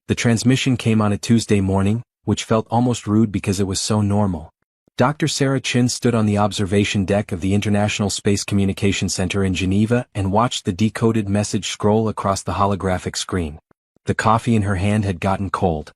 The transmission came on a Tuesday morning, which felt almost rude because it was so normal. Dr. Sarah Chin stood on the observation deck of the International Space Communication Center in Geneva and watched the decoded message scroll across the holographic screen. The coffee in her hand had gotten cold.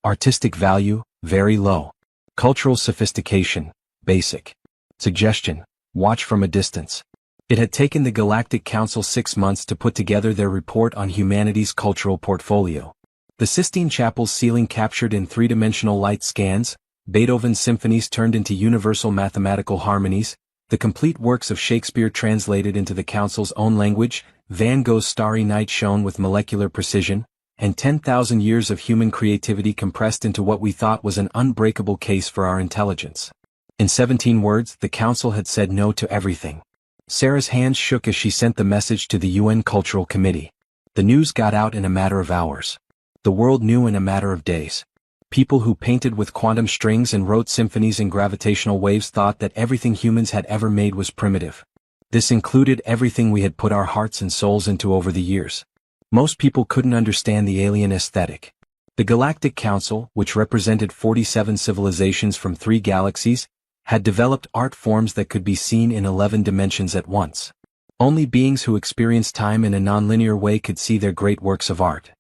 Artistic value, very low. Cultural sophistication, basic. Suggestion, watch from a distance. It had taken the Galactic Council 6 months to put together their report on humanity's cultural portfolio. The Sistine Chapel's ceiling captured in three-dimensional light scans, Beethoven's symphonies turned into universal mathematical harmonies, the complete works of Shakespeare translated into the Council's own language, Van Gogh's Starry Night shone with molecular precision, and 10,000 years of human creativity compressed into what we thought was an unbreakable case for our intelligence. In 17 words, the Council had said no to everything. Sarah's hands shook as she sent the message to the UN Cultural Committee. The news got out in a matter of hours. The world knew in a matter of days. People who painted with quantum strings and wrote symphonies in gravitational waves thought that everything humans had ever made was primitive. This included everything we had put our hearts and souls into over the years. Most people couldn't understand the alien aesthetic. The Galactic Council, which represented 47 civilizations from 3 galaxies, had developed art forms that could be seen in 11 dimensions at once. Only beings who experienced time in a nonlinear way could see their great works of art.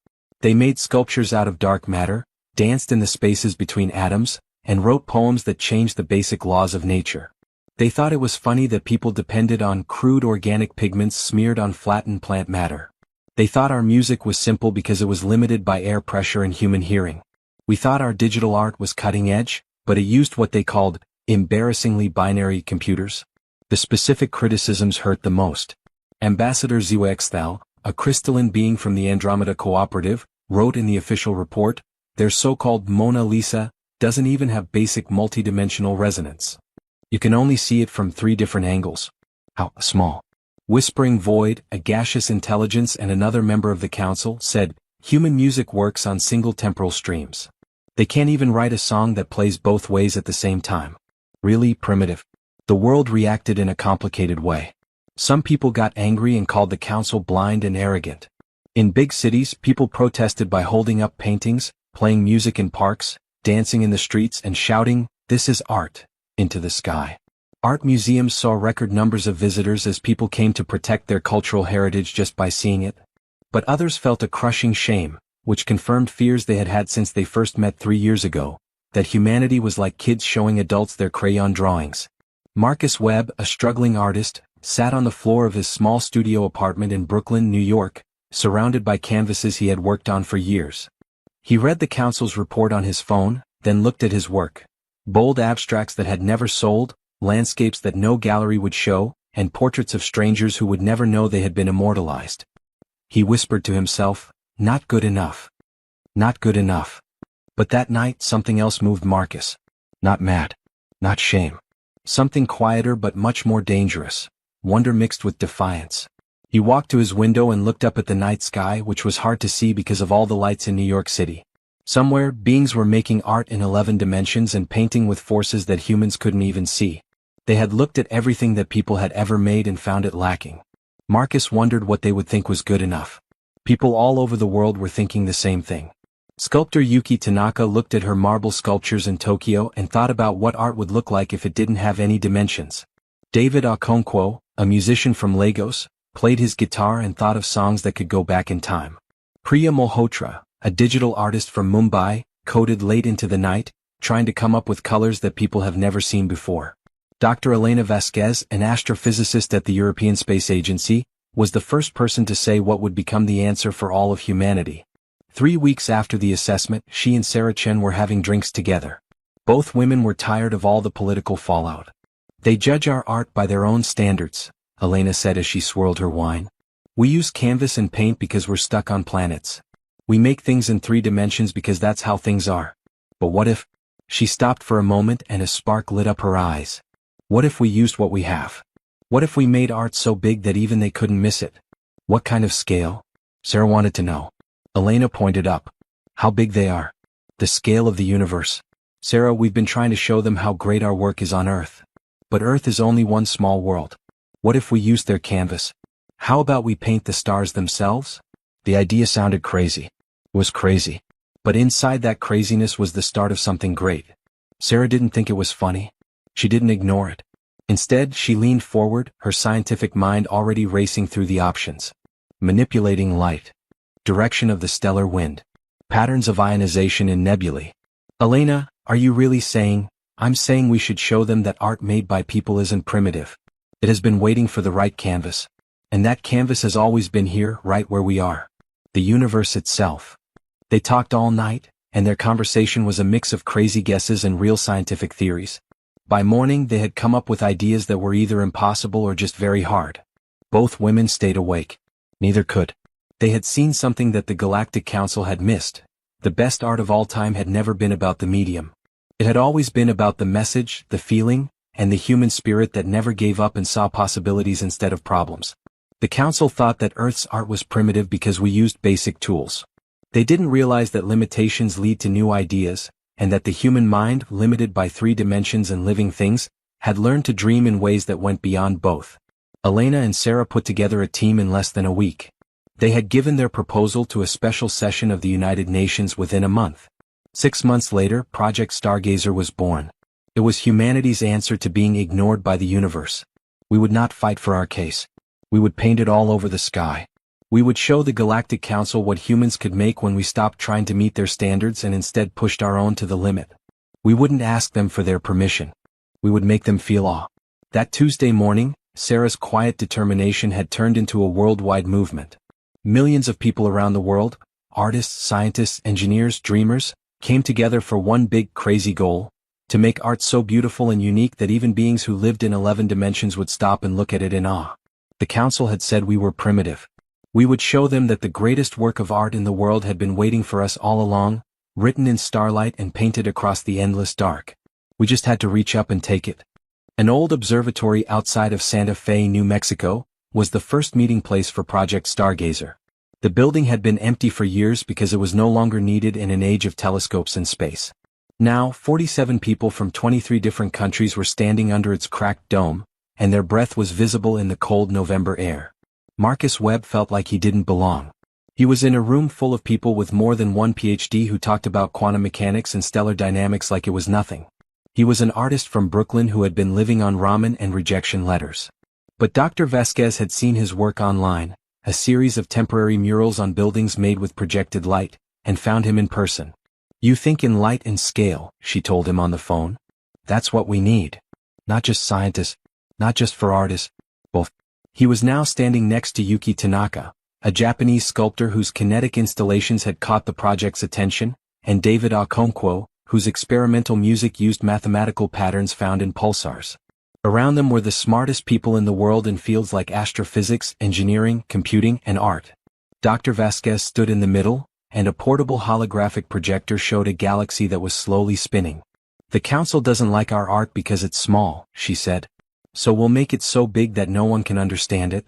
They made sculptures out of dark matter, danced in the spaces between atoms, and wrote poems that changed the basic laws of nature. They thought it was funny that people depended on crude organic pigments smeared on flattened plant matter. They thought our music was simple because it was limited by air pressure and human hearing. We thought our digital art was cutting edge, but it used what they called embarrassingly binary computers. The specific criticisms hurt the most. Ambassador Reptile, a crystalline being from the Andromeda Cooperative, wrote in the official report, "Their so-called Mona Lisa doesn't even have basic multidimensional resonance. You can only see it from 3 different angles." How small. Whispering Void, a gaseous intelligence and another member of the council, said, "Human music works on single temporal streams. They can't even write a song that plays both ways at the same time. Really primitive." The world reacted in a complicated way. Some people got angry and called the council blind and arrogant. In big cities, people protested by holding up paintings, playing music in parks, dancing in the streets and shouting, "This is art," into the sky. Art museums saw record numbers of visitors as people came to protect their cultural heritage just by seeing it. But others felt a crushing shame, which confirmed fears they had had since they first met 3 years ago, that humanity was like kids showing adults their crayon drawings. Marcus Webb, a struggling artist, sat on the floor of his small studio apartment in Brooklyn, New York, surrounded by canvases he had worked on for years. He read the council's report on his phone, then looked at his work. Bold abstracts that had never sold, landscapes that no gallery would show, and portraits of strangers who would never know they had been immortalized. He whispered to himself, "Not good enough. Not good enough." But that night something else moved Marcus. Not mad. Not shame. Something quieter but much more dangerous. Wonder mixed with defiance. He walked to his window and looked up at the night sky, which was hard to see because of all the lights in New York City. Somewhere, beings were making art in 11 dimensions and painting with forces that humans couldn't even see. They had looked at everything that people had ever made and found it lacking. Marcus wondered what they would think was good enough. People all over the world were thinking the same thing. Sculptor Yuki Tanaka looked at her marble sculptures in Tokyo and thought about what art would look like if it didn't have any dimensions. David Okonkwo, a musician from Lagos, played his guitar and thought of songs that could go back in time. Priya Malhotra, a digital artist from Mumbai, coded late into the night, trying to come up with colors that people have never seen before. Dr. Elena Vasquez, an astrophysicist at the European Space Agency, was the first person to say what would become the answer for all of humanity. 3 weeks after the assessment, she and Sarah Chen were having drinks together. Both women were tired of all the political fallout. "They judge our art by their own standards," Elena said as she swirled her wine. "We use canvas and paint because we're stuck on planets. We make things in 3 dimensions because that's how things are. But what if—" She stopped for a moment and a spark lit up her eyes. "What if we used what we have? What if we made art so big that even they couldn't miss it?" "What kind of scale?" Sarah wanted to know. Elena pointed up. "How big they are. The scale of the universe. Sarah, we've been trying to show them how great our work is on Earth. But Earth is only one small world. What if we used their canvas? How about we paint the stars themselves?" The idea sounded crazy. It was crazy. But inside that craziness was the start of something great. Sarah didn't think it was funny. She didn't ignore it. Instead, she leaned forward, her scientific mind already racing through the options. Manipulating light. Direction of the stellar wind. Patterns of ionization in nebulae. Elena, are you really saying? I'm saying we should show them that art made by people isn't primitive. It has been waiting for the right canvas. And that canvas has always been here, right where we are. The universe itself. They talked all night, and their conversation was a mix of crazy guesses and real scientific theories. By morning they had come up with ideas that were either impossible or just very hard. Both women stayed awake. Neither could. They had seen something that the Galactic Council had missed. The best art of all time had never been about the medium. It had always been about the message, the feeling, and the human spirit that never gave up and saw possibilities instead of problems. The Council thought that Earth's art was primitive because we used basic tools. They didn't realize that limitations lead to new ideas, and that the human mind, limited by 3 dimensions and living things, had learned to dream in ways that went beyond both. Elena and Sarah put together a team in less than a week. They had given their proposal to a special session of the United Nations within a month. 6 months later, Project Stargazer was born. It was humanity's answer to being ignored by the universe. We would not fight for our case. We would paint it all over the sky. We would show the Galactic Council what humans could make when we stopped trying to meet their standards and instead pushed our own to the limit. We wouldn't ask them for their permission. We would make them feel awe. That Tuesday morning, Sarah's quiet determination had turned into a worldwide movement. Millions of people around the world, artists, scientists, engineers, dreamers, came together for one big crazy goal: to make art so beautiful and unique that even beings who lived in 11 dimensions would stop and look at it in awe. The Council had said we were primitive. We would show them that the greatest work of art in the world had been waiting for us all along, written in starlight and painted across the endless dark. We just had to reach up and take it. An old observatory outside of Santa Fe, New Mexico, was the first meeting place for Project Stargazer. The building had been empty for years because it was no longer needed in an age of telescopes and space. Now, 47 people from 23 different countries were standing under its cracked dome, and their breath was visible in the cold November air. Marcus Webb felt like he didn't belong. He was in a room full of people with more than one PhD who talked about quantum mechanics and stellar dynamics like it was nothing. He was an artist from Brooklyn who had been living on ramen and rejection letters. But Dr. Vasquez had seen his work online, a series of temporary murals on buildings made with projected light, and found him in person. "You think in light and scale," she told him on the phone. "That's what we need. Not just scientists, not just for artists, both." He was now standing next to Yuki Tanaka, a Japanese sculptor whose kinetic installations had caught the project's attention, and David Okonkwo, whose experimental music used mathematical patterns found in pulsars. Around them were the smartest people in the world in fields like astrophysics, engineering, computing, and art. Dr. Vasquez stood in the middle, and a portable holographic projector showed a galaxy that was slowly spinning. "The Council doesn't like our art because it's small," she said. "So we'll make it so big that no one can understand it.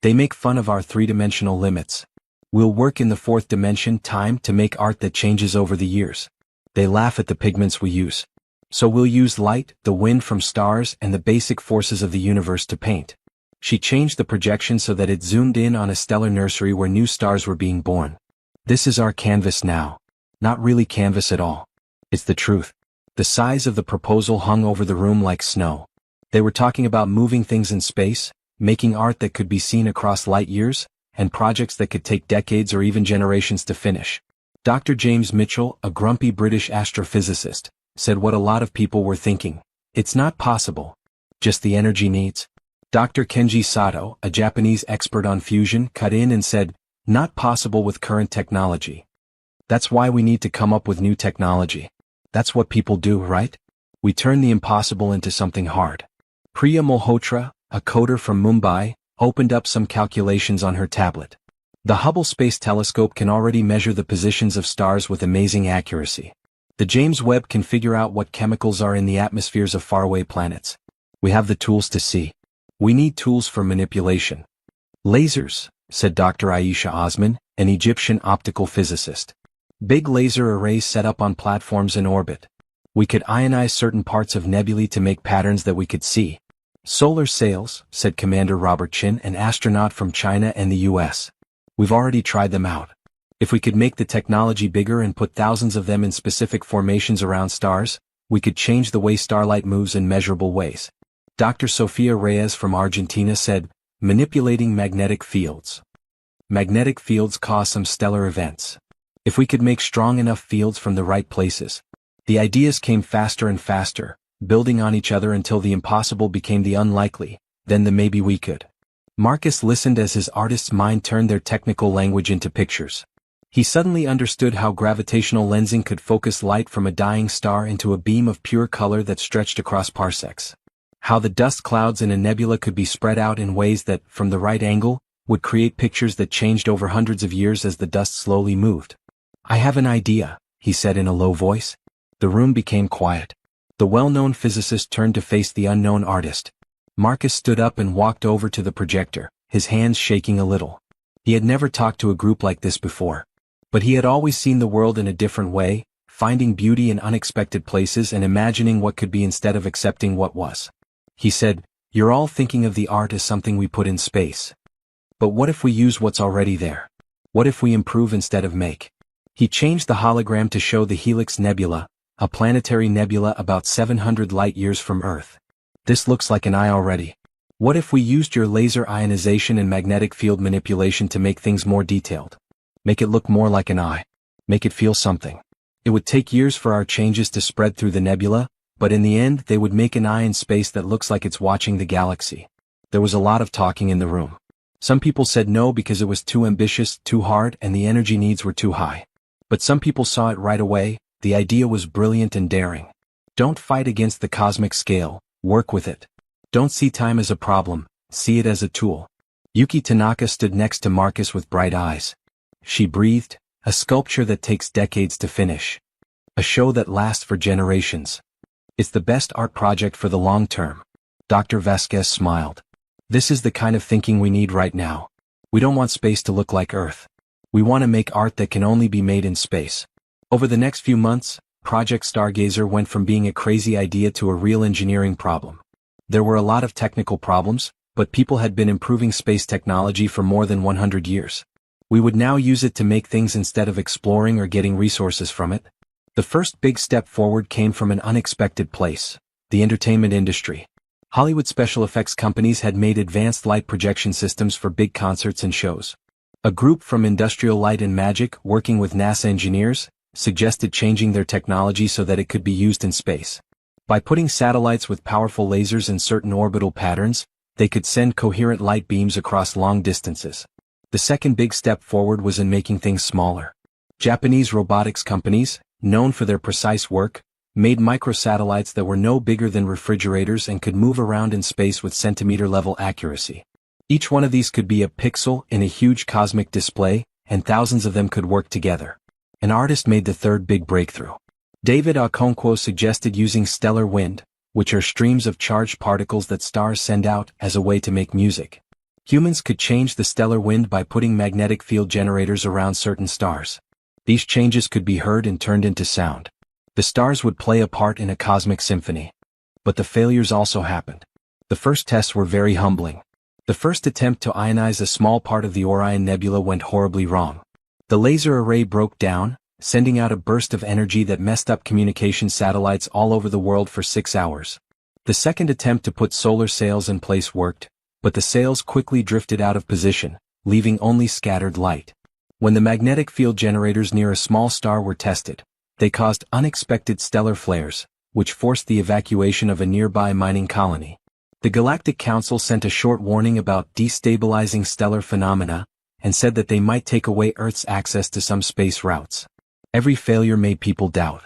They make fun of our 3-dimensional limits. We'll work in the 4th dimension, time, to make art that changes over the years. They laugh at the pigments we use. So we'll use light, the wind from stars, and the basic forces of the universe to paint." She changed the projection so that it zoomed in on a stellar nursery where new stars were being born. "This is our canvas now. Not really canvas at all. It's the truth." The size of the proposal hung over the room like snow. They were talking about moving things in space, making art that could be seen across light years, and projects that could take decades or even generations to finish. Dr. James Mitchell, a grumpy British astrophysicist, said what a lot of people were thinking: "It's not possible. Just the energy needs." Dr. Kenji Sato, a Japanese expert on fusion, cut in and said, "Not possible with current technology. That's why we need to come up with new technology. That's what people do, right? We turn the impossible into something hard." Priya Malhotra, a coder from Mumbai, opened up some calculations on her tablet. The Hubble Space Telescope can already measure the positions of stars with amazing accuracy. The James Webb can figure out what chemicals are in the atmospheres of faraway planets. We have the tools to see. We need tools for manipulation. "Lasers," said Dr. Aisha Osman, an Egyptian optical physicist. "Big laser arrays set up on platforms in orbit. We could ionize certain parts of nebulae to make patterns that we could see." "Solar sails," said Commander Robert Chin, an astronaut from China and the US. "We've already tried them out. If we could make the technology bigger and put thousands of them in specific formations around stars, we could change the way starlight moves in measurable ways. Dr. Sofia Reyes from Argentina said, manipulating magnetic fields. Magnetic fields cause some stellar events. If we could make strong enough fields from the right places. The ideas came faster and faster, building on each other until the impossible became the unlikely, then the maybe we could. Marcus listened as his artist's mind turned their technical language into pictures. He suddenly understood how gravitational lensing could focus light from a dying star into a beam of pure color that stretched across parsecs. How the dust clouds in a nebula could be spread out in ways that, from the right angle, would create pictures that changed over hundreds of years as the dust slowly moved. I have an idea, he said in a low voice. The room became quiet. The well-known physicist turned to face the unknown artist. Marcus stood up and walked over to the projector, his hands shaking a little. He had never talked to a group like this before. But he had always seen the world in a different way, finding beauty in unexpected places and imagining what could be instead of accepting what was. He said, "You're all thinking of the art as something we put in space. But what if we use what's already there? What if we improve instead of make?" He changed the hologram to show the Helix Nebula, a planetary nebula about 700 light-years from Earth. "This looks like an eye already. What if we used your laser ionization and magnetic field manipulation to make things more detailed? Make it look more like an eye. Make it feel something. It would take years for our changes to spread through the nebula, but in the end they would make an eye in space that looks like it's watching the galaxy." There was a lot of talking in the room. Some people said no because it was too ambitious, too hard, and the energy needs were too high. But some people saw it right away. The idea was brilliant and daring. Don't fight against the cosmic scale, work with it. Don't see time as a problem, see it as a tool. Yuki Tanaka stood next to Marcus with bright eyes. She breathed, a sculpture that takes decades to finish. A show that lasts for generations. It's the best art project for the long term. Dr. Vasquez smiled. This is the kind of thinking we need right now. We don't want space to look like Earth. We want to make art that can only be made in space. Over the next few months, Project Stargazer went from being a crazy idea to a real engineering problem. There were a lot of technical problems, but people had been improving space technology for more than 100 years. We would now use it to make things instead of exploring or getting resources from it. The first big step forward came from an unexpected place: the entertainment industry. Hollywood special effects companies had made advanced light projection systems for big concerts and shows. A group from Industrial Light and Magic, working with NASA engineers, suggested changing their technology so that it could be used in space. By putting satellites with powerful lasers in certain orbital patterns, they could send coherent light beams across long distances. The second big step forward was in making things smaller. Japanese robotics companies, known for their precise work, made microsatellites that were no bigger than refrigerators and could move around in space with centimeter-level accuracy. Each one of these could be a pixel in a huge cosmic display, and thousands of them could work together. An artist made the third big breakthrough. David Okonkwo suggested using stellar wind, which are streams of charged particles that stars send out, as a way to make music. Humans could change the stellar wind by putting magnetic field generators around certain stars. These changes could be heard and turned into sound. The stars would play a part in a cosmic symphony. But the failures also happened. The first tests were very humbling. The first attempt to ionize a small part of the Orion Nebula went horribly wrong. The laser array broke down, sending out a burst of energy that messed up communication satellites all over the world for 6 hours. The second attempt to put solar sails in place worked, but the sails quickly drifted out of position, leaving only scattered light. When the magnetic field generators near a small star were tested, they caused unexpected stellar flares, which forced the evacuation of a nearby mining colony. The Galactic Council sent a short warning about destabilizing stellar phenomena, and said that they might take away Earth's access to some space routes. Every failure made people doubt.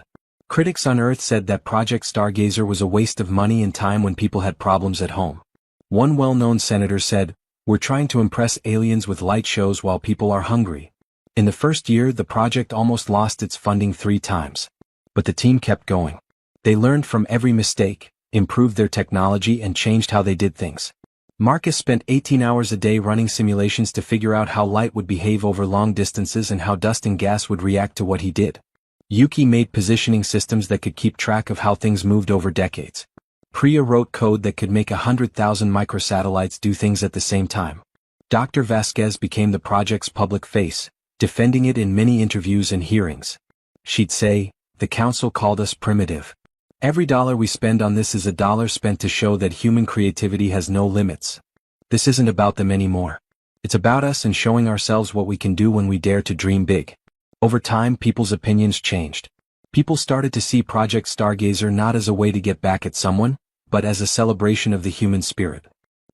Critics on Earth said that Project Stargazer was a waste of money and time when people had problems at home. One well-known senator said, "We're trying to impress aliens with light shows while people are hungry." In the first year, the project almost lost its funding 3 times. But the team kept going. They learned from every mistake, improved their technology, and changed how they did things. Marcus spent 18 hours a day running simulations to figure out how light would behave over long distances and how dust and gas would react to what he did. Yuki made positioning systems that could keep track of how things moved over decades. Priya wrote code that could make 100,000 microsatellites do things at the same time. Dr. Vasquez became the project's public face, defending it in many interviews and hearings. She'd say, "The council called us primitive. Every dollar we spend on this is a dollar spent to show that human creativity has no limits. This isn't about them anymore. It's about us and showing ourselves what we can do when we dare to dream big." Over time, people's opinions changed. People started to see Project Stargazer not as a way to get back at someone, but as a celebration of the human spirit.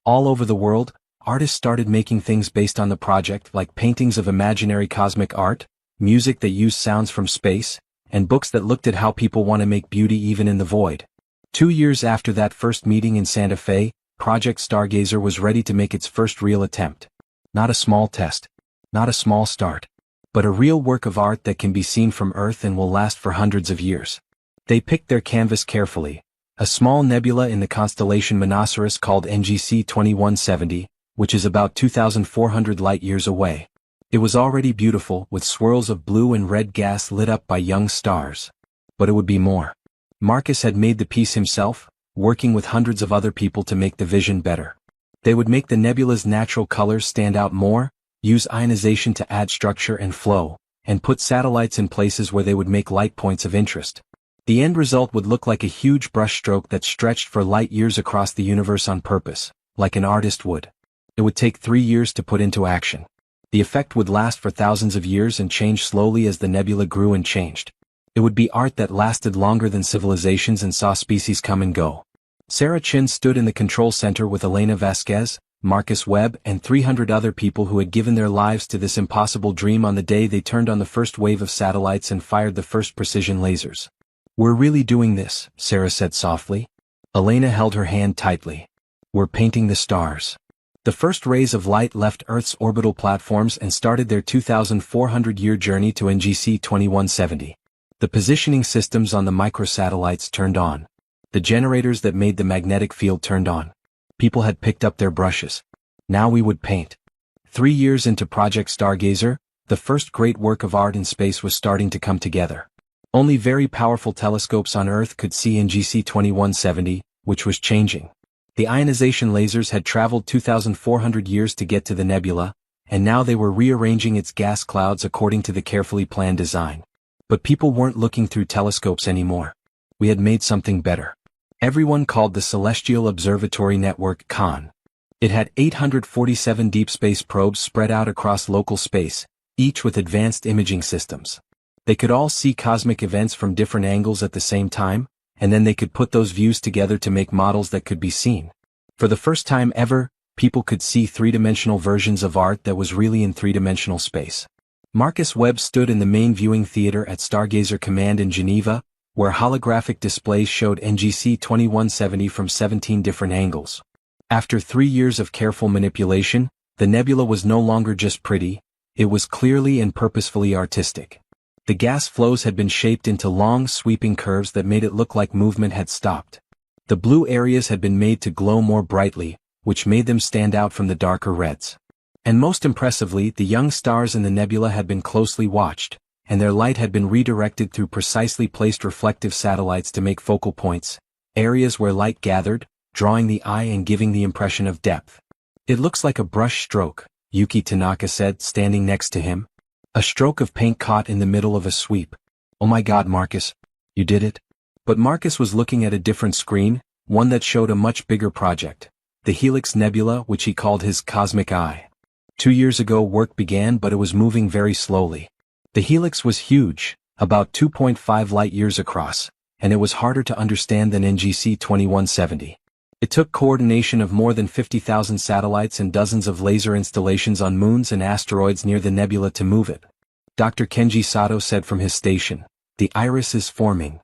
All over the world, artists started making things based on the project, like paintings of imaginary cosmic art, music that used sounds from space, and books that looked at how people want to make beauty even in the void. 2 years after that first meeting in Santa Fe, Project Stargazer was ready to make its first real attempt. Not a small test. Not a small start. But a real work of art that can be seen from Earth and will last for hundreds of years. They picked their canvas carefully. A small nebula in the constellation Monoceros called NGC 2170, which is about 2,400 light-years away. It was already beautiful, with swirls of blue and red gas lit up by young stars. But it would be more. Marcus had made the piece himself, working with hundreds of other people to make the vision better. They would make the nebula's natural colors stand out more, use ionization to add structure and flow, and put satellites in places where they would make light points of interest. The end result would look like a huge brushstroke that stretched for light-years across the universe on purpose, like an artist would. It would take 3 years to put into action. The effect would last for thousands of years and change slowly as the nebula grew and changed. It would be art that lasted longer than civilizations and saw species come and go. Sarah Chin stood in the control center with Elena Vasquez, Marcus Webb, and 300 other people who had given their lives to this impossible dream on the day they turned on the first wave of satellites and fired the first precision lasers. "We're really doing this," Sarah said softly. Elena held her hand tightly. "We're painting the stars." The first rays of light left Earth's orbital platforms and started their 2,400-year journey to NGC 2170. The positioning systems on the microsatellites turned on. The generators that made the magnetic field turned on. People had picked up their brushes. Now we would paint. 3 years into Project Stargazer, the first great work of art in space was starting to come together. Only very powerful telescopes on Earth could see NGC 2170, which was changing. The ionization lasers had traveled 2,400 years to get to the nebula, and now they were rearranging its gas clouds according to the carefully planned design. But people weren't looking through telescopes anymore. We had made something better. Everyone called the Celestial Observatory Network CON. It had 847 deep space probes spread out across local space, each with advanced imaging systems. They could all see cosmic events from different angles at the same time, and then they could put those views together to make models that could be seen. For the first time ever, people could see three-dimensional versions of art that was really in three-dimensional space. Marcus Webb stood in the main viewing theater at Stargazer Command in Geneva, where holographic displays showed NGC 2170 from 17 different angles. After 3 years of careful manipulation, the nebula was no longer just pretty, it was clearly and purposefully artistic. The gas flows had been shaped into long, sweeping curves that made it look like movement had stopped. The blue areas had been made to glow more brightly, which made them stand out from the darker reds. And most impressively, the young stars in the nebula had been closely watched, and their light had been redirected through precisely placed reflective satellites to make focal points, areas where light gathered, drawing the eye and giving the impression of depth. "It looks like a brush stroke," Yuki Tanaka said, standing next to him. "A stroke of paint caught in the middle of a sweep. Oh my God, Marcus. You did it?" But Marcus was looking at a different screen, one that showed a much bigger project, the Helix Nebula, which he called his cosmic eye. 2 years ago work began, but it was moving very slowly. The helix was huge, about 2.5 light-years across, and it was harder to understand than NGC 2170. It took coordination of more than 50,000 satellites and dozens of laser installations on moons and asteroids near the nebula to move it. Dr. Kenji Sato said from his station, "The iris is forming.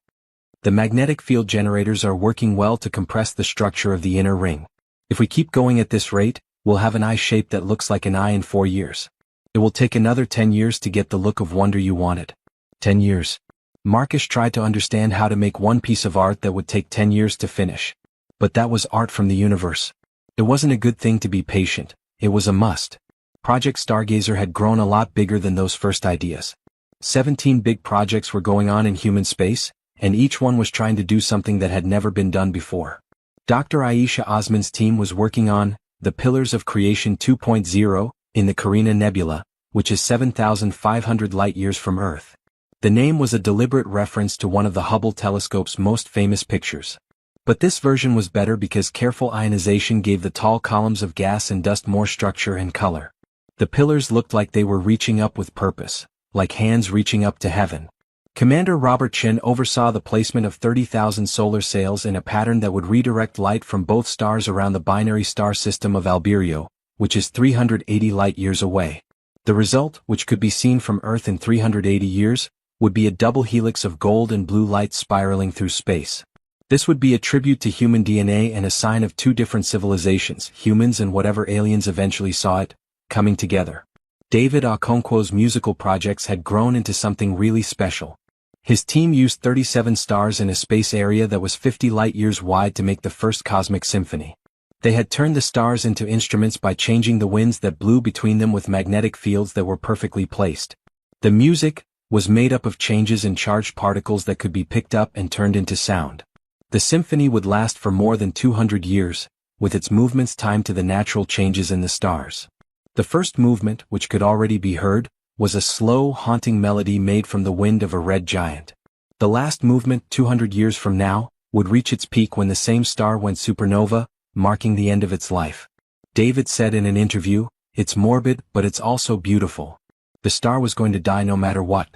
The magnetic field generators are working well to compress the structure of the inner ring. If we keep going at this rate, we'll have an eye shape that looks like an eye in 4 years. It will take another 10 years to get the look of wonder you wanted." 10 years. Marcus tried to understand how to make one piece of art that would take 10 years to finish. But that was art from the universe. It wasn't a good thing to be patient, it was a must. Project Stargazer had grown a lot bigger than those first ideas. 17 big projects were going on in human space, and each one was trying to do something that had never been done before. Dr. Aisha Osman's team was working on the Pillars of Creation 2.0, in the Carina Nebula, which is 7,500 light-years from Earth. The name was a deliberate reference to one of the Hubble telescope's most famous pictures. But this version was better because careful ionization gave the tall columns of gas and dust more structure and color. The pillars looked like they were reaching up with purpose, like hands reaching up to heaven. Commander Robert Chin oversaw the placement of 30,000 solar sails in a pattern that would redirect light from both stars around the binary star system of Albireo, which is 380 light-years away. The result, which could be seen from Earth in 380 years, would be a double helix of gold and blue light spiraling through space. This would be a tribute to human DNA and a sign of two different civilizations, humans and whatever aliens eventually saw it, coming together. David Okonkwo's musical projects had grown into something really special. His team used 37 stars in a space area that was 50 light-years wide to make the first cosmic symphony. They had turned the stars into instruments by changing the winds that blew between them with magnetic fields that were perfectly placed. The music was made up of changes in charged particles that could be picked up and turned into sound. The symphony would last for more than 200 years, with its movements timed to the natural changes in the stars. The first movement, which could already be heard, was a slow, haunting melody made from the wind of a red giant. The last movement, 200 years from now, would reach its peak when the same star went supernova, marking the end of its life. David said in an interview, "It's morbid, but it's also beautiful. The star was going to die no matter what.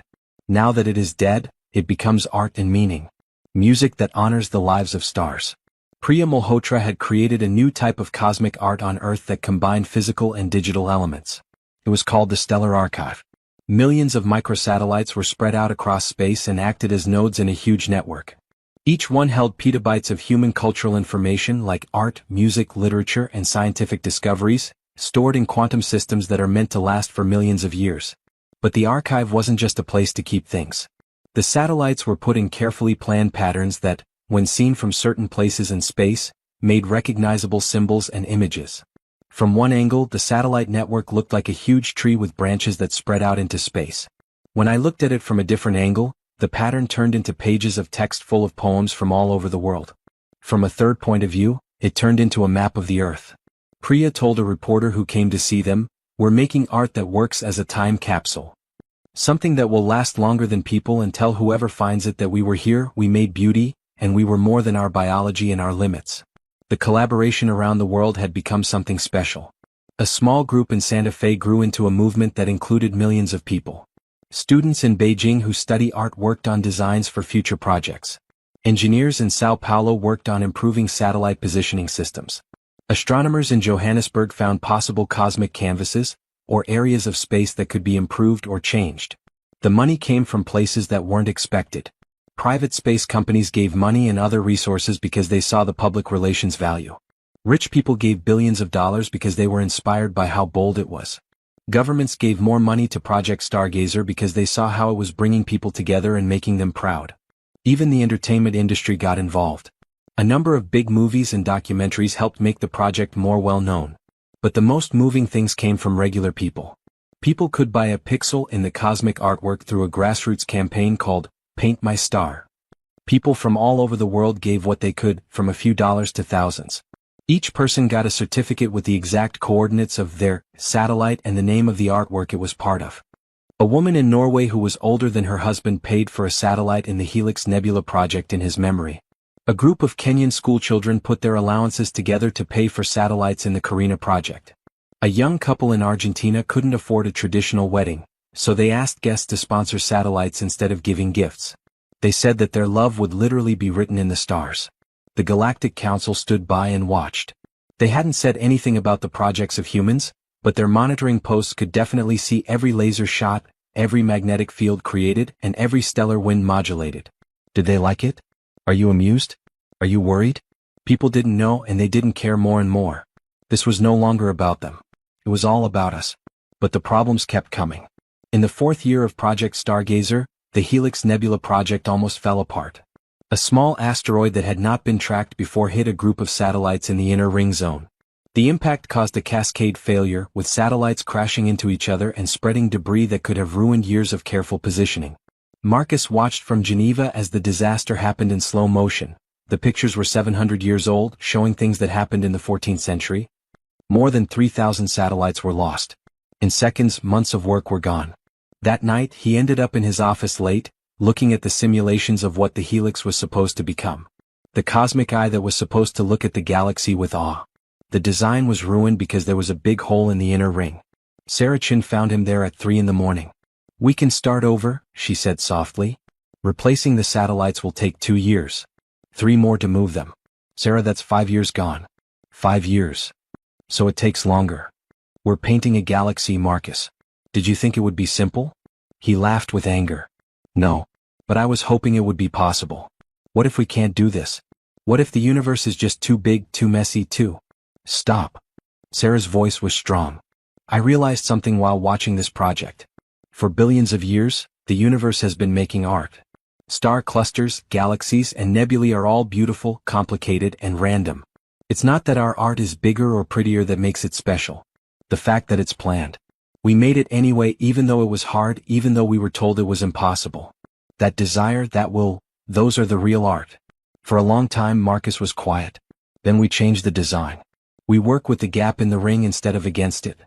Now that it is dead, it becomes art and meaning. Music that honors the lives of stars." Priya Malhotra had created a new type of cosmic art on Earth that combined physical and digital elements. It was called the Stellar Archive. Millions of microsatellites were spread out across space and acted as nodes in a huge network. Each one held petabytes of human cultural information like art, music, literature, and scientific discoveries, stored in quantum systems that are meant to last for millions of years. But the archive wasn't just a place to keep things. The satellites were put in carefully planned patterns that, when seen from certain places in space, made recognizable symbols and images. From one angle, the satellite network looked like a huge tree with branches that spread out into space. When I looked at it from a different angle, the pattern turned into pages of text full of poems from all over the world. From a third point of view, it turned into a map of the Earth. Priya told a reporter who came to see them, "We're making art that works as a time capsule. Something that will last longer than people and tell whoever finds it that we were here, we made beauty, and we were more than our biology and our limits." The collaboration around the world had become something special. A small group in Santa Fe grew into a movement that included millions of people. Students in Beijing who study art worked on designs for future projects. Engineers in Sao Paulo worked on improving satellite positioning systems. Astronomers in Johannesburg found possible cosmic canvases, or areas of space that could be improved or changed. The money came from places that weren't expected. Private space companies gave money and other resources because they saw the public relations value. Rich people gave billions of dollars because they were inspired by how bold it was. Governments gave more money to Project Stargazer because they saw how it was bringing people together and making them proud. Even the entertainment industry got involved. A number of big movies and documentaries helped make the project more well-known. But the most moving things came from regular people. People could buy a pixel in the cosmic artwork through a grassroots campaign called Paint My Star. People from all over the world gave what they could, from a few dollars to thousands. Each person got a certificate with the exact coordinates of their satellite and the name of the artwork it was part of. A woman in Norway who was older than her husband paid for a satellite in the Helix Nebula project in his memory. A group of Kenyan schoolchildren put their allowances together to pay for satellites in the Carina project. A young couple in Argentina couldn't afford a traditional wedding, so they asked guests to sponsor satellites instead of giving gifts. They said that their love would literally be written in the stars. The Galactic Council stood by and watched. They hadn't said anything about the projects of humans, but their monitoring posts could definitely see every laser shot, every magnetic field created, and every stellar wind modulated. Did they like it? Are you amused? Are you worried? People didn't know and they didn't care more and more. This was no longer about them. It was all about us. But the problems kept coming. In the fourth year of Project Stargazer, the Helix Nebula project almost fell apart. A small asteroid that had not been tracked before hit a group of satellites in the inner ring zone. The impact caused a cascade failure, with satellites crashing into each other and spreading debris that could have ruined years of careful positioning. Marcus watched from Geneva as the disaster happened in slow motion. The pictures were 700 years old, showing things that happened in the 14th century. More than 3,000 satellites were lost. In seconds, months of work were gone. That night, he ended up in his office late, looking at the simulations of what the helix was supposed to become. The cosmic eye that was supposed to look at the galaxy with awe. The design was ruined because there was a big hole in the inner ring. Sarah Chin found him there at 3 in the morning. "We can start over," she said softly. "Replacing the satellites will take 2 years. 3 more to move them. Sarah, that's 5 years gone." 5 years. So it takes longer. "We're painting a galaxy, Marcus. Did you think it would be simple?" He laughed with anger. "No. But I was hoping it would be possible. What if we can't do this? What if the universe is just too big, too messy, too—" "Stop." Sarah's voice was strong. "I realized something while watching this project. For billions of years, the universe has been making art. Star clusters, galaxies, and nebulae are all beautiful, complicated, and random. It's not that our art is bigger or prettier that makes it special. The fact that it's planned. We made it anyway even though it was hard, even though we were told it was impossible. That desire, that will, those are the real art." For a long time Marcus was quiet. "Then we changed the design. We work with the gap in the ring instead of against it.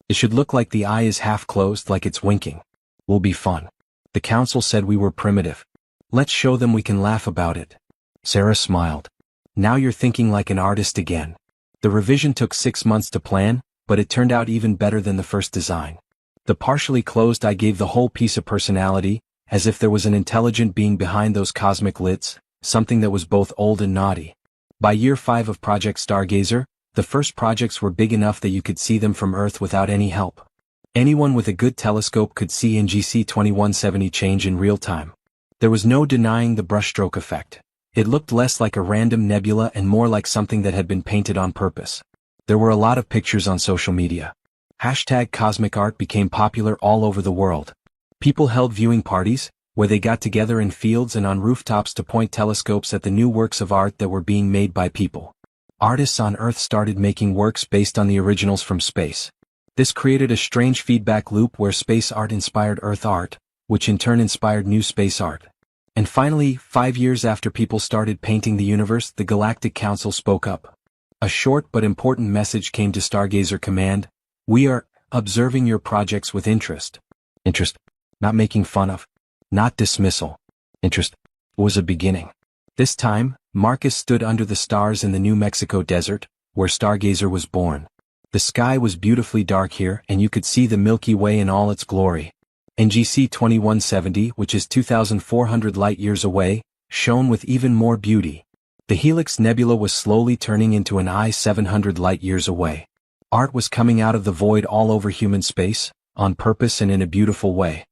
It should look like the eye is half closed, like it's winking. Will be fun." The council said we were primitive. "Let's show them we can laugh about it." Sarah smiled. "Now you're thinking like an artist again." The revision took 6 months to plan, but it turned out even better than the first design. The partially closed eye gave the whole piece a personality, as if there was an intelligent being behind those cosmic lids, something that was both old and naughty. By year 5 of Project Stargazer, the first projects were big enough that you could see them from Earth without any help. Anyone with a good telescope could see NGC 2170 change in real time. There was no denying the brushstroke effect. It looked less like a random nebula and more like something that had been painted on purpose. There were a lot of pictures on social media. #cosmic art became popular all over the world. People held viewing parties, where they got together in fields and on rooftops to point telescopes at the new works of art that were being made by people. Artists on Earth started making works based on the originals from space. This created a strange feedback loop where space art inspired Earth art, which in turn inspired new space art. And finally, 5 years after people started painting the universe, the Galactic Council spoke up. A short but important message came to Stargazer Command: "We are observing your projects with interest." Interest. Not making fun of. Not dismissal. Interest was a beginning. This time, Marcus stood under the stars in the New Mexico desert, where Stargazer was born. The sky was beautifully dark here and you could see the Milky Way in all its glory. NGC 2170, which is 2,400 light-years away, shone with even more beauty. The Helix Nebula was slowly turning into an eye 700 light-years away. Art was coming out of the void all over human space, on purpose and in a beautiful way.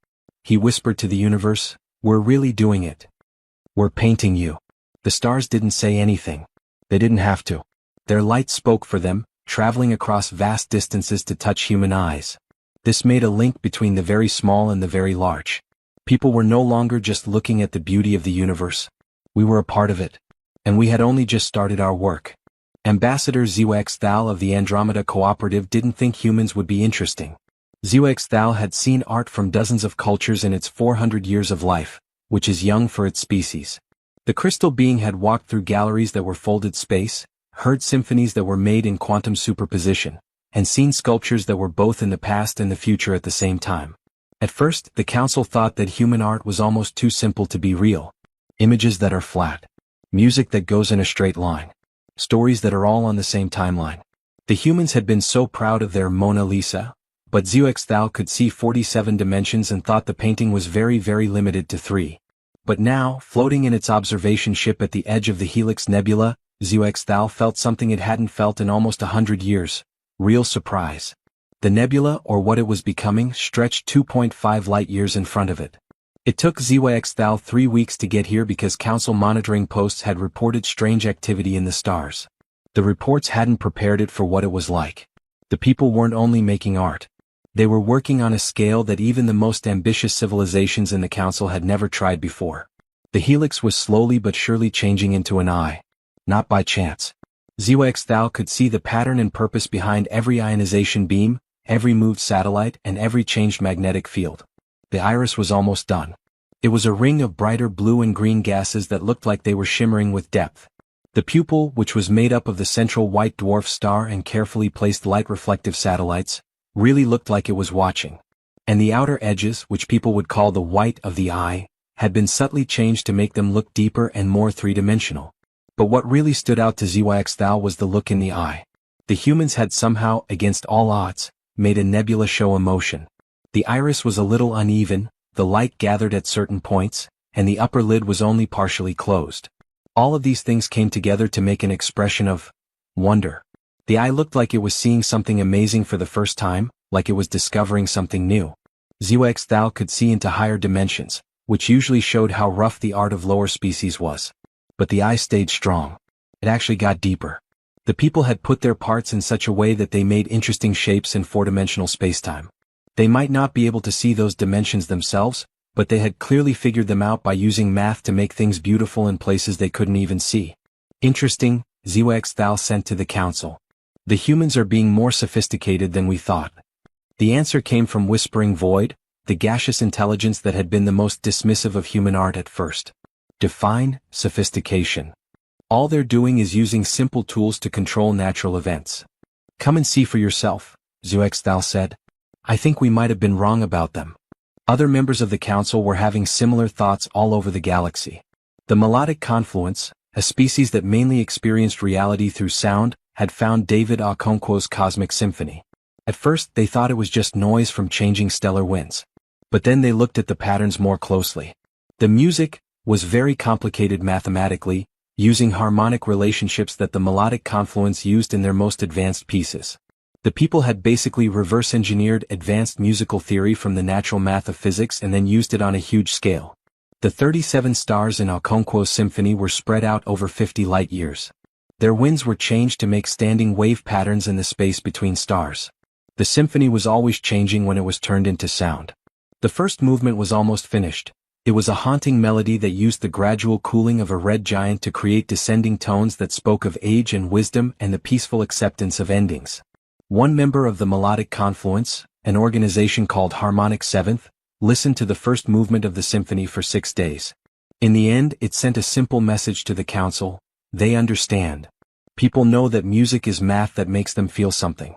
He whispered to the universe, "We're really doing it. We're painting you." The stars didn't say anything. They didn't have to. Their light spoke for them, traveling across vast distances to touch human eyes. This made a link between the very small and the very large. People were no longer just looking at the beauty of the universe. We were a part of it. And we had only just started our work. Ambassador ZWX Thal of the Andromeda Cooperative didn't think humans would be interesting. ZWX Thal had seen art from dozens of cultures in its 400 years of life, which is young for its species. The crystal being had walked through galleries that were folded space, heard symphonies that were made in quantum superposition, and seen sculptures that were both in the past and the future at the same time. At first, the council thought that human art was almost too simple to be real. Images that are flat. Music that goes in a straight line. Stories that are all on the same timeline. The humans had been so proud of their Mona Lisa, but ZWX Thal could see 47 dimensions and thought the painting was very, very limited to 3. But now, floating in its observation ship at the edge of the Helix Nebula, ZWX Thal felt something it hadn't felt in almost 100 years. Real surprise. The nebula, or what it was becoming, stretched 2.5 light-years in front of it. It took ZWX Thal 3 weeks to get here because council monitoring posts had reported strange activity in the stars. The reports hadn't prepared it for what it was like. The people weren't only making art. They were working on a scale that even the most ambitious civilizations in the council had never tried before. The helix was slowly but surely changing into an eye. Not by chance. ZWX Thal could see the pattern and purpose behind every ionization beam, every moved satellite, and every changed magnetic field. The iris was almost done. It was a ring of brighter blue and green gases that looked like they were shimmering with depth. The pupil, which was made up of the central white dwarf star and carefully placed light-reflective satellites, really looked like it was watching. And the outer edges, which people would call the white of the eye, had been subtly changed to make them look deeper and more three-dimensional. But what really stood out to ZYXThal was the look in the eye. The humans had somehow, against all odds, made a nebula show emotion. The iris was a little uneven, the light gathered at certain points, and the upper lid was only partially closed. All of these things came together to make an expression of wonder. The eye looked like it was seeing something amazing for the first time, like it was discovering something new. ZYXThal could see into higher dimensions, which usually showed how rough the art of lower species was. But the eye stayed strong. It actually got deeper. The people had put their parts in such a way that they made interesting shapes in four-dimensional spacetime. They might not be able to see those dimensions themselves, but they had clearly figured them out by using math to make things beautiful in places they couldn't even see. Interesting, ZYXThal sent to the council. The humans are being more sophisticated than we thought. The answer came from Whispering Void, the gaseous intelligence that had been the most dismissive of human art at first. Define sophistication. All they're doing is using simple tools to control natural events. Come and see for yourself, ZYXThal said. I think we might have been wrong about them. Other members of the council were having similar thoughts all over the galaxy. The melodic confluence, a species that mainly experienced reality through sound, had found David Okonkwo's cosmic symphony. At first they thought it was just noise from changing stellar winds. But then they looked at the patterns more closely. The music was very complicated mathematically, using harmonic relationships that the melodic confluence used in their most advanced pieces. The people had basically reverse-engineered advanced musical theory from the natural math of physics and then used it on a huge scale. The 37 stars in Okonkwo's symphony were spread out over 50 light-years. Their winds were changed to make standing wave patterns in the space between stars. The symphony was always changing when it was turned into sound. The first movement was almost finished. It was a haunting melody that used the gradual cooling of a red giant to create descending tones that spoke of age and wisdom and the peaceful acceptance of endings. One member of the melodic confluence, an organization called Harmonic Seventh, listened to the first movement of the symphony for 6 days. In the end, it sent a simple message to the council: they understand. People know that music is math that makes them feel something.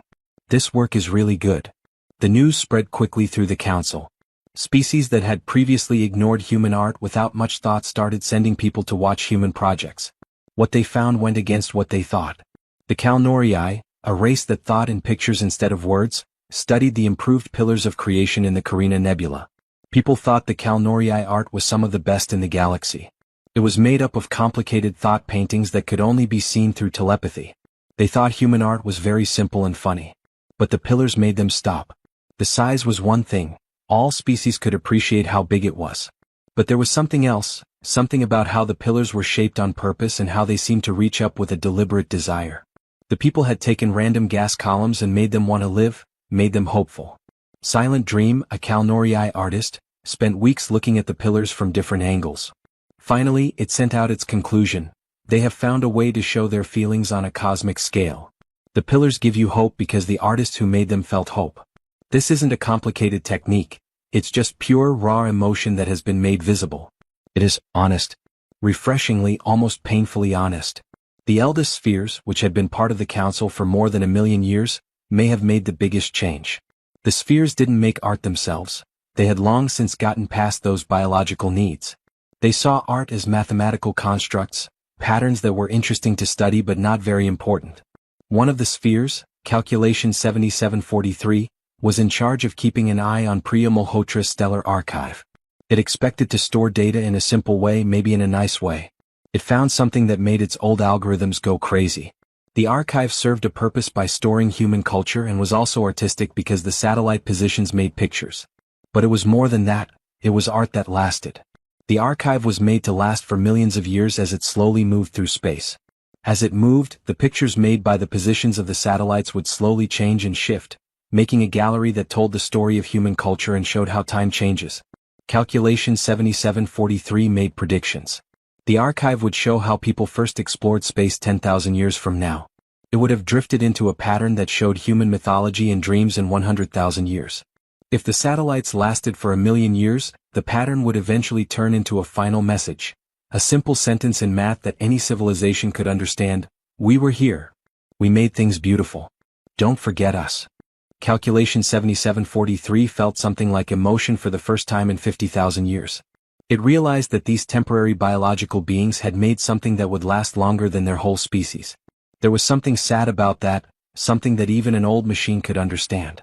This work is really good. The news spread quickly through the council. Species that had previously ignored human art without much thought started sending people to watch human projects. What they found went against what they thought. The Kalnorii, a race that thought in pictures instead of words, studied the improved pillars of creation in the Carina Nebula. People thought the Kalnorii art was some of the best in the galaxy. It was made up of complicated thought paintings that could only be seen through telepathy. They thought human art was very simple and funny. But the pillars made them stop. The size was one thing. All species could appreciate how big it was. But there was something else, something about how the pillars were shaped on purpose and how they seemed to reach up with a deliberate desire. The people had taken random gas columns and made them want to live, made them hopeful. Silent Dream, a Kalnorii artist, spent weeks looking at the pillars from different angles. Finally, it sent out its conclusion: they have found a way to show their feelings on a cosmic scale. The pillars give you hope because the artist who made them felt hope. This isn't a complicated technique, it's just pure raw emotion that has been made visible. It is honest. Refreshingly, almost painfully honest. The eldest spheres, which had been part of the council for more than 1,000,000 years, may have made the biggest change. The spheres didn't make art themselves. They had long since gotten past those biological needs. They saw art as mathematical constructs, patterns that were interesting to study but not very important. One of the spheres, Calculation 7743, was in charge of keeping an eye on Priya Malhotra's stellar archive. It expected to store data in a simple way, maybe in a nice way. It found something that made its old algorithms go crazy. The archive served a purpose by storing human culture and was also artistic because the satellite positions made pictures. But it was more than that, it was art that lasted. The archive was made to last for millions of years as it slowly moved through space. As it moved, the pictures made by the positions of the satellites would slowly change and shift, making a gallery that told the story of human culture and showed how time changes. Calculation 7743 made predictions. The archive would show how people first explored space 10,000 years from now. It would have drifted into a pattern that showed human mythology and dreams in 100,000 years. If the satellites lasted for 1,000,000 years, the pattern would eventually turn into a final message. A simple sentence in math that any civilization could understand: we were here. We made things beautiful. Don't forget us. Calculation 7743 felt something like emotion for the first time in 50,000 years. It realized that these temporary biological beings had made something that would last longer than their whole species. There was something sad about that, something that even an old machine could understand.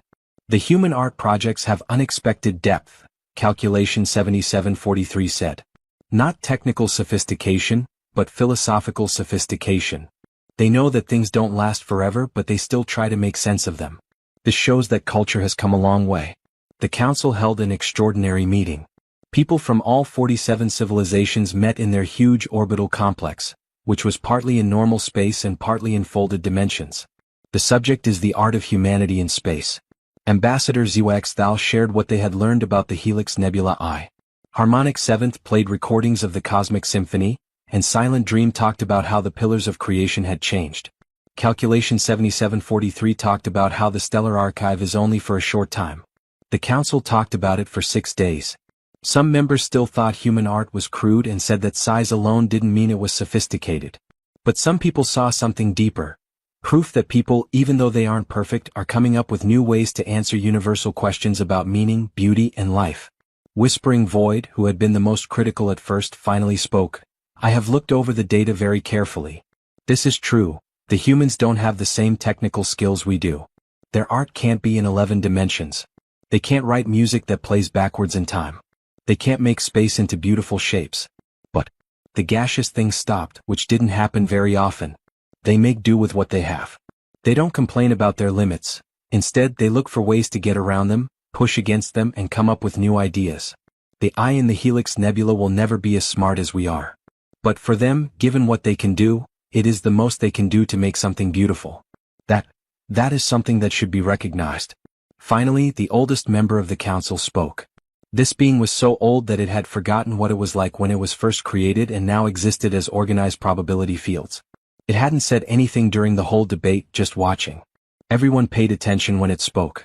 The human art projects have unexpected depth, Calculation 7743 said. Not technical sophistication, but philosophical sophistication. They know that things don't last forever, but they still try to make sense of them. This shows that culture has come a long way. The council held an extraordinary meeting. People from all 47 civilizations met in their huge orbital complex, which was partly in normal space and partly in folded dimensions. The subject is the art of humanity in space. Ambassador ZYX Thal shared what they had learned about the Helix Nebula I. Harmonic 7th played recordings of the Cosmic Symphony, and Silent Dream talked about how the pillars of creation had changed. Calculation 7743 talked about how the stellar archive is only for a short time. The council talked about it for 6 days. Some members still thought human art was crude and said that size alone didn't mean it was sophisticated. But some people saw something deeper. Proof that people, even though they aren't perfect, are coming up with new ways to answer universal questions about meaning, beauty, and life. Whispering Void, who had been the most critical at first, finally spoke. I have looked over the data very carefully. This is true. The humans don't have the same technical skills we do. Their art can't be in 11 dimensions. They can't write music that plays backwards in time. They can't make space into beautiful shapes. But the gaseous things stopped, which didn't happen very often. They make do with what they have. They don't complain about their limits. Instead, they look for ways to get around them, push against them, and come up with new ideas. The eye in the Helix Nebula will never be as smart as we are. But for them, given what they can do, it is the most they can do to make something beautiful. That is something that should be recognized. Finally, the oldest member of the council spoke. This being was so old that it had forgotten what it was like when it was first created and now existed as organized probability fields. It hadn't said anything during the whole debate, just watching. Everyone paid attention when it spoke.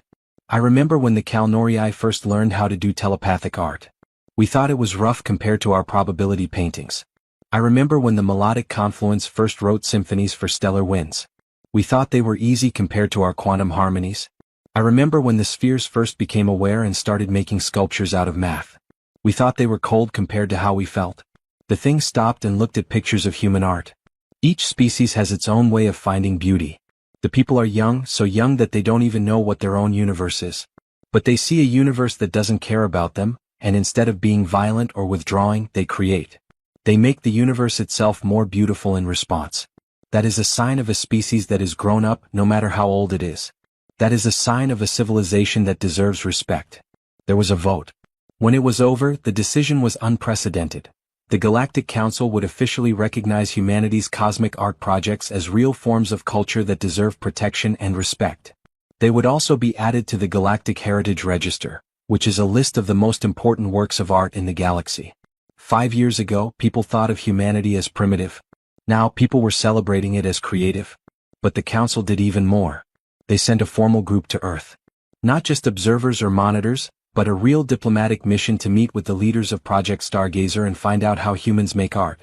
I remember when the Kalnorii first learned how to do telepathic art. We thought it was rough compared to our probability paintings. I remember when the melodic confluence first wrote symphonies for stellar winds. We thought they were easy compared to our quantum harmonies. I remember when the spheres first became aware and started making sculptures out of math. We thought they were cold compared to how we felt. The thing stopped and looked at pictures of human art. Each species has its own way of finding beauty. The people are young, so young that they don't even know what their own universe is. But they see a universe that doesn't care about them, and instead of being violent or withdrawing, they create. They make the universe itself more beautiful in response. That is a sign of a species that is grown up, no matter how old it is. That is a sign of a civilization that deserves respect. There was a vote. When it was over, the decision was unprecedented. The Galactic Council would officially recognize humanity's cosmic art projects as real forms of culture that deserve protection and respect. They would also be added to the Galactic Heritage Register, which is a list of the most important works of art in the galaxy. 5 years ago, people thought of humanity as primitive. Now people were celebrating it as creative. But the Council did even more. They sent a formal group to Earth. Not just observers or monitors, but a real diplomatic mission to meet with the leaders of Project Stargazer and find out how humans make art.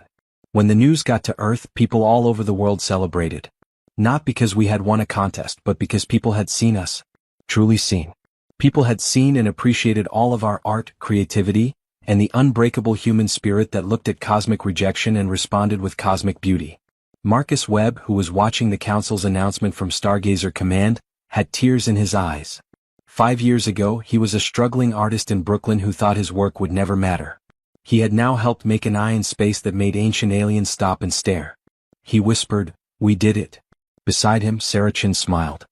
When the news got to Earth, people all over the world celebrated. Not because we had won a contest, but because people had seen us. Truly seen. People had seen and appreciated all of our art, creativity, and the unbreakable human spirit that looked at cosmic rejection and responded with cosmic beauty. Marcus Webb, who was watching the Council's announcement from Stargazer Command, had tears in his eyes. 5 years ago, he was a struggling artist in Brooklyn who thought his work would never matter. He had now helped make an eye in space that made ancient aliens stop and stare. He whispered, "We did it." Beside him, Sarah Chin smiled.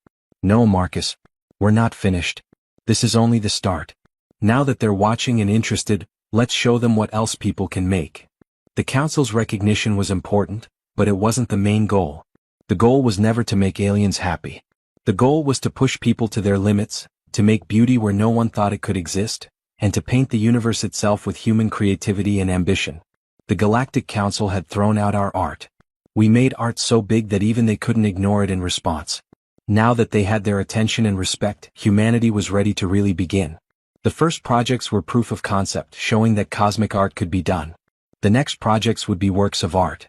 "No, Marcus. We're not finished. This is only the start. Now that they're watching and interested, let's show them what else people can make." The Council's recognition was important, but it wasn't the main goal. The goal was never to make aliens happy. The goal was to push people to their limits, to make beauty where no one thought it could exist, and to paint the universe itself with human creativity and ambition. The Galactic Council had thrown out our art. We made art so big that even they couldn't ignore it in response. Now that they had their attention and respect, humanity was ready to really begin. The first projects were proof of concept, showing that cosmic art could be done. The next projects would be works of art.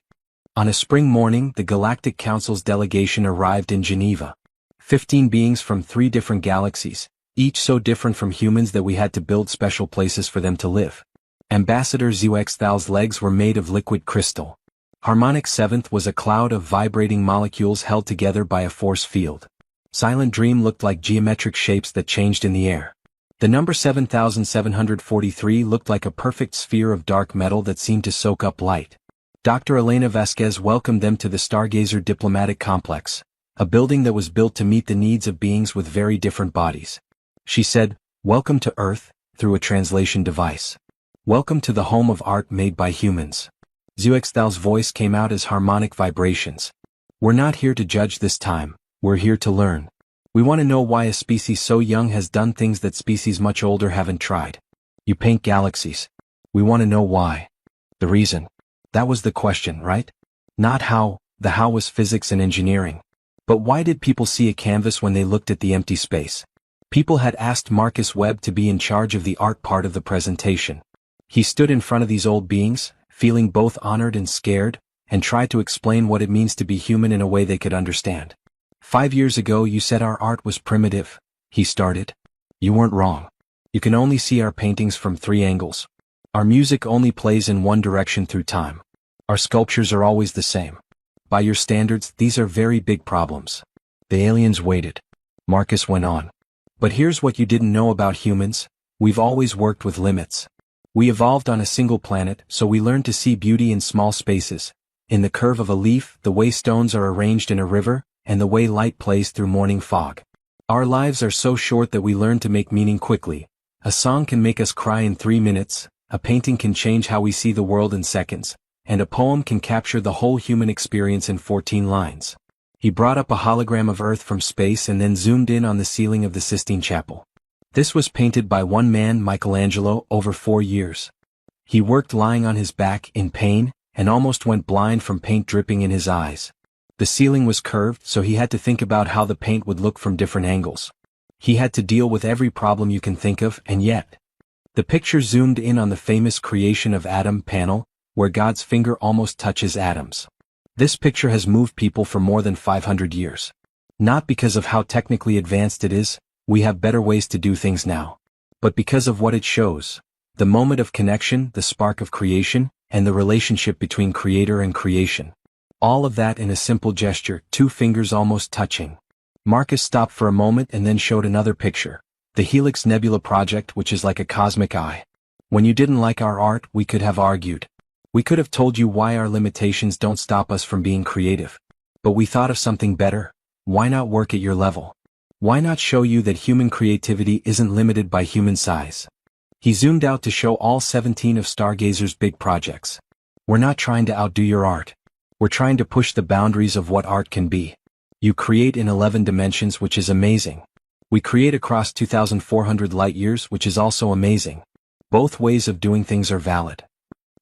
On a spring morning, the Galactic Council's delegation arrived in Geneva. 15 beings from 3 different galaxies, each so different from humans that we had to build special places for them to live. Ambassador Zuexthal's legs were made of liquid crystal. Harmonic 7th was a cloud of vibrating molecules held together by a force field. Silent Dream looked like geometric shapes that changed in the air. The number 7743 looked like a perfect sphere of dark metal that seemed to soak up light. Dr. Elena Vasquez welcomed them to the Stargazer Diplomatic Complex, a building that was built to meet the needs of beings with very different bodies. She said, "Welcome to Earth," through a translation device. "Welcome to the home of art made by humans." Zuexthal's voice came out as harmonic vibrations. "We're not here to judge this time, we're here to learn. We want to know why a species so young has done things that species much older haven't tried. You paint galaxies. We want to know why. The reason. That was the question, right? Not how, the how was physics and engineering. But why did people see a canvas when they looked at the empty space? People had asked Marcus Webb to be in charge of the art part of the presentation. He stood in front of these old beings, feeling both honored and scared, and tried to explain what it means to be human in a way they could understand. 5 years ago you said our art was primitive," he started. "You weren't wrong. You can only see our paintings from 3 angles. Our music only plays in one direction through time. Our sculptures are always the same. By your standards, these are very big problems." The aliens waited. Marcus went on. "But here's what you didn't know about humans. We've always worked with limits. We evolved on a single planet, so we learned to see beauty in small spaces. In the curve of a leaf, the way stones are arranged in a river, and the way light plays through morning fog. Our lives are so short that we learn to make meaning quickly. A song can make us cry in 3 minutes, a painting can change how we see the world in seconds, and a poem can capture the whole human experience in 14 lines." He brought up a hologram of Earth from space and then zoomed in on the ceiling of the Sistine Chapel. This was painted by one man, Michelangelo, over 4 years. He worked lying on his back in pain, and almost went blind from paint dripping in his eyes. The ceiling was curved, so he had to think about how the paint would look from different angles. He had to deal with every problem you can think of, and yet. The picture zoomed in on the famous creation of Adam panel, where God's finger almost touches atoms. This picture has moved people for more than 500 years. Not because of how technically advanced it is, we have better ways to do things now. But because of what it shows. The moment of connection, the spark of creation, and the relationship between creator and creation. All of that in a simple gesture, 2 fingers almost touching. Marcus stopped for a moment and then showed another picture. The Helix Nebula project, which is like a cosmic eye. When you didn't like our art, we could have argued. We could have told you why our limitations don't stop us from being creative. But we thought of something better. Why not work at your level? Why not show you that human creativity isn't limited by human size? He zoomed out to show all 17 of Stargazer's big projects. We're not trying to outdo your art. We're trying to push the boundaries of what art can be. You create in 11 dimensions, which is amazing. We create across 2,400 light years, which is also amazing. Both ways of doing things are valid.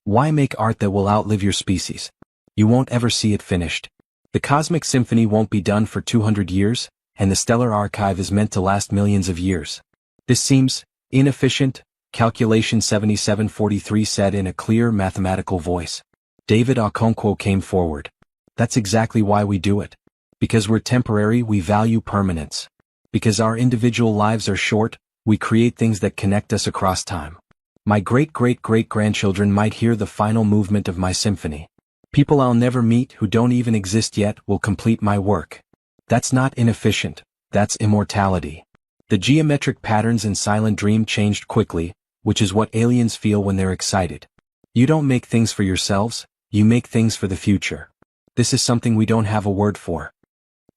Why make art that will outlive your species? You won't ever see it finished. The Cosmic Symphony won't be done for 200 years, and the Stellar Archive is meant to last millions of years. This seems inefficient, Calculation 7743 said in a clear mathematical voice. David Okonkwo came forward. That's exactly why we do it. Because we're temporary, we value permanence. Because our individual lives are short, we create things that connect us across time. My great-great-great-grandchildren might hear the final movement of my symphony. People I'll never meet who don't even exist yet will complete my work. That's not inefficient, that's immortality. The geometric patterns in Silent Dream changed quickly, which is what aliens feel when they're excited. You don't make things for yourselves, you make things for the future. This is something we don't have a word for.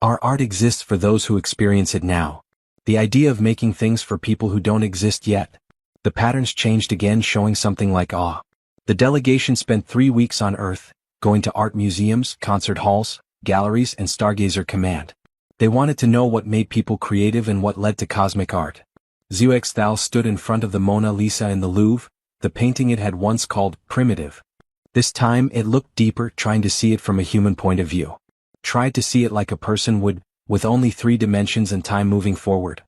Our art exists for those who experience it now. The idea of making things for people who don't exist yet. The patterns changed again, showing something like awe. The delegation spent 3 weeks on Earth, going to art museums, concert halls, galleries, and Stargazer Command. They wanted to know what made people creative and what led to cosmic art. Zuexthal stood in front of the Mona Lisa in the Louvre, the painting it had once called primitive. This time it looked deeper, trying to see it from a human point of view. Tried to see it like a person would, with only 3 dimensions and time moving forward.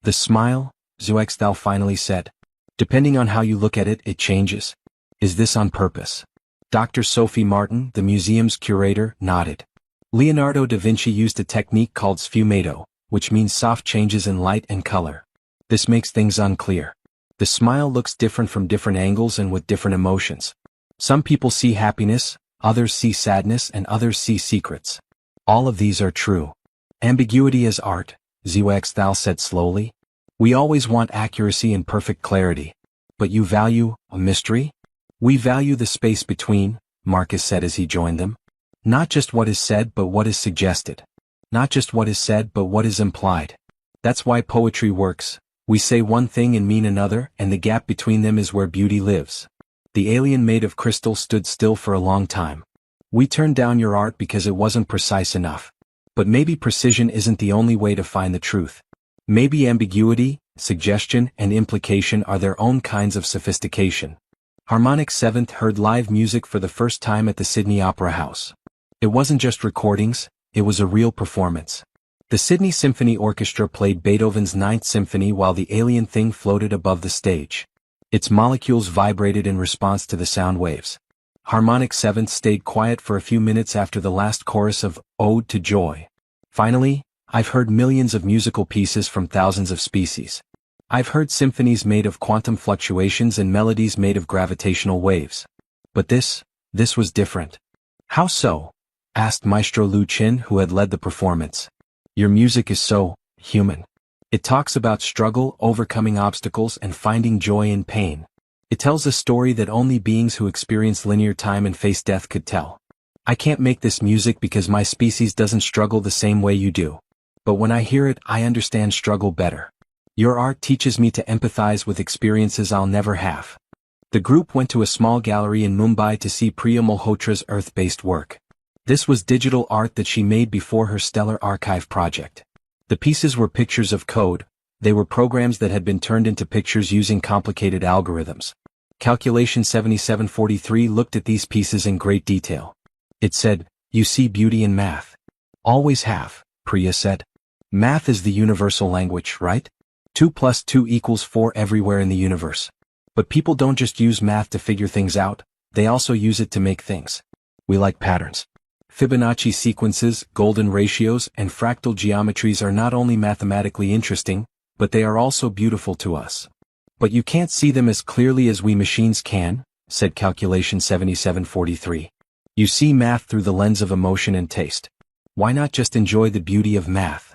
The smile, Zuexthal finally said. Depending on how you look at it, it changes. Is this on purpose? Dr. Sophie Martin, the museum's curator, nodded. Leonardo da Vinci used a technique called sfumato, which means soft changes in light and color. This makes things unclear. The smile looks different from different angles and with different emotions. Some people see happiness, others see sadness, and others see secrets. All of these are true. Ambiguity is art, Reptile said slowly. We always want accuracy and perfect clarity. But you value a mystery? We value the space between, Marcus said as he joined them. Not just what is said but what is suggested. Not just what is said but what is implied. That's why poetry works. We say one thing and mean another, and the gap between them is where beauty lives. The alien made of crystal stood still for a long time. We turned down your art because it wasn't precise enough. But maybe precision isn't the only way to find the truth. Maybe ambiguity, suggestion, and implication are their own kinds of sophistication. Harmonic Seventh heard live music for the first time at the Sydney Opera House. It wasn't just recordings, it was a real performance. The Sydney Symphony Orchestra played Beethoven's Ninth Symphony while the alien thing floated above the stage. Its molecules vibrated in response to the sound waves. Harmonic Seventh stayed quiet for a few minutes after the last chorus of Ode to Joy. Finally, I've heard millions of musical pieces from thousands of species. I've heard symphonies made of quantum fluctuations and melodies made of gravitational waves. But this was different. How so? Asked Maestro Lu Qin, who had led the performance. Your music is so human. It talks about struggle, overcoming obstacles, and finding joy in pain. It tells a story that only beings who experience linear time and face death could tell. I can't make this music because my species doesn't struggle the same way you do. But when I hear it, I understand struggle better. Your art teaches me to empathize with experiences I'll never have. The group went to a small gallery in Mumbai to see Priya Malhotra's earth-based work. This was digital art that she made before her Stellar Archive project. The pieces were pictures of code. They were programs that had been turned into pictures using complicated algorithms. Calculation 7743 looked at these pieces in great detail. It said, "You see beauty in math." "Always have," Priya said. "Math is the universal language, right? 2 plus 2 equals 4 everywhere in the universe. But people don't just use math to figure things out, they also use it to make things. We like patterns. Fibonacci sequences, golden ratios, and fractal geometries are not only mathematically interesting, but they are also beautiful to us. But you can't see them as clearly as we machines can," said Calculation 7743. "You see math through the lens of emotion and taste. Why not just enjoy the beauty of math?"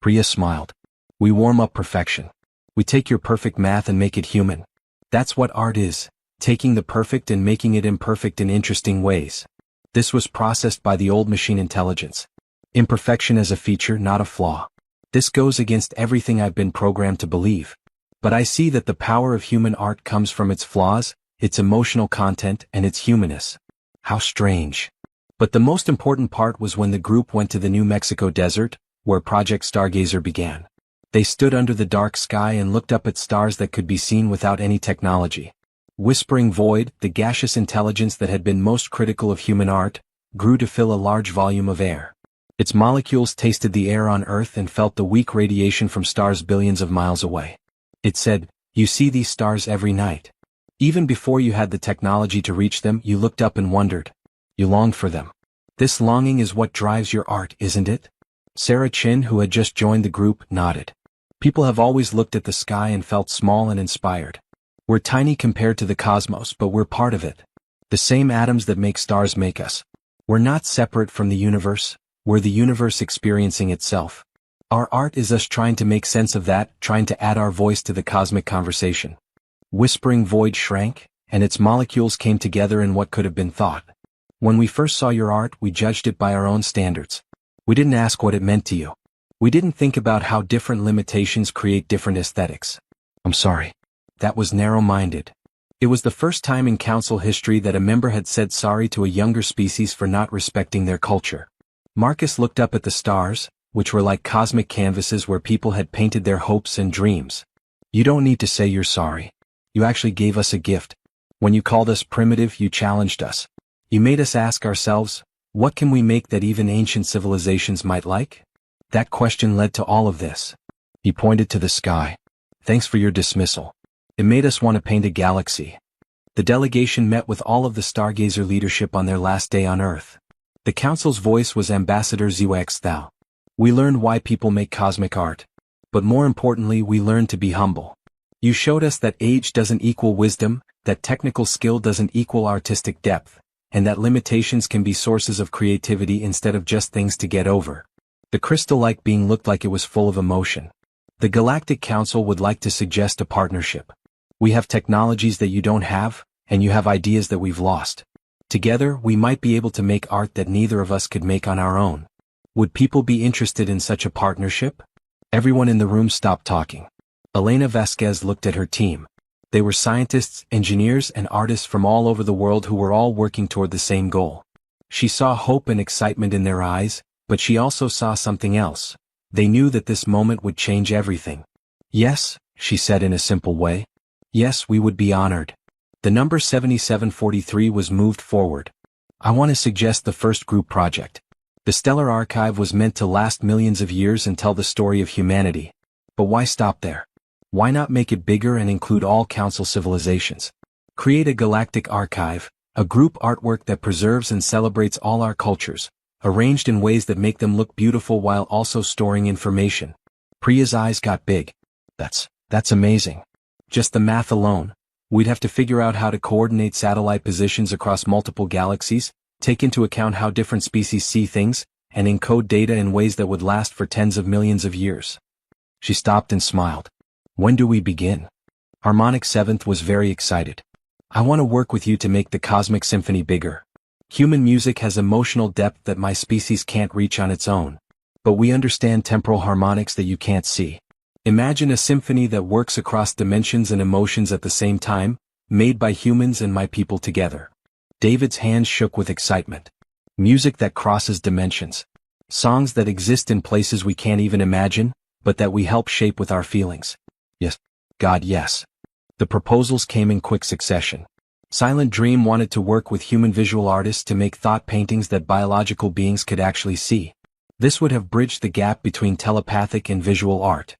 Priya smiled. "We warm up perfection. We take your perfect math and make it human. That's what art is, taking the perfect and making it imperfect in interesting ways. This was processed by the old machine intelligence. Imperfection as a feature, not a flaw. This goes against everything I've been programmed to believe. But I see that the power of human art comes from its flaws, its emotional content, and its humanness. How strange." But the most important part was when the group went to the New Mexico desert, where Project Stargazer began. They stood under the dark sky and looked up at stars that could be seen without any technology. Whispering Void, the gaseous intelligence that had been most critical of human art, grew to fill a large volume of air. Its molecules tasted the air on Earth and felt the weak radiation from stars billions of miles away. It said, "You see these stars every night. Even before you had the technology to reach them, you looked up and wondered. You longed for them. This longing is what drives your art, isn't it?" Sarah Chin, who had just joined the group, nodded. "People have always looked at the sky and felt small and inspired. We're tiny compared to the cosmos, but we're part of it. The same atoms that make stars make us. We're not separate from the universe, we're the universe experiencing itself. Our art is us trying to make sense of that, trying to add our voice to the cosmic conversation." Whispering Void shrank, and its molecules came together in what could have been thought. "When we first saw your art, we judged it by our own standards. We didn't ask what it meant to you. We didn't think about how different limitations create different aesthetics. I'm sorry. That was narrow-minded." It was the first time in council history that a member had said sorry to a younger species for not respecting their culture. Marcus looked up at the stars, which were like cosmic canvases where people had painted their hopes and dreams. "You don't need to say you're sorry. You actually gave us a gift. When you called us primitive, you challenged us. You made us ask ourselves, what can we make that even ancient civilizations might like?" That question led to all of this. He pointed to the sky. "Thanks for your dismissal. It made us want to paint a galaxy." The delegation met with all of the Stargazer leadership on their last day on Earth. The council's voice was Ambassador Reptile. We learned why people make cosmic art. But more importantly, we learned to be humble. You showed us that age doesn't equal wisdom, that technical skill doesn't equal artistic depth, and that limitations can be sources of creativity instead of just things to get over. The crystal-like being looked like it was full of emotion. The Galactic Council would like to suggest a partnership. We have technologies that you don't have, and you have ideas that we've lost. Together, we might be able to make art that neither of us could make on our own. Would people be interested in such a partnership? Everyone in the room stopped talking. Elena Vasquez looked at her team. They were scientists, engineers, and artists from all over the world who were all working toward the same goal. She saw hope and excitement in their eyes, but she also saw something else. They knew that this moment would change everything. Yes, she said in a simple way. Yes, we would be honored. The number 7743 was moved forward. I want to suggest the first group project. The Stellar Archive was meant to last millions of years and tell the story of humanity. But why stop there? Why not make it bigger and include all Council civilizations? Create a galactic archive, a group artwork that preserves and celebrates all our cultures, arranged in ways that make them look beautiful while also storing information. Priya's eyes got big. That's amazing. Just the math alone. We'd have to figure out how to coordinate satellite positions across multiple galaxies, take into account how different species see things, and encode data in ways that would last for tens of millions of years. She stopped and smiled. When do we begin? Harmonic Seventh was very excited. I want to work with you to make the cosmic symphony bigger. Human music has emotional depth that my species can't reach on its own. But we understand temporal harmonics that you can't see. Imagine a symphony that works across dimensions and emotions at the same time, made by humans and my people together. David's hands shook with excitement. Music that crosses dimensions. Songs that exist in places we can't even imagine, but that we help shape with our feelings. Yes. God, yes. The proposals came in quick succession. Silent Dream wanted to work with human visual artists to make thought paintings that biological beings could actually see. This would have bridged the gap between telepathic and visual art.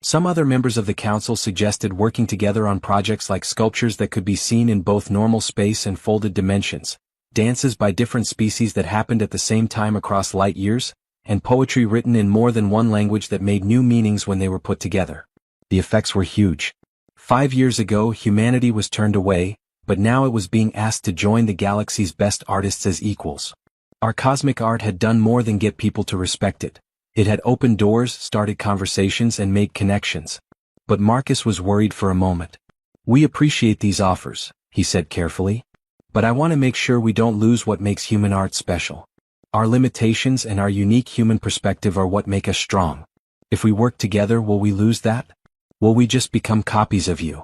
Some other members of the council suggested working together on projects like sculptures that could be seen in both normal space and folded dimensions, dances by different species that happened at the same time across light years, and poetry written in more than one language that made new meanings when they were put together. The effects were huge. 5 years ago, humanity was turned away, but now it was being asked to join the galaxy's best artists as equals. Our cosmic art had done more than get people to respect it. It had opened doors, started conversations, and made connections. But Marcus was worried for a moment. We appreciate these offers, he said carefully. But I want to make sure we don't lose what makes human art special. Our limitations and our unique human perspective are what make us strong. If we work together, will we lose that? Will we just become copies of you?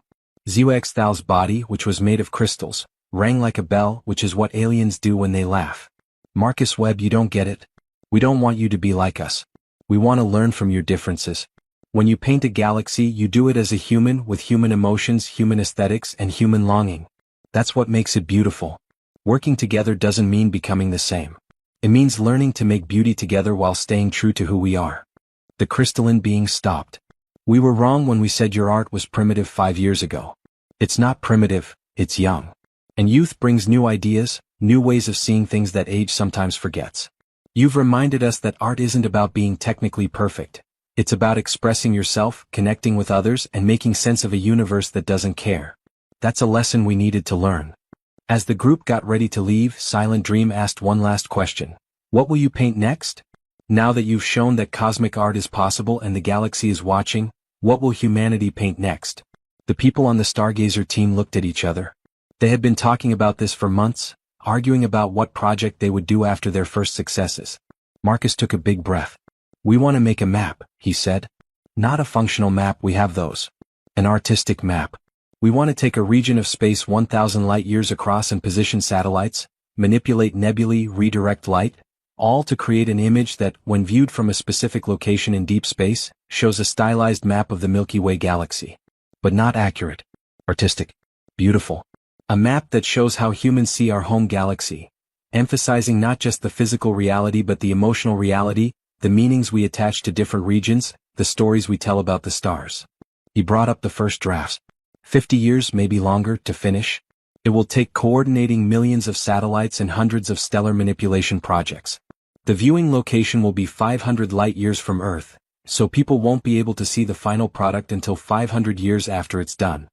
Zeux's Thal's body, which was made of crystals, rang like a bell, which is what aliens do when they laugh. Marcus Webb, you don't get it. We don't want you to be like us. We want to learn from your differences. When you paint a galaxy, you do it as a human with human emotions, human aesthetics, and human longing. That's what makes it beautiful. Working together doesn't mean becoming the same. It means learning to make beauty together while staying true to who we are. The crystalline being stopped. We were wrong when we said your art was primitive 5 years ago. It's not primitive, it's young. And youth brings new ideas, new ways of seeing things that age sometimes forgets. You've reminded us that art isn't about being technically perfect. It's about expressing yourself, connecting with others, and making sense of a universe that doesn't care. That's a lesson we needed to learn. As the group got ready to leave, Silent Dream asked one last question. What will you paint next? Now that you've shown that cosmic art is possible and the galaxy is watching, what will humanity paint next? The people on the Stargazer team looked at each other. They had been talking about this for months, arguing about what project they would do after their first successes. Marcus took a big breath. We want to make a map, he said. Not a functional map, we have those. An artistic map. We want to take a region of space 1,000 light years across and position satellites, manipulate nebulae, redirect light, all to create an image that, when viewed from a specific location in deep space, shows a stylized map of the Milky Way galaxy. But not accurate. Artistic. Beautiful. A map that shows how humans see our home galaxy, emphasizing not just the physical reality but the emotional reality, the meanings we attach to different regions, the stories we tell about the stars. He brought up the first drafts. 50 years, maybe longer, to finish. It will take coordinating millions of satellites and hundreds of stellar manipulation projects. The viewing location will be 500 light-years from Earth, so people won't be able to see the final product until 500 years after it's done.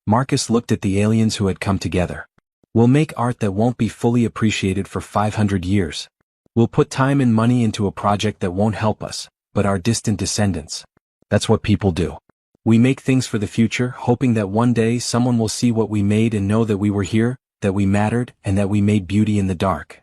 Marcus looked at the aliens who had come together. We'll make art that won't be fully appreciated for 500 years. We'll put time and money into a project that won't help us, but our distant descendants. That's what people do. We make things for the future, hoping that one day someone will see what we made and know that we were here, that we mattered, and that we made beauty in the dark.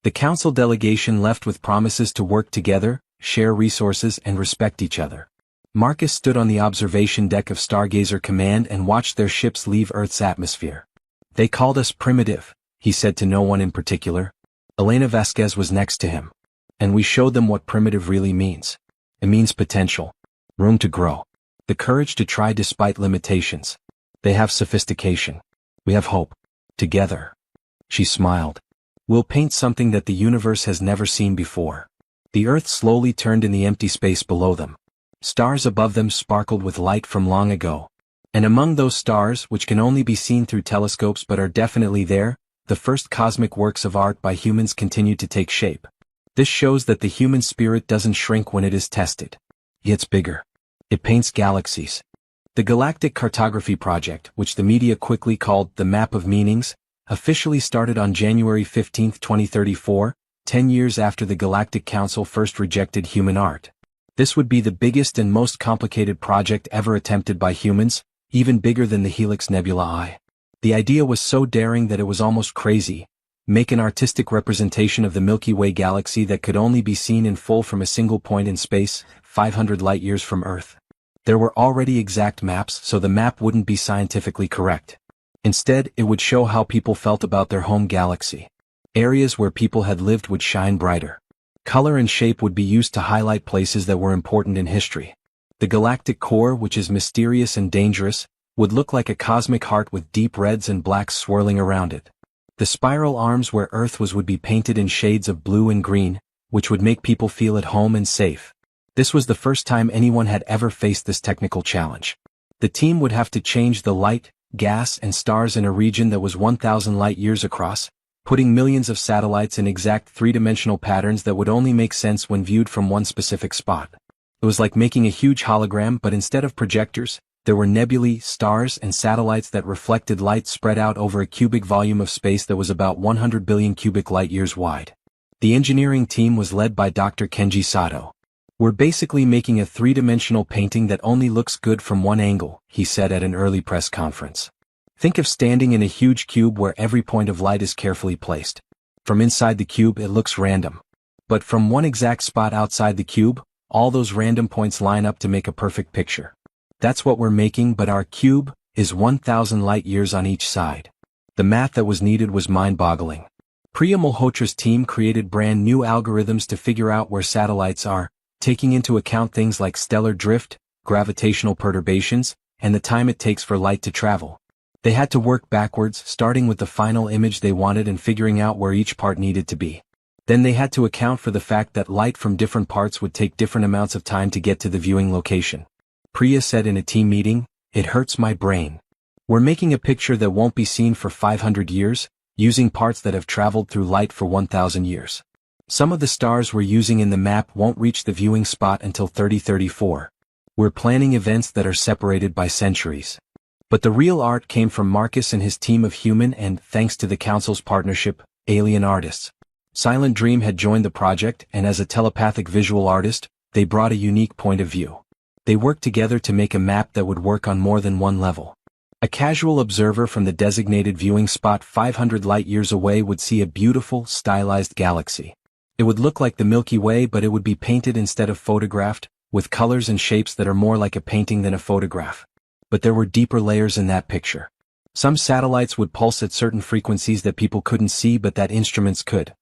The council delegation left with promises to work together, share resources, and respect each other. Marcus stood on the observation deck of Stargazer Command and watched their ships leave Earth's atmosphere. They called us primitive, he said to no one in particular. Elena Vasquez was next to him. And we showed them what primitive really means. It means potential. Room to grow. The courage to try despite limitations. They have sophistication. We have hope. Together. She smiled. We'll paint something that the universe has never seen before. The Earth slowly turned in the empty space below them. Stars above them sparkled with light from long ago. And among those stars, which can only be seen through telescopes but are definitely there, the first cosmic works of art by humans continued to take shape. This shows that the human spirit doesn't shrink when it is tested. It gets bigger. It paints galaxies. The Galactic Cartography Project, which the media quickly called the Map of Meanings, officially started on January 15, 2034, 10 years after the Galactic Council first rejected human art. This would be the biggest and most complicated project ever attempted by humans, even bigger than the Helix Nebula I. The idea was so daring that it was almost crazy. Make an artistic representation of the Milky Way galaxy that could only be seen in full from a single point in space, 500 light-years from Earth. There were already exact maps, so the map wouldn't be scientifically correct. Instead, it would show how people felt about their home galaxy. Areas where people had lived would shine brighter. Color and shape would be used to highlight places that were important in history. The galactic core, which is mysterious and dangerous, would look like a cosmic heart with deep reds and blacks swirling around it. The spiral arms where Earth was would be painted in shades of blue and green, which would make people feel at home and safe. This was the first time anyone had ever faced this technical challenge. The team would have to change the light, gas, and stars in a region that was 1,000 light-years across, putting millions of satellites in exact three-dimensional patterns that would only make sense when viewed from one specific spot. It was like making a huge hologram, but instead of projectors, there were nebulae, stars, and satellites that reflected light spread out over a cubic volume of space that was about 100 billion cubic light-years wide. The engineering team was led by Dr. Kenji Sato. We're basically making a three-dimensional painting that only looks good from one angle, he said at an early press conference. Think of standing in a huge cube where every point of light is carefully placed. From inside the cube it looks random. But from one exact spot outside the cube, all those random points line up to make a perfect picture. That's what we're making, but our cube is 1,000 light-years on each side. The math that was needed was mind-boggling. Priya Malhotra's team created brand new algorithms to figure out where satellites are, taking into account things like stellar drift, gravitational perturbations, and the time it takes for light to travel. They had to work backwards, starting with the final image they wanted and figuring out where each part needed to be. Then they had to account for the fact that light from different parts would take different amounts of time to get to the viewing location. Priya said in a team meeting, "It hurts my brain. We're making a picture that won't be seen for 500 years, using parts that have traveled through light for 1,000 years. Some of the stars we're using in the map won't reach the viewing spot until 3034. We're planning events that are separated by centuries." But the real art came from Marcus and his team of human and, thanks to the Council's partnership, alien artists. Silent Dream had joined the project, and as a telepathic visual artist, they brought a unique point of view. They worked together to make a map that would work on more than one level. A casual observer from the designated viewing spot 500 light-years away would see a beautiful, stylized galaxy. It would look like the Milky Way, but it would be painted instead of photographed, with colors and shapes that are more like a painting than a photograph. But there were deeper layers in that picture. Some satellites would pulse at certain frequencies that people couldn't see but that instruments could.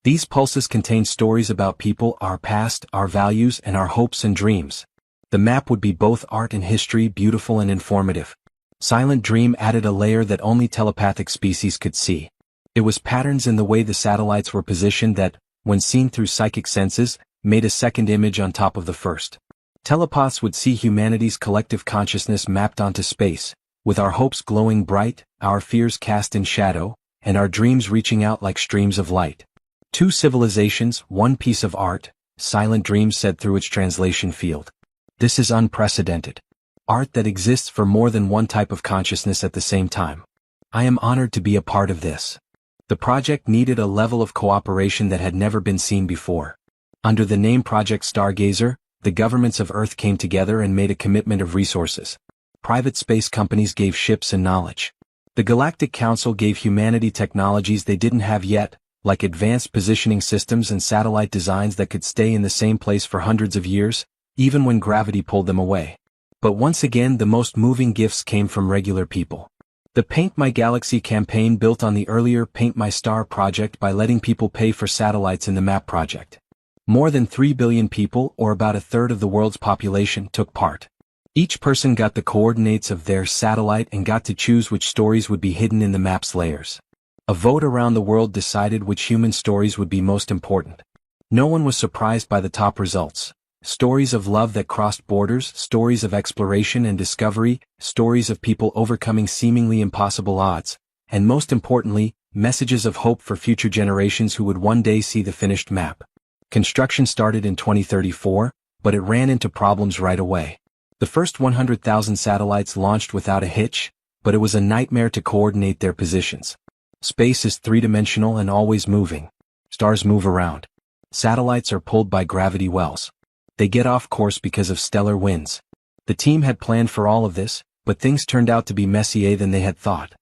These pulses contained stories about people, our past, our values, and our hopes and dreams. The map would be both art and history, beautiful and informative. Silent Dream added a layer that only telepathic species could see. It was patterns in the way the satellites were positioned that, when seen through psychic senses, made a second image on top of the first. Telepaths would see humanity's collective consciousness mapped onto space, with our hopes glowing bright, our fears cast in shadow, and our dreams reaching out like streams of light. Two civilizations, one piece of art, Silent Dream said through its translation field. This is unprecedented. Art that exists for more than one type of consciousness at the same time. I am honored to be a part of this. The project needed a level of cooperation that had never been seen before. Under the name Project Stargazer, the governments of Earth came together and made a commitment of resources. Private space companies gave ships and knowledge. The Galactic Council gave humanity technologies they didn't have yet, like advanced positioning systems and satellite designs that could stay in the same place for hundreds of years, even when gravity pulled them away. But once again, the most moving gifts came from regular people. The Paint My Galaxy campaign built on the earlier Paint My Star project by letting people pay for satellites in the MAP project. More than 3 billion people, or about a third of the world's population, took part. Each person got the coordinates of their satellite and got to choose which stories would be hidden in the map's layers. A vote around the world decided which human stories would be most important. No one was surprised by the top results. Stories of love that crossed borders, stories of exploration and discovery, stories of people overcoming seemingly impossible odds, and most importantly, messages of hope for future generations who would one day see the finished map. Construction started in 2034, but it ran into problems right away. The first 100,000 satellites launched without a hitch, but it was a nightmare to coordinate their positions. Space is three-dimensional and always moving. Stars move around. Satellites are pulled by gravity wells. They get off course because of stellar winds. The team had planned for all of this, but things turned out to be messier than they had thought.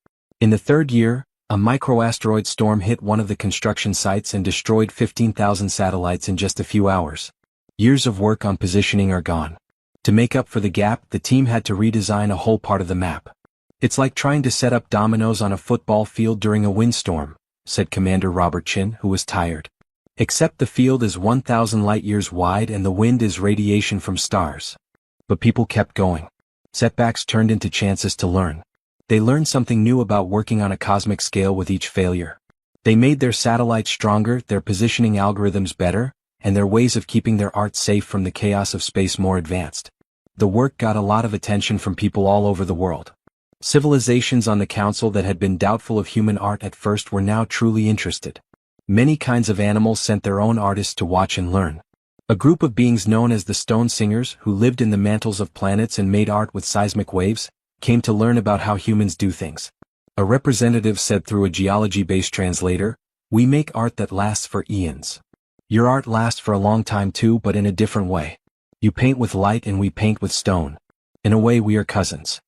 In the third year, a microasteroid storm hit one of the construction sites and destroyed 15,000 satellites in just a few hours. Years of work on positioning are gone. To make up for the gap, the team had to redesign a whole part of the map. It's like trying to set up dominoes on a football field during a windstorm, said Commander Robert Chin, who was tired. Except the field is 1,000 light-years wide and the wind is radiation from stars. But people kept going. Setbacks turned into chances to learn. They learned something new about working on a cosmic scale with each failure. They made their satellites stronger, their positioning algorithms better, and their ways of keeping their art safe from the chaos of space more advanced. The work got a lot of attention from people all over the world. Civilizations on the council that had been doubtful of human art at first were now truly interested. Many kinds of animals sent their own artists to watch and learn. A group of beings known as the Stone Singers, who lived in the mantles of planets and made art with seismic waves, came to learn about how humans do things. A representative said through a geology-based translator, "We make art that lasts for eons. Your art lasts for a long time too, but in a different way. You paint with light and we paint with stone. In a way we are cousins."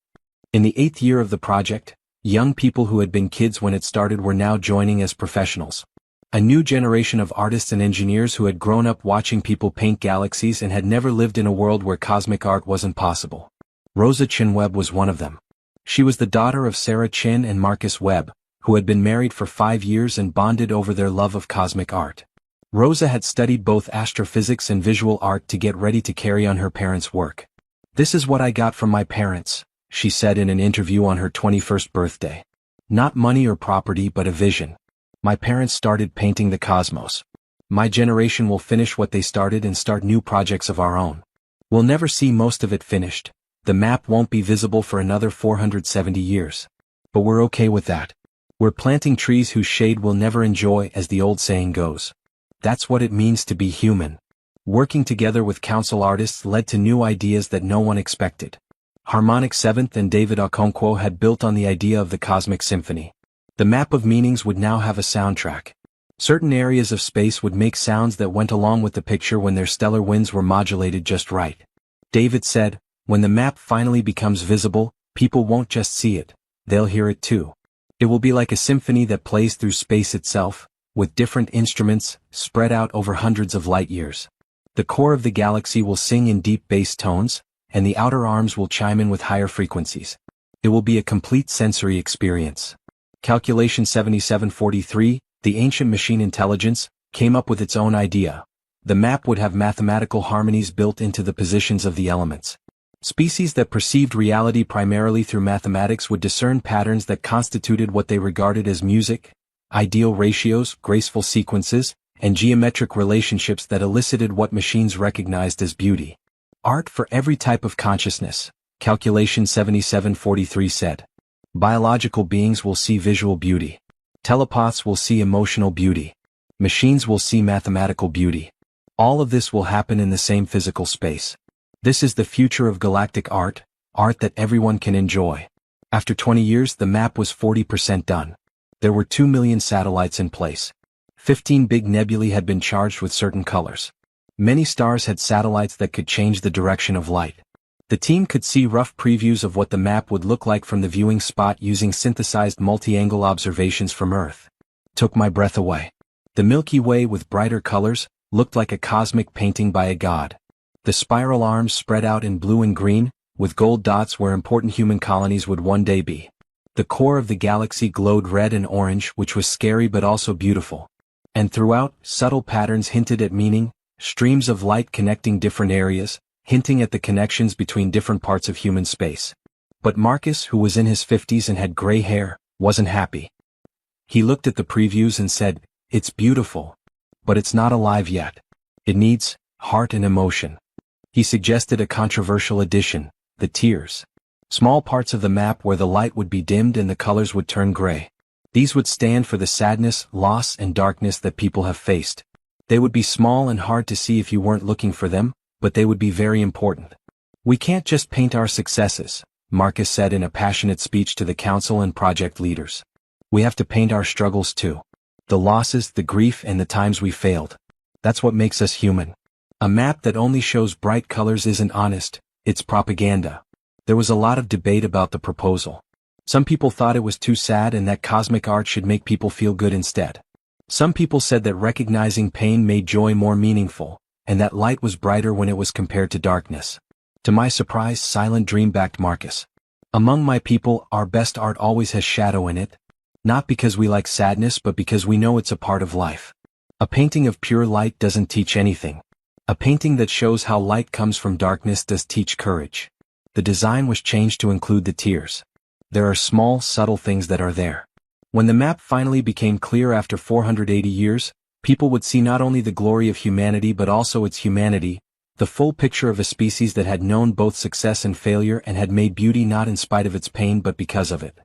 In the 8th year of the project, young people who had been kids when it started were now joining as professionals. A new generation of artists and engineers who had grown up watching people paint galaxies and had never lived in a world where cosmic art wasn't possible. Rosa Chin Webb was one of them. She was the daughter of Sarah Chin and Marcus Webb, who had been married for 5 years and bonded over their love of cosmic art. Rosa had studied both astrophysics and visual art to get ready to carry on her parents' work. "This is what I got from my parents," she said in an interview on her 21st birthday. "Not money or property but a vision. My parents started painting the cosmos. My generation will finish what they started and start new projects of our own. We'll never see most of it finished. The map won't be visible for another 470 years. But we're okay with that. We're planting trees whose shade we'll never enjoy, as the old saying goes. That's what it means to be human." Working together with council artists led to new ideas that no one expected. Harmonic Seventh and David Okonkwo had built on the idea of the Cosmic Symphony. The map of meanings would now have a soundtrack. Certain areas of space would make sounds that went along with the picture when their stellar winds were modulated just right. David said, "When the map finally becomes visible, people won't just see it, they'll hear it too. It will be like a symphony that plays through space itself, with different instruments, spread out over hundreds of light years. The core of the galaxy will sing in deep bass tones, and the outer arms will chime in with higher frequencies. It will be a complete sensory experience." Calculation 7743, the ancient machine intelligence, came up with its own idea. The map would have mathematical harmonies built into the positions of the elements. Species that perceived reality primarily through mathematics would discern patterns that constituted what they regarded as music, ideal ratios, graceful sequences, and geometric relationships that elicited what machines recognized as beauty. Art for every type of consciousness, Calculation 7743 said. Biological beings will see visual beauty. Telepaths will see emotional beauty. Machines will see mathematical beauty. All of this will happen in the same physical space. This is the future of galactic art, art that everyone can enjoy. After 20 years, the map was 40% done. There were 2 million satellites in place. 15 big nebulae had been charged with certain colors. Many stars had satellites that could change the direction of light. The team could see rough previews of what the map would look like from the viewing spot using synthesized multi-angle observations from Earth. Took my breath away. The Milky Way with brighter colors looked like a cosmic painting by a god. The spiral arms spread out in blue and green, with gold dots where important human colonies would one day be. The core of the galaxy glowed red and orange, which was scary but also beautiful. And throughout, subtle patterns hinted at meaning, streams of light connecting different areas, hinting at the connections between different parts of human space. But Marcus, who was in his 50s and had gray hair, wasn't happy. He looked at the previews and said, "It's beautiful. But it's not alive yet. It needs heart and emotion." He suggested a controversial addition, the tears. Small parts of the map where the light would be dimmed and the colors would turn gray. These would stand for the sadness, loss, and darkness that people have faced. They would be small and hard to see if you weren't looking for them, but they would be very important. "We can't just paint our successes," Marcus said in a passionate speech to the council and project leaders. "We have to paint our struggles too. The losses, the grief, and the times we failed. That's what makes us human. A map that only shows bright colors isn't honest, it's propaganda." There was a lot of debate about the proposal. Some people thought it was too sad and that cosmic art should make people feel good instead. Some people said that recognizing pain made joy more meaningful, and that light was brighter when it was compared to darkness. To my surprise, Silent Dream backed Marcus. "Among my people, our best art always has shadow in it. Not because we like sadness but because we know it's a part of life. A painting of pure light doesn't teach anything. A painting that shows how light comes from darkness does teach courage." The design was changed to include the tears. There are small, subtle things that are there. When the map finally became clear after 480 years, people would see not only the glory of humanity but also its humanity, the full picture of a species that had known both success and failure and had made beauty not in spite of its pain but because of it.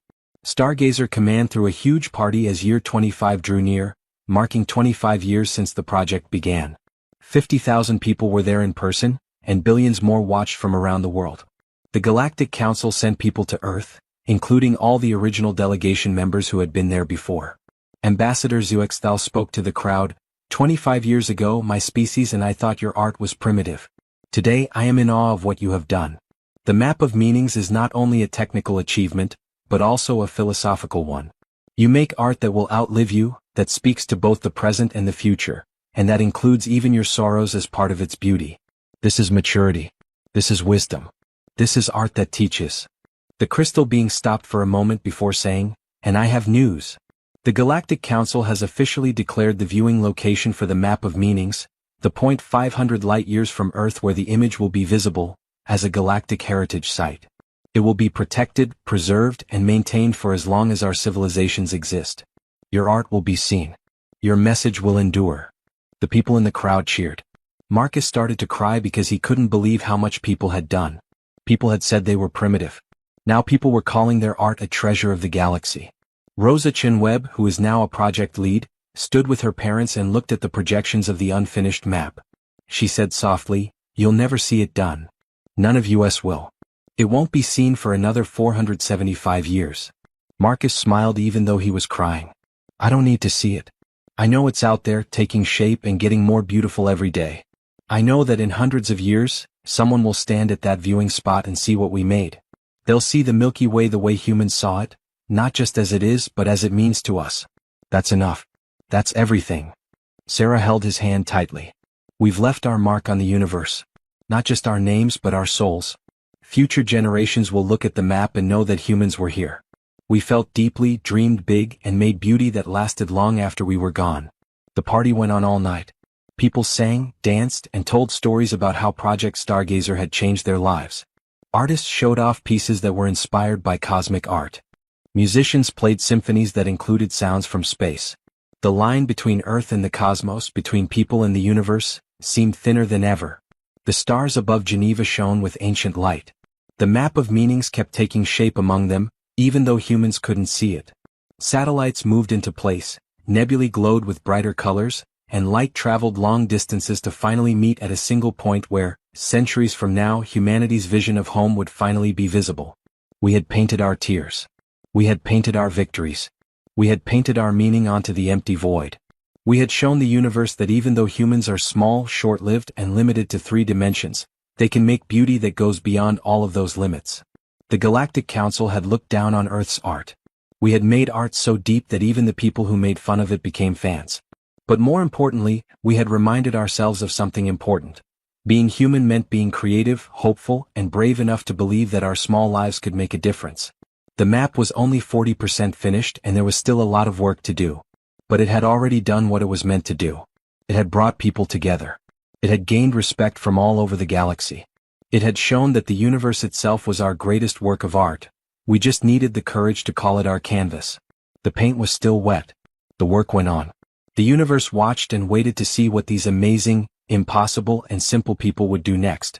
Stargazer Command threw a huge party as year 25 drew near, marking 25 years since the project began. 50,000 people were there in person, and billions more watched from around the world. The Galactic Council sent people to Earth, including all the original delegation members who had been there before. Ambassador Zuexthal spoke to the crowd, "25 years ago my species and I thought your art was primitive. Today I am in awe of what you have done. The map of meanings is not only a technical achievement, but also a philosophical one. You make art that will outlive you, that speaks to both the present and the future, and that includes even your sorrows as part of its beauty. This is maturity. This is wisdom. This is art that teaches." The crystal being stopped for a moment before saying, "And I have news. The Galactic Council has officially declared the viewing location for the map of meanings, the point 500 light-years from Earth where the image will be visible, as a galactic heritage site. It will be protected, preserved, and maintained for as long as our civilizations exist. Your art will be seen. Your message will endure." The people in the crowd cheered. Marcus started to cry because he couldn't believe how much people had done. People had said they were primitive. Now people were calling their art a treasure of the galaxy. Rosa Chinweb, who is now a project lead, stood with her parents and looked at the projections of the unfinished map. She said softly, "You'll never see it done. None of us will. It won't be seen for another 475 years. Marcus smiled even though he was crying. "I don't need to see it. I know it's out there, taking shape and getting more beautiful every day. I know that in hundreds of years, someone will stand at that viewing spot and see what we made. They'll see the Milky Way the way humans saw it, not just as it is but as it means to us. That's enough. That's everything." Sarah held his hand tightly. "We've left our mark on the universe. Not just our names but our souls. Future generations will look at the map and know that humans were here. We felt deeply, dreamed big, and made beauty that lasted long after we were gone." The party went on all night. People sang, danced, and told stories about how Project Stargazer had changed their lives. Artists showed off pieces that were inspired by cosmic art. Musicians played symphonies that included sounds from space. The line between Earth and the cosmos, between people and the universe, seemed thinner than ever. The stars above Geneva shone with ancient light. The map of meanings kept taking shape among them, even though humans couldn't see it. Satellites moved into place, nebulae glowed with brighter colors, and light traveled long distances to finally meet at a single point where, centuries from now, humanity's vision of home would finally be visible. We had painted our tears. We had painted our victories. We had painted our meaning onto the empty void. We had shown the universe that even though humans are small, short-lived, and limited to 3 dimensions, they can make beauty that goes beyond all of those limits. The Galactic Council had looked down on Earth's art. We had made art so deep that even the people who made fun of it became fans. But more importantly, we had reminded ourselves of something important. Being human meant being creative, hopeful, and brave enough to believe that our small lives could make a difference. The map was only 40% finished and there was still a lot of work to do. But it had already done what it was meant to do. It had brought people together. It had gained respect from all over the galaxy. It had shown that the universe itself was our greatest work of art. We just needed the courage to call it our canvas. The paint was still wet. The work went on. The universe watched and waited to see what these amazing, impossible, and simple people would do next.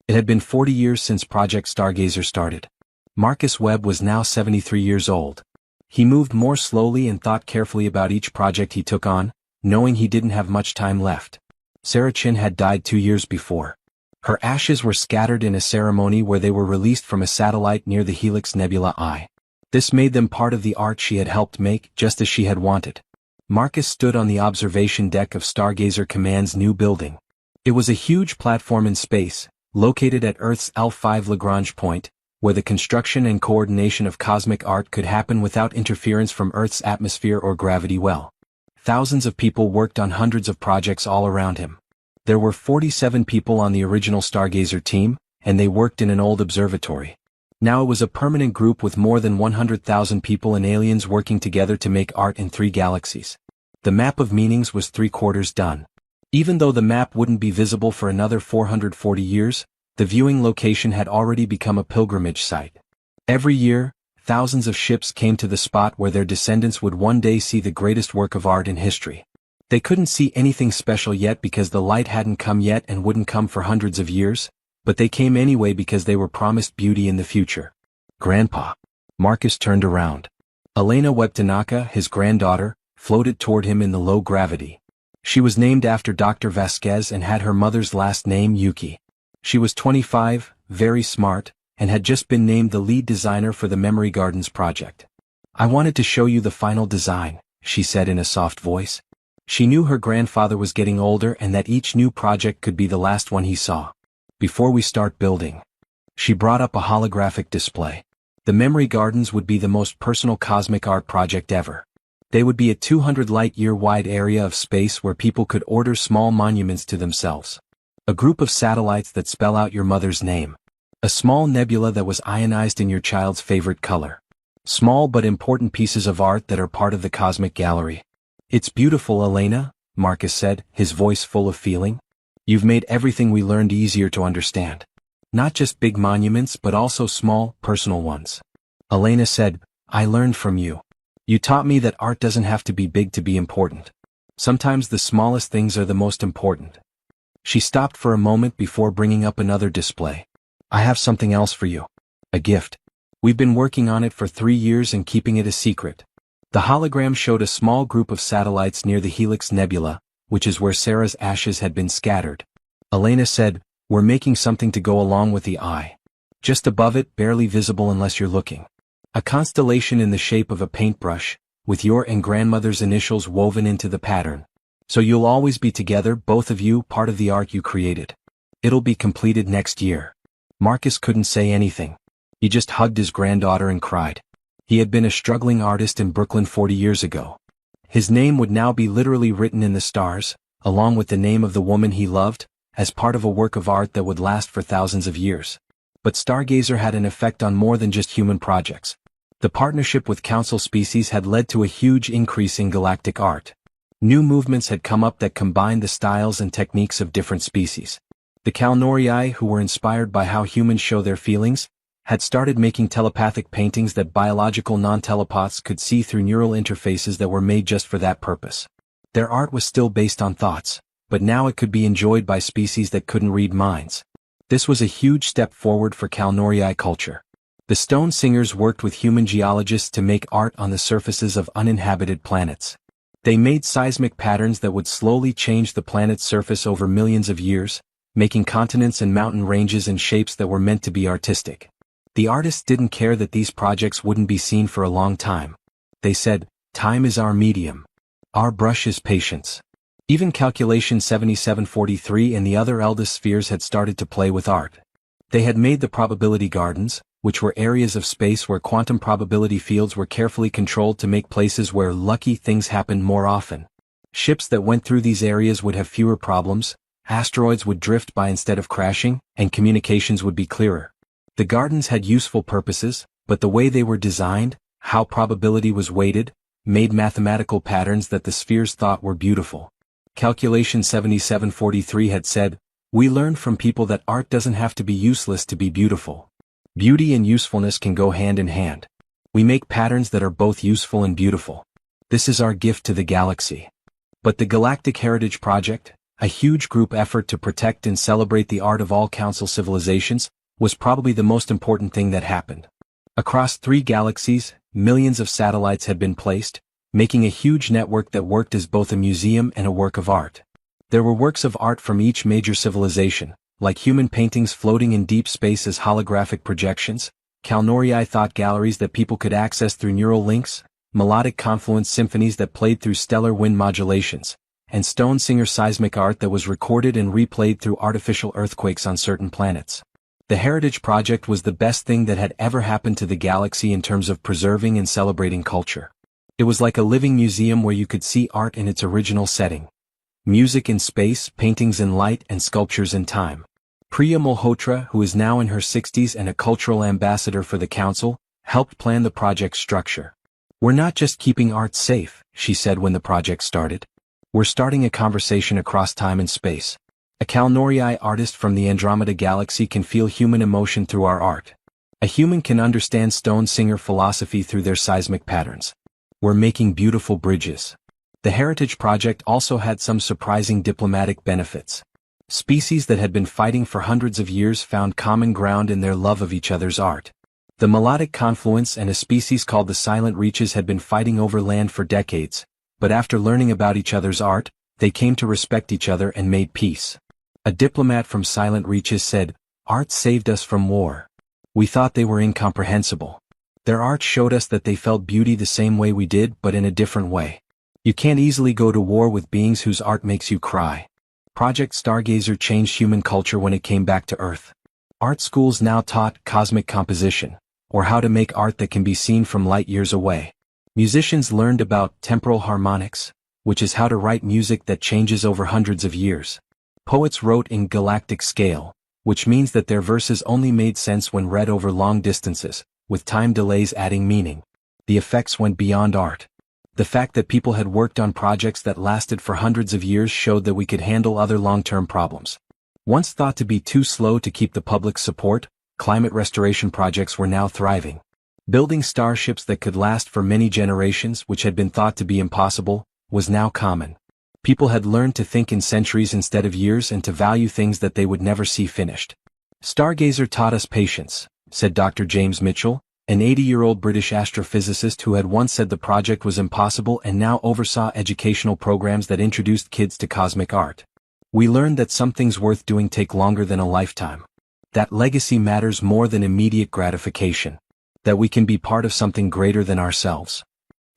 It had been 40 years since Project Stargazer started. Marcus Webb was now 73 years old. He moved more slowly and thought carefully about each project he took on, knowing he didn't have much time left. Sarah Chin had died 2 years before. Her ashes were scattered in a ceremony where they were released from a satellite near the Helix Nebula I. This made them part of the art she had helped make, just as she had wanted. Marcus stood on the observation deck of Stargazer Command's new building. It was a huge platform in space, located at Earth's L5 Lagrange point, where the construction and coordination of cosmic art could happen without interference from Earth's atmosphere or gravity well. Thousands of people worked on hundreds of projects all around him. There were 47 people on the original Stargazer team, and they worked in an old observatory. Now it was a permanent group with more than 100,000 people and aliens working together to make art in 3 galaxies. The map of meanings was 3/4 done. Even though the map wouldn't be visible for another 440 years, the viewing location had already become a pilgrimage site. Every year, thousands of ships came to the spot where their descendants would one day see the greatest work of art in history. They couldn't see anything special yet because the light hadn't come yet and wouldn't come for hundreds of years, but they came anyway because they were promised beauty in the future. Grandpa. Marcus turned around. Elena Webtanaka, his granddaughter, floated toward him in the low gravity. She was named after Dr. Vasquez and had her mother's last name Yuki. She was 25, very smart, and had just been named the lead designer for the Memory Gardens project. "I wanted to show you the final design," she said in a soft voice. She knew her grandfather was getting older and that each new project could be the last one he saw. "Before we start building." She brought up a holographic display. The Memory Gardens would be the most personal cosmic art project ever. They would be a 200 light-year wide area of space where people could order small monuments to themselves. A group of satellites that spell out your mother's name. A small nebula that was ionized in your child's favorite color. Small but important pieces of art that are part of the cosmic gallery. "It's beautiful, Elena," Marcus said, his voice full of feeling. "You've made everything we learned easier to understand. Not just big monuments but also small, personal ones." Elena said, "I learned from you. You taught me that art doesn't have to be big to be important. Sometimes the smallest things are the most important." She stopped for a moment before bringing up another display. "I have something else for you. A gift. We've been working on it for 3 years and keeping it a secret." The hologram showed a small group of satellites near the Helix Nebula, which is where Sarah's ashes had been scattered. Elena said, "We're making something to go along with the eye. Just above it, barely visible unless you're looking. A constellation in the shape of a paintbrush, with your and grandmother's initials woven into the pattern. So you'll always be together, both of you, part of the art you created. It'll be completed next year." Marcus couldn't say anything. He just hugged his granddaughter and cried. He had been a struggling artist in Brooklyn 40 years ago. His name would now be literally written in the stars, along with the name of the woman he loved, as part of a work of art that would last for thousands of years. But Stargazer had an effect on more than just human projects. The partnership with Council species had led to a huge increase in galactic art. New movements had come up that combined the styles and techniques of different species. The Kalnorii, who were inspired by how humans show their feelings, had started making telepathic paintings that biological non-telepaths could see through neural interfaces that were made just for that purpose. Their art was still based on thoughts, but now it could be enjoyed by species that couldn't read minds. This was a huge step forward for Kalnorii culture. The Stone Singers worked with human geologists to make art on the surfaces of uninhabited planets. They made seismic patterns that would slowly change the planet's surface over millions of years, making continents and mountain ranges in shapes that were meant to be artistic. The artists didn't care that these projects wouldn't be seen for a long time. They said, "Time is our medium. Our brush is patience." Even calculation 7743 and the other eldest spheres had started to play with art. They had made the probability gardens, which were areas of space where quantum probability fields were carefully controlled to make places where lucky things happened more often. Ships that went through these areas would have fewer problems, asteroids would drift by instead of crashing, and communications would be clearer. The gardens had useful purposes, but the way they were designed, how probability was weighted, made mathematical patterns that the spheres thought were beautiful. Calculation 7743 had said, "We learned from people that art doesn't have to be useless to be beautiful. Beauty and usefulness can go hand in hand. We make patterns that are both useful and beautiful. This is our gift to the galaxy." But the Galactic Heritage Project, a huge group effort to protect and celebrate the art of all council civilizations, was probably the most important thing that happened. Across 3 galaxies, millions of satellites had been placed, making a huge network that worked as both a museum and a work of art. There were works of art from each major civilization, like human paintings floating in deep space as holographic projections, Kalnorii thought galleries that people could access through neural links, melodic confluence symphonies that played through stellar wind modulations, and stone singer seismic art that was recorded and replayed through artificial earthquakes on certain planets. The Heritage Project was the best thing that had ever happened to the galaxy in terms of preserving and celebrating culture. It was like a living museum where you could see art in its original setting. Music in space, paintings in light, and sculptures in time. Priya Malhotra, who is now in her 60s and a cultural ambassador for the council, helped plan the project's structure. "We're not just keeping art safe," she said when the project started. "We're starting a conversation across time and space. A Kalnorii artist from the Andromeda Galaxy can feel human emotion through our art. A human can understand stone singer philosophy through their seismic patterns. We're making beautiful bridges." The Heritage Project also had some surprising diplomatic benefits. Species that had been fighting for hundreds of years found common ground in their love of each other's art. The melodic confluence and a species called the Silent Reaches had been fighting over land for decades, but after learning about each other's art, they came to respect each other and made peace. A diplomat from Silent Reaches said, "Art saved us from war. We thought they were incomprehensible. Their art showed us that they felt beauty the same way we did but in a different way. You can't easily go to war with beings whose art makes you cry." Project Stargazer changed human culture when it came back to Earth. Art schools now taught cosmic composition, or how to make art that can be seen from light years away. Musicians learned about temporal harmonics, which is how to write music that changes over hundreds of years. Poets wrote in galactic scale, which means that their verses only made sense when read over long distances, with time delays adding meaning. The effects went beyond art. The fact that people had worked on projects that lasted for hundreds of years showed that we could handle other long-term problems. Once thought to be too slow to keep the public's support, climate restoration projects were now thriving. Building starships that could last for many generations, which had been thought to be impossible, was now common. People had learned to think in centuries instead of years and to value things that they would never see finished. "Stargazer taught us patience," said Dr. James Mitchell, an 80-year-old British astrophysicist who had once said the project was impossible and now oversaw educational programs that introduced kids to cosmic art. "We learned that some things worth doing take longer than a lifetime. That legacy matters more than immediate gratification. That we can be part of something greater than ourselves."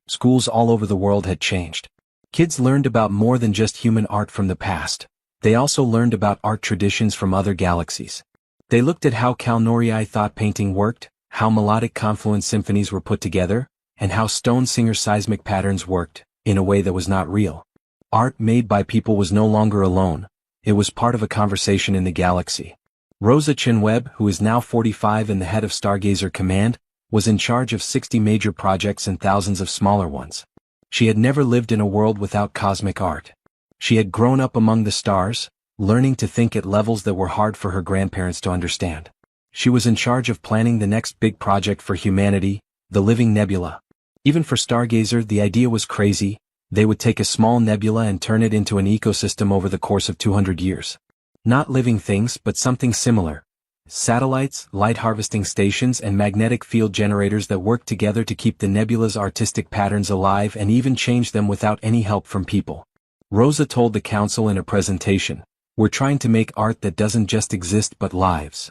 Schools all over the world had changed. Kids learned about more than just human art from the past. They also learned about art traditions from other galaxies. They looked at how Kalnorii thought painting worked, how melodic confluence symphonies were put together, and how stone singer seismic patterns worked, in a way that was not real. Art made by people was no longer alone. It was part of a conversation in the galaxy. Rosa Chinweb, who is now 45 and the head of Stargazer Command, was in charge of 60 major projects and thousands of smaller ones. She had never lived in a world without cosmic art. She had grown up among the stars, learning to think at levels that were hard for her grandparents to understand. She was in charge of planning the next big project for humanity, the Living Nebula. Even for Stargazer, the idea was crazy. They would take a small nebula and turn it into an ecosystem over the course of 200 years. Not living things, but something similar. Satellites, light harvesting stations and magnetic field generators that work together to keep the nebula's artistic patterns alive and even change them without any help from people. Rosa told the council in a presentation, "We're trying to make art that doesn't just exist but lives.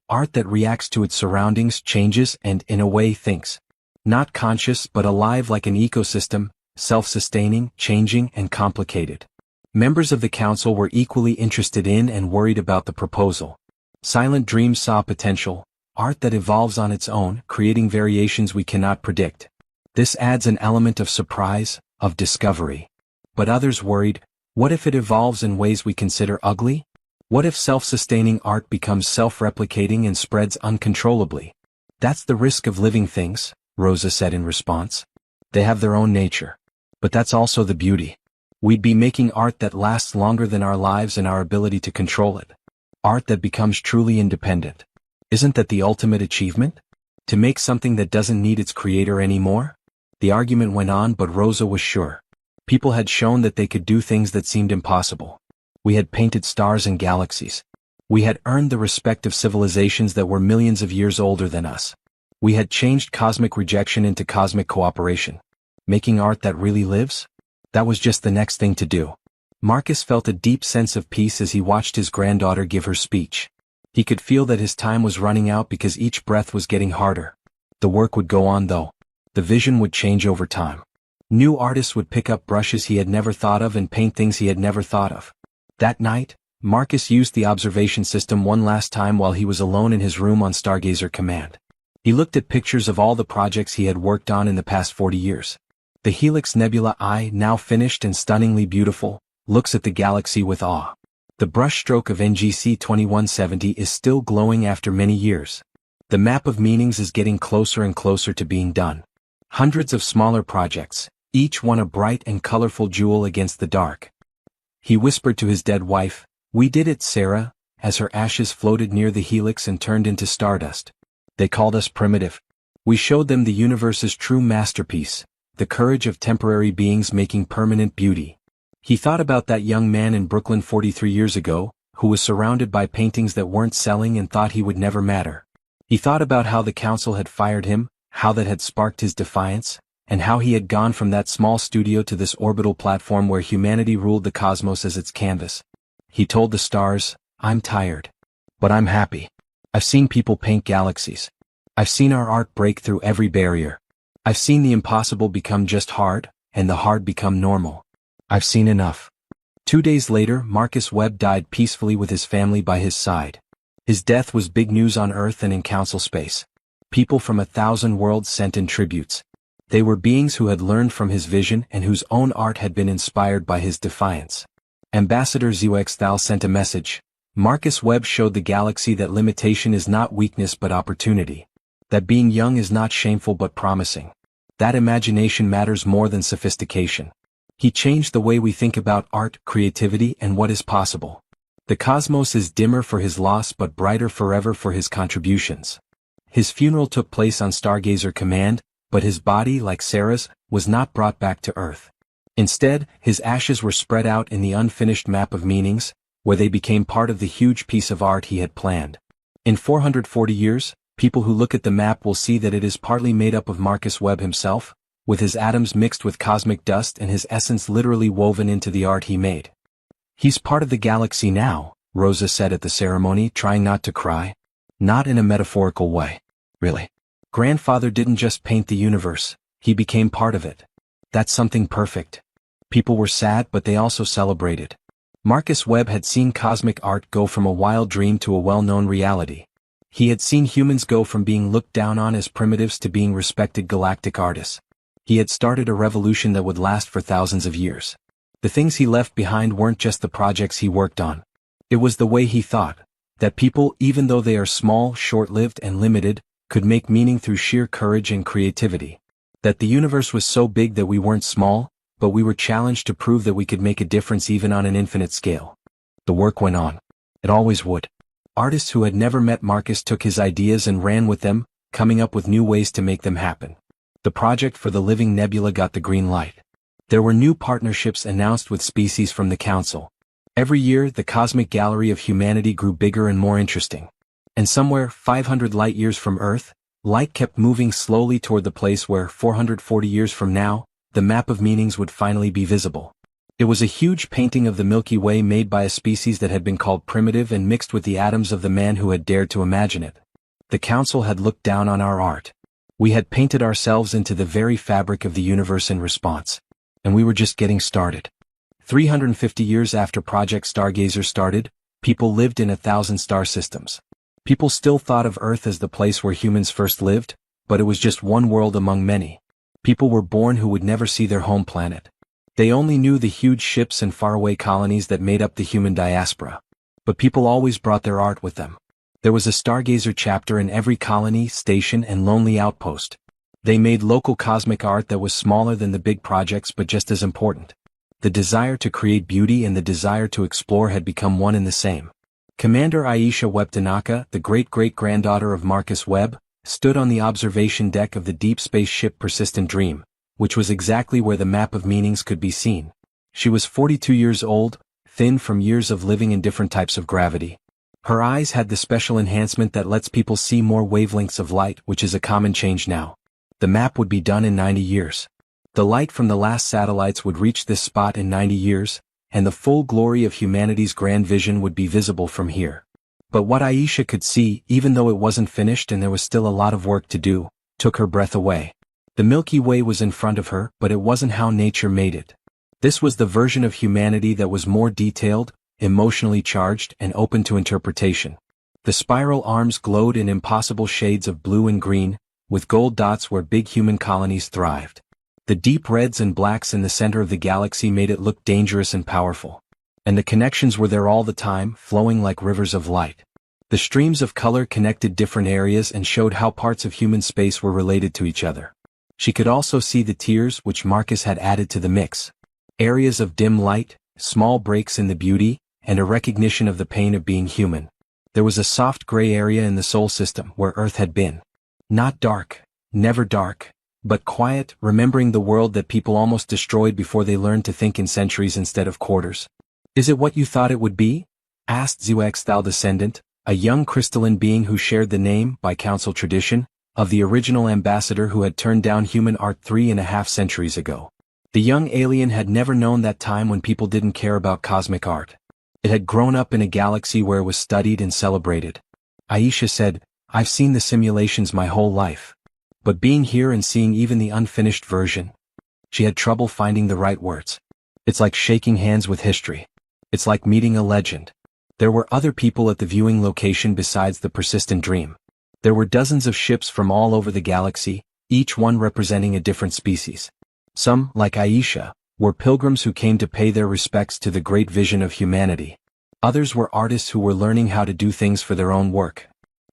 Art that reacts to its surroundings, changes and, in a way, thinks. Not conscious but alive like an ecosystem, self-sustaining, changing and complicated." Members of the council were equally interested in and worried about the proposal. Silent Dreams saw potential, art that evolves on its own, creating variations we cannot predict. This adds an element of surprise, of discovery. But others worried, what if it evolves in ways we consider ugly? What if self-sustaining art becomes self-replicating and spreads uncontrollably? That's the risk of living things, Rosa said in response. They have their own nature. But that's also the beauty. We'd be making art that lasts longer than our lives and our ability to control it. Art that becomes truly independent. Isn't that the ultimate achievement? To make something that doesn't need its creator anymore? The argument went on, but Rosa was sure. People had shown that they could do things that seemed impossible. We had painted stars and galaxies. We had earned the respect of civilizations that were millions of years older than us. We had changed cosmic rejection into cosmic cooperation. Making art that really lives? That was just the next thing to do. Marcus felt a deep sense of peace as he watched his granddaughter give her speech. He could feel that his time was running out because each breath was getting harder. The work would go on though. The vision would change over time. New artists would pick up brushes he had never thought of and paint things he had never thought of. That night, Marcus used the observation system one last time while he was alone in his room on Stargazer Command. He looked at pictures of all the projects he had worked on in the past 40 years. The Helix Nebula I, now finished and stunningly beautiful, looks at the galaxy with awe. The brushstroke of NGC 2170 is still glowing after many years. The map of meanings is getting closer and closer to being done. Hundreds of smaller projects, each one a bright and colorful jewel against the dark. He whispered to his dead wife, "We did it, Sarah," as her ashes floated near the helix and turned into stardust. They called us primitive. We showed them the universe's true masterpiece, the courage of temporary beings making permanent beauty. He thought about that young man in Brooklyn 43 years ago, who was surrounded by paintings that weren't selling and thought he would never matter. He thought about how the council had fired him, how that had sparked his defiance, and how he had gone from that small studio to this orbital platform where humanity ruled the cosmos as its canvas. He told the stars, "I'm tired. But I'm happy. I've seen people paint galaxies. I've seen our art break through every barrier. I've seen the impossible become just hard, and the hard become normal. I've seen enough." 2 days later, Marcus Webb died peacefully with his family by his side. His death was big news on Earth and in council space. People from 1,000 worlds sent in tributes. They were beings who had learned from his vision and whose own art had been inspired by his defiance. Ambassador Zhuxthal sent a message. Marcus Webb showed the galaxy that limitation is not weakness but opportunity. That being young is not shameful but promising. That imagination matters more than sophistication. He changed the way we think about art, creativity, and what is possible. The cosmos is dimmer for his loss but brighter forever for his contributions. His funeral took place on Stargazer Command, but his body, like Sarah's, was not brought back to Earth. Instead, his ashes were spread out in the unfinished map of meanings, where they became part of the huge piece of art he had planned. In 440 years, people who look at the map will see that it is partly made up of Marcus Webb himself, with his atoms mixed with cosmic dust and his essence literally woven into the art he made. "He's part of the galaxy now," Rosa said at the ceremony, trying not to cry. "Not in a metaphorical way. Really. Grandfather didn't just paint the universe, he became part of it. That's something perfect." People were sad but they also celebrated. Marcus Webb had seen cosmic art go from a wild dream to a well-known reality. He had seen humans go from being looked down on as primitives to being respected galactic artists. He had started a revolution that would last for thousands of years. The things he left behind weren't just the projects he worked on. It was the way he thought, that people, even though they are small, short-lived, and limited, could make meaning through sheer courage and creativity. That the universe was so big that we weren't small, but we were challenged to prove that we could make a difference even on an infinite scale. The work went on. It always would. Artists who had never met Marcus took his ideas and ran with them, coming up with new ways to make them happen. The project for the living nebula got the green light. There were new partnerships announced with species from the council. Every year, the cosmic gallery of humanity grew bigger and more interesting. And somewhere 500 light-years from Earth, light kept moving slowly toward the place where 440 years from now, the map of meanings would finally be visible. It was a huge painting of the Milky Way made by a species that had been called primitive and mixed with the atoms of the man who had dared to imagine it. The council had looked down on our art. We had painted ourselves into the very fabric of the universe in response. And we were just getting started. 350 years after Project Stargazer started, people lived in 1,000 star systems. People still thought of Earth as the place where humans first lived, but it was just one world among many. People were born who would never see their home planet. They only knew the huge ships and faraway colonies that made up the human diaspora. But people always brought their art with them. There was a Stargazer chapter in every colony, station, and lonely outpost. They made local cosmic art that was smaller than the big projects but just as important. The desire to create beauty and the desire to explore had become one and the same. Commander Aisha Webb Tanaka, the great-great-granddaughter of Marcus Webb, stood on the observation deck of the deep space ship Persistent Dream, which was exactly where the map of meanings could be seen. She was 42 years old, thin from years of living in different types of gravity. Her eyes had the special enhancement that lets people see more wavelengths of light, which is a common change now. The map would be done in 90 years. The light from the last satellites would reach this spot in 90 years, and the full glory of humanity's grand vision would be visible from here. But what Aisha could see, even though it wasn't finished and there was still a lot of work to do, took her breath away. The Milky Way was in front of her, but it wasn't how nature made it. This was the version of humanity that was more detailed, emotionally charged, and open to interpretation. The spiral arms glowed in impossible shades of blue and green, with gold dots where big human colonies thrived. The deep reds and blacks in the center of the galaxy made it look dangerous and powerful. And the connections were there all the time, flowing like rivers of light. The streams of color connected different areas and showed how parts of human space were related to each other. She could also see the tears which Marcus had added to the mix. Areas of dim light, small breaks in the beauty, and a recognition of the pain of being human. There was a soft gray area in the Sol system where Earth had been. Not dark, never dark, but quiet, remembering the world that people almost destroyed before they learned to think in centuries instead of quarters. "Is it what you thought it would be?" asked Xuexthal Descendant, a young crystalline being who shared the name, by council tradition, of the original ambassador who had turned down human art 3.5 centuries ago. The young alien had never known that time when people didn't care about cosmic art. It had grown up in a galaxy where it was studied and celebrated. Aisha said, "I've seen the simulations my whole life. But being here and seeing even the unfinished version," she had trouble finding the right words. "It's like shaking hands with history. It's like meeting a legend." There were other people at the viewing location besides the Persistent Dream. There were dozens of ships from all over the galaxy, each one representing a different species. Some, like Aisha, were pilgrims who came to pay their respects to the great vision of humanity. Others were artists who were learning how to do things for their own work.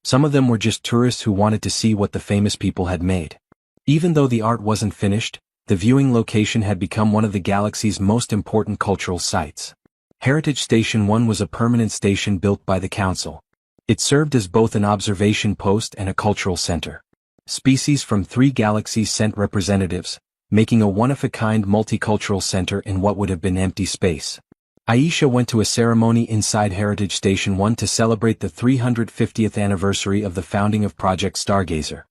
Some of them were just tourists who wanted to see what the famous people had made. Even though the art wasn't finished, the viewing location had become one of the galaxy's most important cultural sites. Heritage Station 1 was a permanent station built by the council. It served as both an observation post and a cultural center. Species from 3 galaxies sent representatives, making a one-of-a-kind multicultural center in what would have been empty space. Aisha went to a ceremony inside Heritage Station 1 to celebrate the 350th anniversary of the founding of Project Stargazer.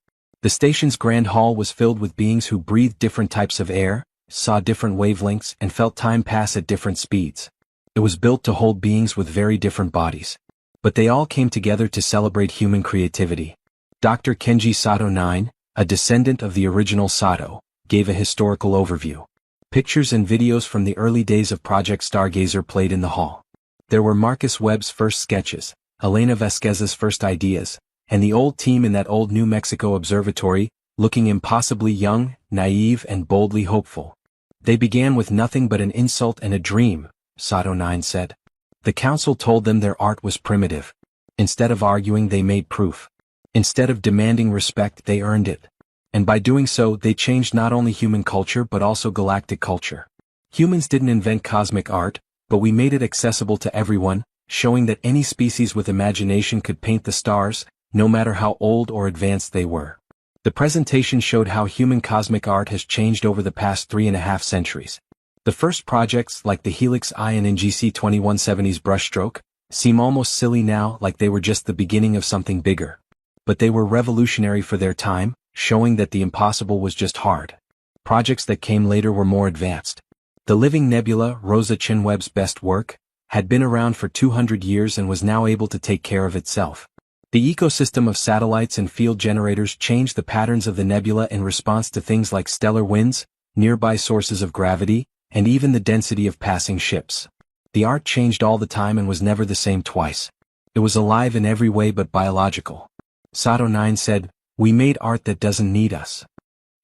The station's grand hall was filled with beings who breathed different types of air, saw different wavelengths, and felt time pass at different speeds. It was built to hold beings with very different bodies. But they all came together to celebrate human creativity. Dr. Kenji Sato IX, a descendant of the original Sato, gave a historical overview. Pictures and videos from the early days of Project Stargazer played in the hall. There were Marcus Webb's first sketches, Elena Vasquez's first ideas, and the old team in that old New Mexico observatory, looking impossibly young, naive, and boldly hopeful. "They began with nothing but an insult and a dream," Sato IX said. The council told them their art was primitive. Instead of arguing, they made proof. Instead of demanding respect, they earned it. And by doing so, they changed not only human culture but also galactic culture. Humans didn't invent cosmic art, but we made it accessible to everyone, showing that any species with imagination could paint the stars, no matter how old or advanced they were. The presentation showed how human cosmic art has changed over the past 3.5 centuries. The first projects like the Helix I and NGC 2170's brushstroke, seem almost silly now, like they were just the beginning of something bigger. But they were revolutionary for their time, showing that the impossible was just hard. Projects that came later were more advanced. The living nebula, Rosa Chinwebb's best work, had been around for 200 years and was now able to take care of itself. The ecosystem of satellites and field generators changed the patterns of the nebula in response to things like stellar winds, nearby sources of gravity, and even the density of passing ships. The art changed all the time and was never the same twice. It was alive in every way but biological. Sato 9 said, "We made art that doesn't need us."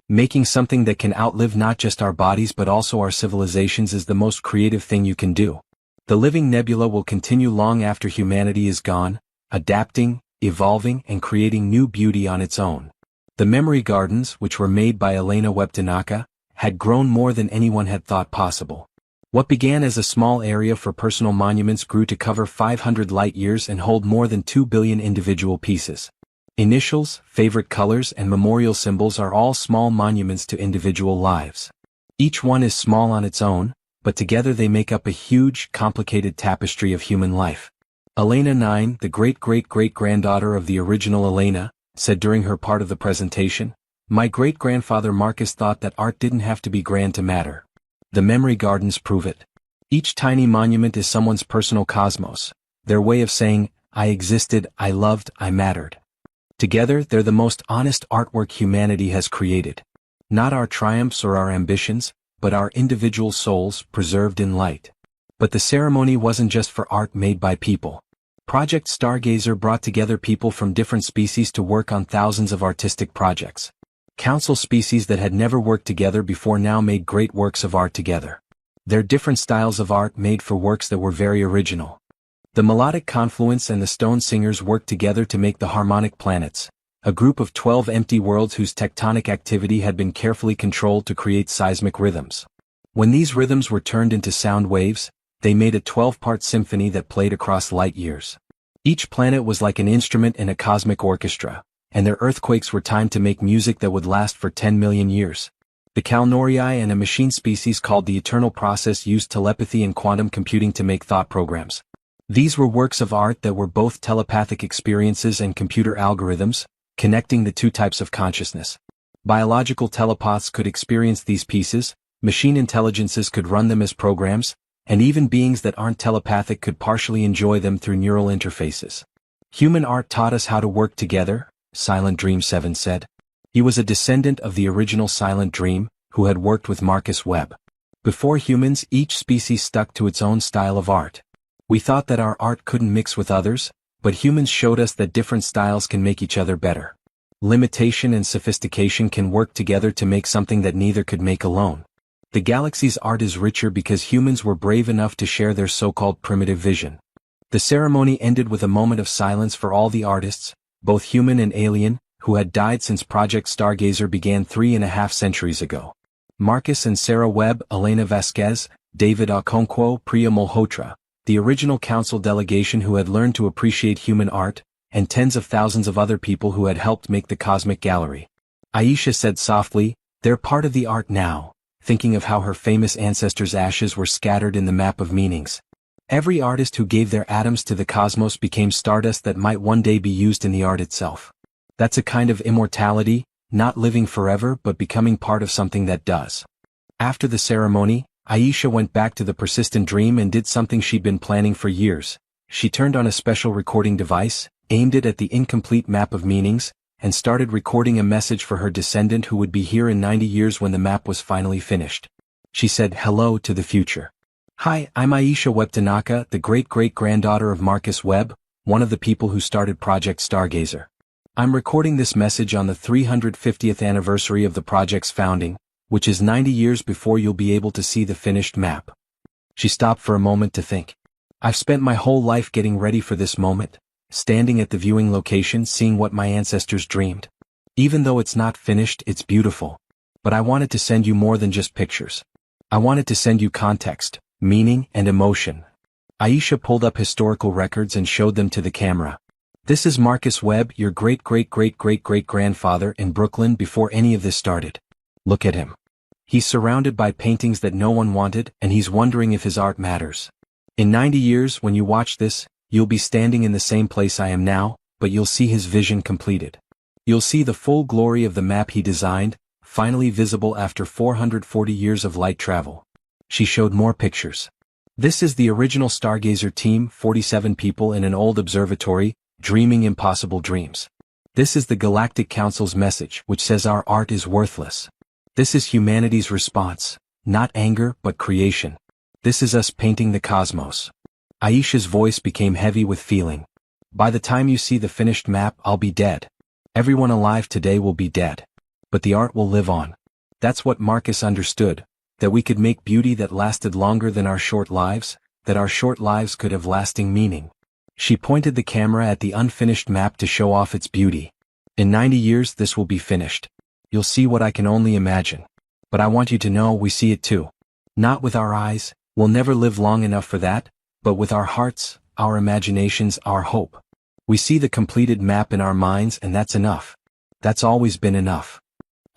Making something that can outlive not just our bodies but also our civilizations is the most creative thing you can do. The living nebula will continue long after humanity is gone, adapting, evolving and creating new beauty on its own. The memory gardens, which were made by Elena Webb-Tanaka, had grown more than anyone had thought possible. What began as a small area for personal monuments grew to cover 500 light-years and hold more than 2 billion individual pieces. Initials, favorite colors and memorial symbols are all small monuments to individual lives. Each one is small on its own, but together they make up a huge, complicated tapestry of human life. Elena 9, the great-great-great-granddaughter of the original Elena, said during her part of the presentation, "My great-grandfather Marcus thought that art didn't have to be grand to matter. The memory gardens prove it. Each tiny monument is someone's personal cosmos, their way of saying, I existed, I loved, I mattered. Together, they're the most honest artwork humanity has created. Not our triumphs or our ambitions, but our individual souls preserved in light." But the ceremony wasn't just for art made by people. Project Stargazer brought together people from different species to work on thousands of artistic projects. Council species that had never worked together before now made great works of art together. Their different styles of art made for works that were very original. The melodic confluence and the stone singers worked together to make the harmonic planets, a group of 12 empty worlds whose tectonic activity had been carefully controlled to create seismic rhythms. When these rhythms were turned into sound waves, they made a 12-part symphony that played across light years. Each planet was like an instrument in a cosmic orchestra, and their earthquakes were timed to make music that would last for 10 million years. The Calnorii and a machine species called the Eternal Process used telepathy and quantum computing to make thought programs. These were works of art that were both telepathic experiences and computer algorithms, connecting the two types of consciousness. Biological telepaths could experience these pieces, machine intelligences could run them as programs, and even beings that aren't telepathic could partially enjoy them through neural interfaces. Human art taught us how to work together, Silent Dream 7 said. He was a descendant of the original Silent Dream, who had worked with Marcus Webb. Before humans, each species stuck to its own style of art. We thought that our art couldn't mix with others, but humans showed us that different styles can make each other better. Limitation and sophistication can work together to make something that neither could make alone. The galaxy's art is richer because humans were brave enough to share their so-called primitive vision. The ceremony ended with a moment of silence for all the artists, both human and alien, who had died since Project Stargazer began 3.5 centuries ago. Marcus and Sarah Webb, Elena Vasquez, David Okonkwo, Priya Malhotra, the original council delegation who had learned to appreciate human art, and tens of thousands of other people who had helped make the Cosmic Gallery. Aisha said softly, "They're part of the art now," thinking of how her famous ancestors' ashes were scattered in the map of meanings. Every artist who gave their atoms to the cosmos became stardust that might one day be used in the art itself. That's a kind of immortality, not living forever but becoming part of something that does. After the ceremony, Aisha went back to the persistent dream and did something she'd been planning for years. She turned on a special recording device, aimed it at the incomplete map of meanings, and started recording a message for her descendant who would be here in 90 years when the map was finally finished. She said hello to the future. "Hi, I'm Aisha Webb-Tanaka, the great-great-granddaughter of Marcus Webb, one of the people who started Project Stargazer. I'm recording this message on the 350th anniversary of the project's founding, which is 90 years before you'll be able to see the finished map." She stopped for a moment to think. "I've spent my whole life getting ready for this moment, standing at the viewing location seeing what my ancestors dreamed. Even though it's not finished, it's beautiful. But I wanted to send you more than just pictures. I wanted to send you context, meaning, and emotion." Aisha pulled up historical records and showed them to the camera. "This is Marcus Webb, your great-great-great-great-great-grandfather in Brooklyn before any of this started. Look at him. He's surrounded by paintings that no one wanted, and he's wondering if his art matters. In 90 years, when you watch this, You'll be standing in the same place I am now, but you'll see his vision completed. You'll see the full glory of the map he designed, finally visible after 440 years of light travel. She showed more pictures. This is the original Stargazer team, 47 people in an old observatory, dreaming impossible dreams. This is the Galactic Council's message, which says our art is worthless. This is humanity's response, not anger but creation. This is us painting the cosmos. Aisha's voice became heavy with feeling. By the time you see the finished map, I'll be dead. Everyone alive today will be dead. But the art will live on. That's what Marcus understood, that we could make beauty that lasted longer than our short lives, that our short lives could have lasting meaning. She pointed the camera at the unfinished map to show off its beauty. In 90 years this will be finished. You'll see what I can only imagine. But I want you to know we see it too. Not with our eyes, we'll never live long enough for that, but with our hearts, our imaginations, our hope. We see the completed map in our minds and that's enough. That's always been enough.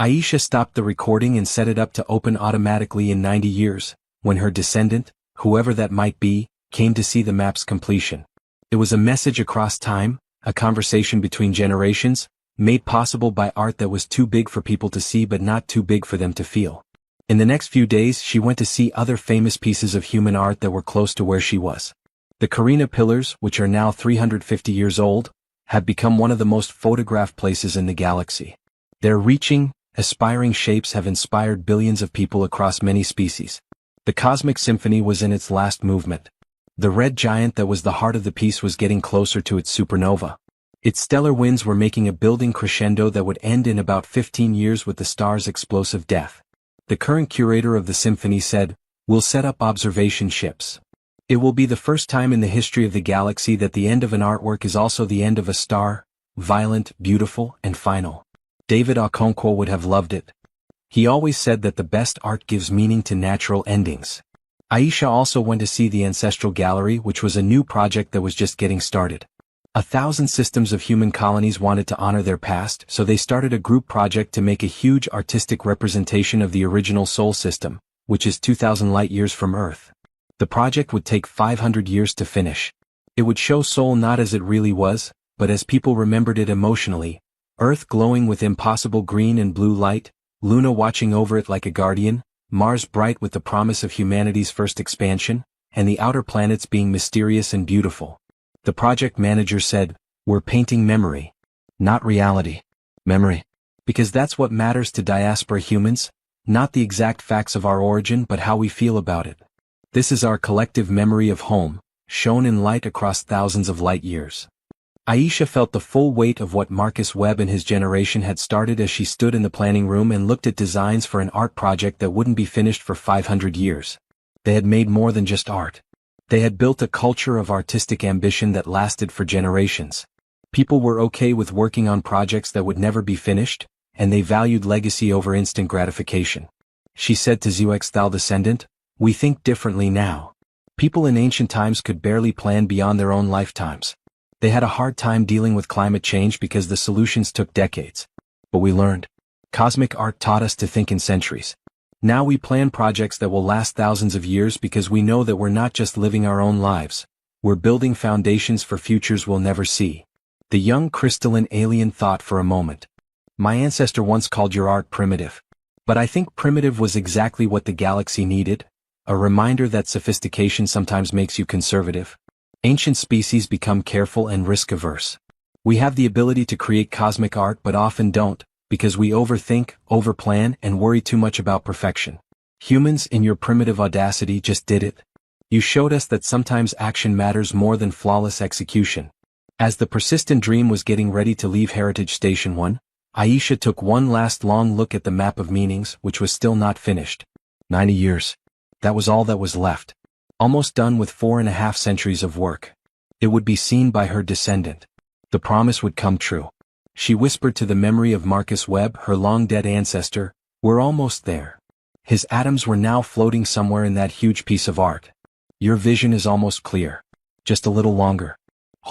Aisha stopped the recording and set it up to open automatically in 90 years, when her descendant, whoever that might be, came to see the map's completion. It was a message across time, a conversation between generations, made possible by art that was too big for people to see but not too big for them to feel. In the next few days she went to see other famous pieces of human art that were close to where she was. The Carina Pillars, which are now 350 years old, have become one of the most photographed places in the galaxy. Their reaching, aspiring shapes have inspired billions of people across many species. The Cosmic Symphony was in its last movement. The red giant that was the heart of the piece was getting closer to its supernova. Its stellar winds were making a building crescendo that would end in about 15 years with the star's explosive death. The current curator of the symphony said, "We'll set up observation ships. It will be the first time in the history of the galaxy that the end of an artwork is also the end of a star, violent, beautiful, and final." David Okonkwo would have loved it. He always said that the best art gives meaning to natural endings. Aisha also went to see the Ancestral Gallery, which was a new project that was just getting started. 1,000 systems of human colonies wanted to honor their past, so they started a group project to make a huge artistic representation of the original Sol system, which is 2,000 light-years from Earth. The project would take 500 years to finish. It would show Sol not as it really was, but as people remembered it emotionally. Earth glowing with impossible green and blue light, Luna watching over it like a guardian, Mars bright with the promise of humanity's first expansion, and the outer planets being mysterious and beautiful. The project manager said, "We're painting memory. Not reality. Memory. Because that's what matters to diaspora humans, not the exact facts of our origin but how we feel about it. This is our collective memory of home, shown in light across thousands of light years." Aisha felt the full weight of what Marcus Webb and his generation had started as she stood in the planning room and looked at designs for an art project that wouldn't be finished for 500 years. They had made more than just art. They had built a culture of artistic ambition that lasted for generations. People were okay with working on projects that would never be finished, and they valued legacy over instant gratification. She said to Zuexthal descendant, "We think differently now. People in ancient times could barely plan beyond their own lifetimes. They had a hard time dealing with climate change because the solutions took decades. But we learned. Cosmic art taught us to think in centuries. Now we plan projects that will last thousands of years because we know that we're not just living our own lives, we're building foundations for futures we'll never see." The young crystalline alien thought for a moment. "My ancestor once called your art primitive. But I think primitive was exactly what the galaxy needed, a reminder that sophistication sometimes makes you conservative. Ancient species become careful and risk-averse. We have the ability to create cosmic art but often don't, because we overthink, overplan, and worry too much about perfection. Humans, in your primitive audacity, just did it. You showed us that sometimes action matters more than flawless execution." As the persistent dream was getting ready to leave Heritage Station 1, Aisha took one last long look at the map of meanings, which was still not finished. 90 years. That was all that was left. Almost done with 4.5 centuries of work. It would be seen by her descendant. The promise would come true. She whispered to the memory of Marcus Webb, her long-dead ancestor, "We're almost there. His atoms were now floating somewhere in that huge piece of art. Your vision is almost clear. Just a little longer.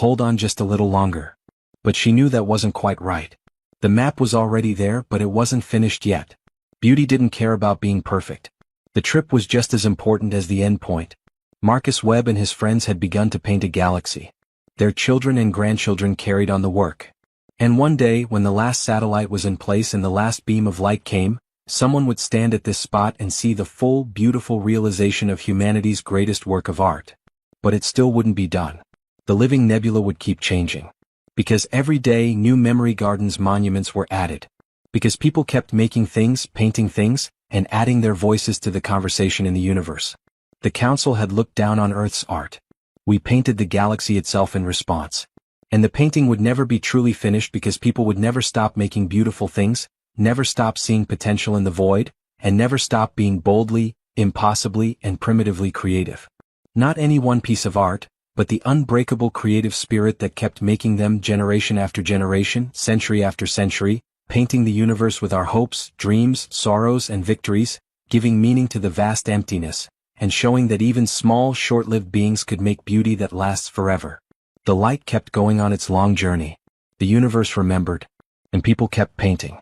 Hold on just a little longer." But she knew that wasn't quite right. The map was already there, but it wasn't finished yet. Beauty didn't care about being perfect. The trip was just as important as the end point. Marcus Webb and his friends had begun to paint a galaxy. Their children and grandchildren carried on the work. And one day, when the last satellite was in place and the last beam of light came, someone would stand at this spot and see the full, beautiful realization of humanity's greatest work of art. But it still wouldn't be done. The living nebula would keep changing. Because every day new memory gardens monuments were added. Because people kept making things, painting things, and adding their voices to the conversation in the universe. The council had looked down on Earth's art. We painted the galaxy itself in response. And the painting would never be truly finished because people would never stop making beautiful things, never stop seeing potential in the void, and never stop being boldly, impossibly, and primitively creative. Not any one piece of art, but the unbreakable creative spirit that kept making them generation after generation, century after century, painting the universe with our hopes, dreams, sorrows, and victories, giving meaning to the vast emptiness, and showing that even small, short-lived beings could make beauty that lasts forever. The light kept going on its long journey. The universe remembered, and people kept painting.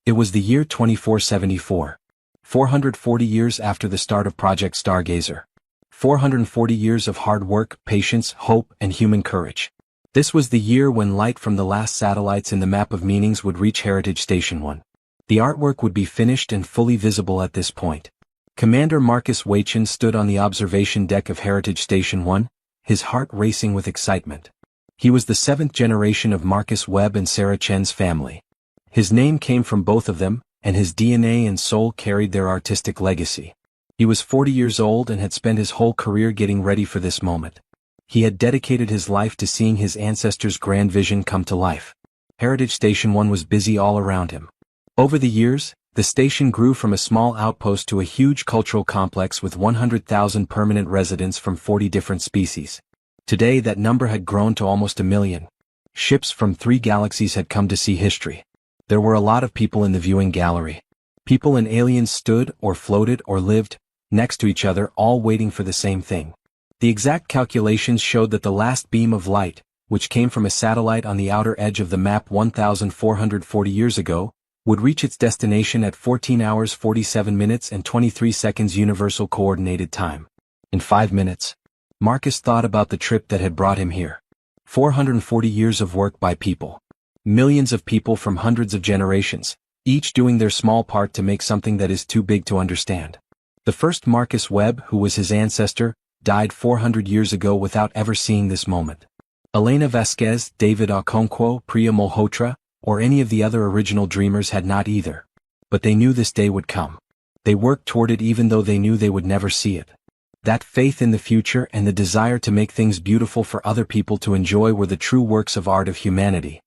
It was the year 2474. 440 years after the start of Project Stargazer. 440 years of hard work, patience, hope, and human courage. This was the year when light from the last satellites in the map of meanings would reach Heritage Station 1. The artwork would be finished and fully visible at this point. Commander Marcus Wachin stood on the observation deck of Heritage Station 1, his heart racing with excitement. He was the seventh generation of Marcus Webb and Sarah Chen's family. His name came from both of them, and his DNA and soul carried their artistic legacy. He was 40 years old and had spent his whole career getting ready for this moment. He had dedicated his life to seeing his ancestors' grand vision come to life. Heritage Station 1 was busy all around him. Over the years, the station grew from a small outpost to a huge cultural complex with 100,000 permanent residents from 40 different species. Today that number had grown to almost 1 million. Ships from 3 galaxies had come to see history. There were a lot of people in the viewing gallery. People and aliens stood, or floated, or lived, next to each other, all waiting for the same thing. The exact calculations showed that the last beam of light, which came from a satellite on the outer edge of the map 1,440 years ago, would reach its destination at 14 hours 47 minutes and 23 seconds Universal Coordinated Time. In 5 minutes. Marcus thought about the trip that had brought him here. 440 years of work by people. Millions of people from hundreds of generations, each doing their small part to make something that is too big to understand. The first Marcus Webb, who was his ancestor, died 400 years ago without ever seeing this moment. Elena Vasquez, David Okonkwo, Priya Malhotra, or any of the other original dreamers had not either. But they knew this day would come. They worked toward it even though they knew they would never see it. That faith in the future and the desire to make things beautiful for other people to enjoy were the true works of art of humanity.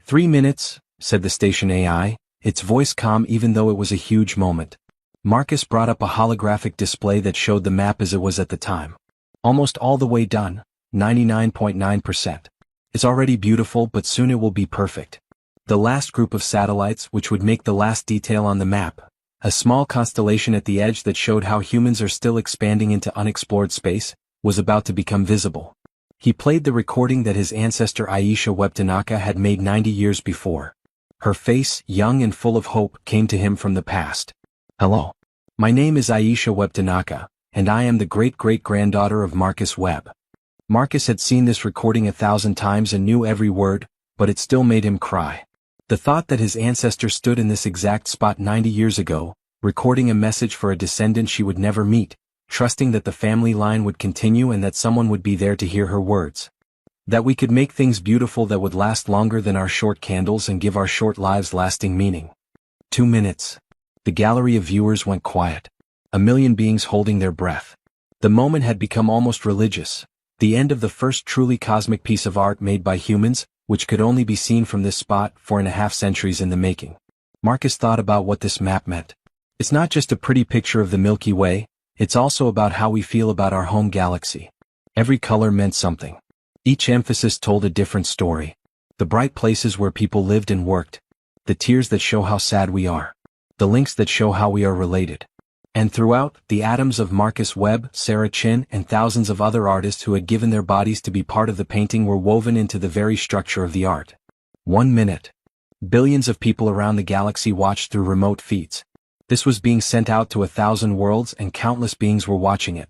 3 minutes, said the station AI, its voice calm even though it was a huge moment. Marcus brought up a holographic display that showed the map as it was at the time. Almost all the way done, 99.9%. It's already beautiful, but soon it will be perfect. The last group of satellites, which would make the last detail on the map, a small constellation at the edge that showed how humans are still expanding into unexplored space, was about to become visible. He played the recording that his ancestor Aisha Webb Tanaka had made 90 years before. Her face, young and full of hope, came to him from the past. Hello. My name is Aisha Webb Tanaka, and I am the great-great-granddaughter of Marcus Webb. Marcus had seen this recording 1,000 times and knew every word, but it still made him cry. The thought that his ancestor stood in this exact spot 90 years ago, recording a message for a descendant she would never meet, trusting that the family line would continue and that someone would be there to hear her words. That we could make things beautiful that would last longer than our short candles and give our short lives lasting meaning. 2 minutes. The gallery of viewers went quiet. 1 million beings holding their breath. The moment had become almost religious. The end of the first truly cosmic piece of art made by humans, which could only be seen from this spot 4.5 centuries in the making. Marcus thought about what this map meant. It's not just a pretty picture of the Milky Way, it's also about how we feel about our home galaxy. Every color meant something. Each emphasis told a different story. The bright places where people lived and worked. The tears that show how sad we are. The links that show how we are related. And throughout, the atoms of Marcus Webb, Sarah Chin, and thousands of other artists who had given their bodies to be part of the painting were woven into the very structure of the art. 1 minute. Billions of people around the galaxy watched through remote feeds. This was being sent out to 1,000 worlds and countless beings were watching it.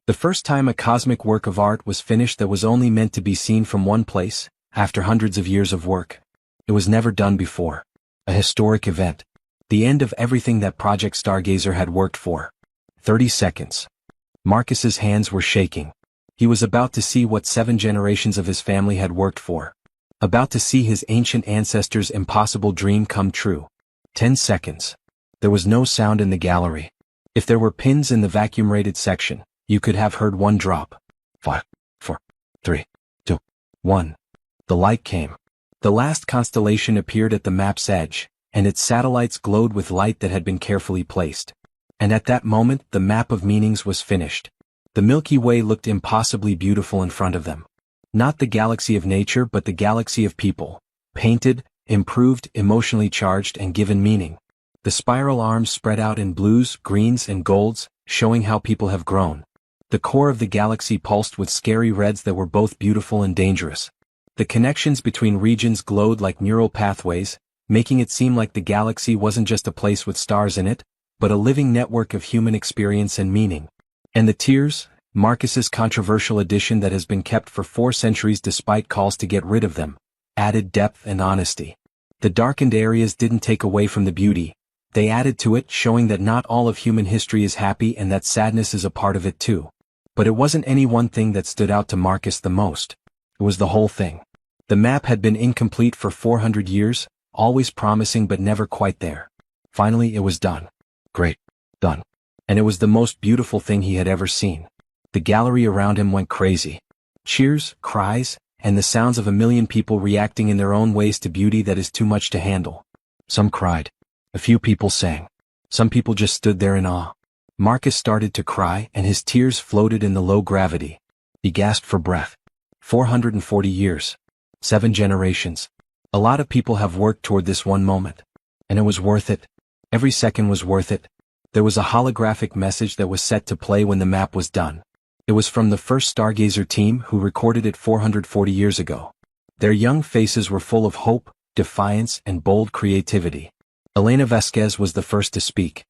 The first time a cosmic work of art was finished that was only meant to be seen from one place, after hundreds of years of work. It was never done before. A historic event. The end of everything that Project Stargazer had worked for. 30 seconds. Marcus's hands were shaking. He was about to see what 7 generations of his family had worked for. About to see his ancient ancestors' impossible dream come true. 10 seconds. There was no sound in the gallery. If there were pins in the vacuum-rated section, you could have heard one drop. 5, 4, 3, 2, 1. The light came. The last constellation appeared at the map's edge, and its satellites glowed with light that had been carefully placed. And at that moment, the map of meanings was finished. The Milky Way looked impossibly beautiful in front of them. Not the galaxy of nature but the galaxy of people. Painted, improved, emotionally charged and given meaning. The spiral arms spread out in blues, greens and golds, showing how people have grown. The core of the galaxy pulsed with scary reds that were both beautiful and dangerous. The connections between regions glowed like neural pathways, making it seem like the galaxy wasn't just a place with stars in it, but a living network of human experience and meaning. And the tears, Marcus's controversial addition that has been kept for 4 centuries despite calls to get rid of them, added depth and honesty. The darkened areas didn't take away from the beauty. They added to it, showing that not all of human history is happy and that sadness is a part of it too. But it wasn't any one thing that stood out to Marcus the most. It was the whole thing. The map had been incomplete for 400 years, always promising but never quite there. Finally it was done. Great. Done. And it was the most beautiful thing he had ever seen. The gallery around him went crazy. Cheers, cries, and the sounds of a million people reacting in their own ways to beauty that is too much to handle. Some cried. A few people sang. Some people just stood there in awe. Marcus started to cry and his tears floated in the low gravity. He gasped for breath. 440 years. 7 generations. A lot of people have worked toward this one moment. And it was worth it. Every second was worth it. There was a holographic message that was set to play when the map was done. It was from the first Stargazer team who recorded it 440 years ago. Their young faces were full of hope, defiance, and bold creativity. Elena Vasquez was the first to speak.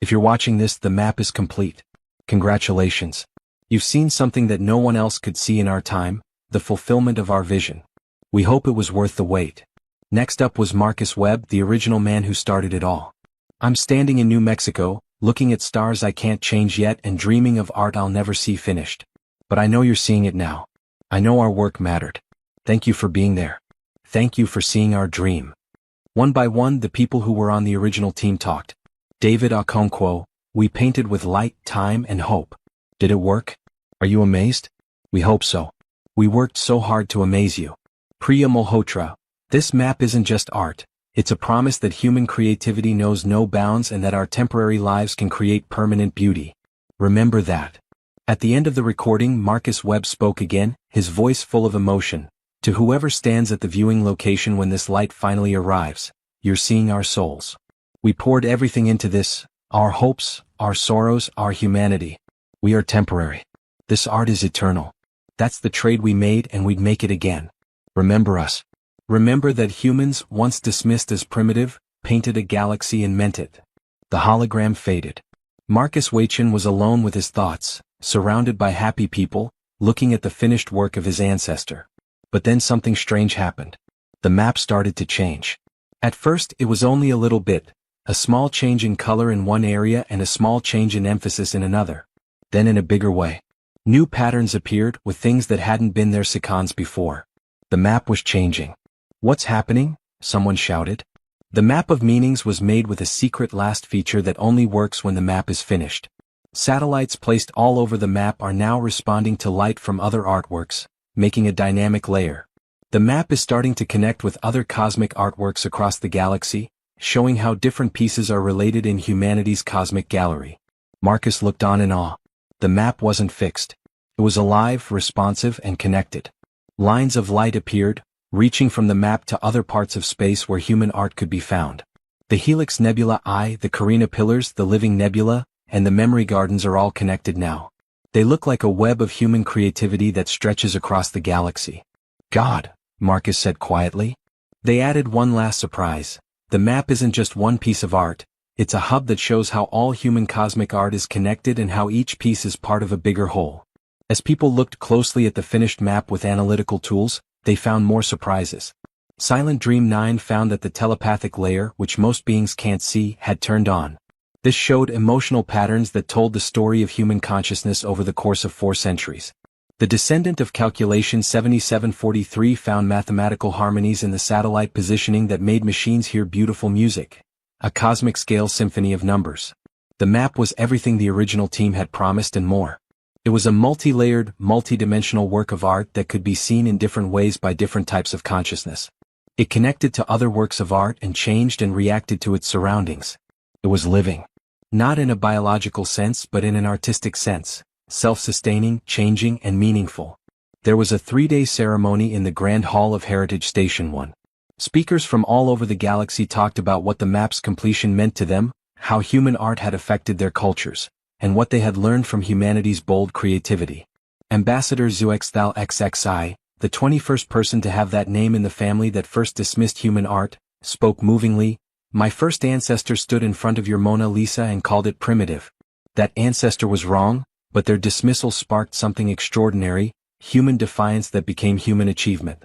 If you're watching this, the map is complete. Congratulations. You've seen something that no one else could see in our time, the fulfillment of our vision. We hope it was worth the wait. Next up was Marcus Webb, the original man who started it all. I'm standing in New Mexico, looking at stars I can't change yet and dreaming of art I'll never see finished. But I know you're seeing it now. I know our work mattered. Thank you for being there. Thank you for seeing our dream. One by one, the people who were on the original team talked. David Okonkwo, we painted with light, time, and hope. Did it work? Are you amazed? We hope so. We worked so hard to amaze you. Priya Malhotra, this map isn't just art. It's a promise that human creativity knows no bounds and that our temporary lives can create permanent beauty. Remember that. At the end of the recording, Marcus Webb spoke again, his voice full of emotion. To whoever stands at the viewing location when this light finally arrives, you're seeing our souls. We poured everything into this, our hopes, our sorrows, our humanity. We are temporary. This art is eternal. That's the trade we made and we'd make it again. Remember us. Remember that humans, once dismissed as primitive, painted a galaxy and meant it. The hologram faded. Marcus Wachin was alone with his thoughts, surrounded by happy people, looking at the finished work of his ancestor. But then something strange happened. The map started to change. At first it was only a little bit, a small change in color in one area and a small change in emphasis in another. Then in a bigger way. New patterns appeared with things that hadn't been there seconds before. The map was changing. What's happening? Someone shouted. The map of meanings was made with a secret last feature that only works when the map is finished. Satellites placed all over the map are now responding to light from other artworks, making a dynamic layer. The map is starting to connect with other cosmic artworks across the galaxy, showing how different pieces are related in humanity's cosmic gallery. Marcus looked on in awe. The map wasn't fixed. It was alive, responsive, and connected. Lines of light appeared, reaching from the map to other parts of space where human art could be found. The Helix Nebula I, the Carina Pillars, the Living Nebula, and the Memory Gardens are all connected now. They look like a web of human creativity that stretches across the galaxy. God, Marcus said quietly. They added one last surprise. The map isn't just one piece of art, It's a hub that shows how all human cosmic art is connected and how each piece is part of a bigger whole. As people looked closely at the finished map with analytical tools, they found more surprises. Silent Dream 9 found that the telepathic layer, which most beings can't see, had turned on. This showed emotional patterns that told the story of human consciousness over the course of 4 centuries. The descendant of Calculation 7743 found mathematical harmonies in the satellite positioning that made machines hear beautiful music. A cosmic-scale symphony of numbers. The map was everything the original team had promised and more. It was a multi-layered, multi-dimensional work of art that could be seen in different ways by different types of consciousness. It connected to other works of art and changed and reacted to its surroundings. It was living. Not in a biological sense but in an artistic sense, self-sustaining, changing, and meaningful. There was a 3-day ceremony in the Grand Hall of Heritage Station 1. Speakers from all over the galaxy talked about what the map's completion meant to them, how human art had affected their cultures, and what they had learned from humanity's bold creativity. Ambassador Zuexthal XXI, the 21st person to have that name in the family that first dismissed human art, spoke movingly. My first ancestor stood in front of your Mona Lisa and called it primitive. That ancestor was wrong, but their dismissal sparked something extraordinary, human defiance that became human achievement.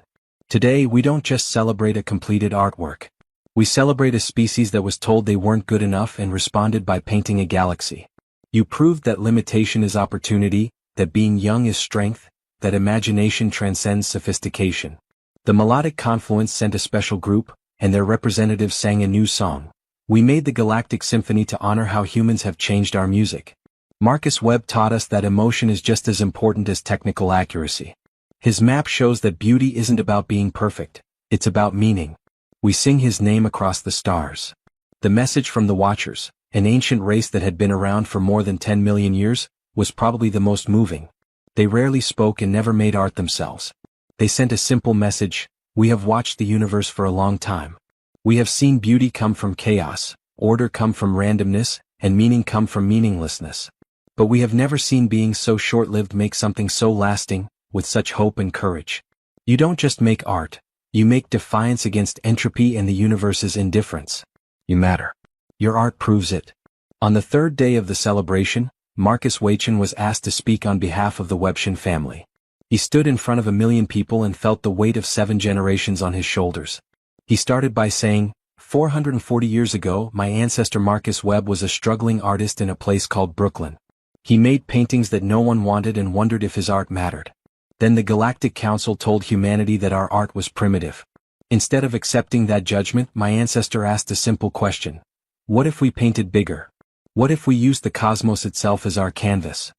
Today we don't just celebrate a completed artwork. We celebrate a species that was told they weren't good enough and responded by painting a galaxy. You proved that limitation is opportunity, that being young is strength, that imagination transcends sophistication. The melodic confluence sent a special group, and their representatives sang a new song. We made the Galactic Symphony to honor how humans have changed our music. Marcus Webb taught us that emotion is just as important as technical accuracy. His map shows that beauty isn't about being perfect, it's about meaning. We sing his name across the stars. The message from the Watchers, an ancient race that had been around for more than 10 million years, was probably the most moving. They rarely spoke and never made art themselves. They sent a simple message: we have watched the universe for a long time. We have seen beauty come from chaos, order come from randomness, and meaning come from meaninglessness. But we have never seen beings so short-lived make something so lasting, with such hope and courage. You don't just make art, you make defiance against entropy and the universe's indifference. You matter. Your art proves it. On the 3rd day of the celebration, Marcus Wachin was asked to speak on behalf of the Webshin family. He stood in front of 1 million people and felt the weight of 7 generations on his shoulders. He started by saying, 440 years ago, my ancestor Marcus Webb was a struggling artist in a place called Brooklyn. He made paintings that no one wanted and wondered if his art mattered. Then the Galactic Council told humanity that our art was primitive. Instead of accepting that judgment, my ancestor asked a simple question. What if we painted bigger? What if we used the cosmos itself as our canvas?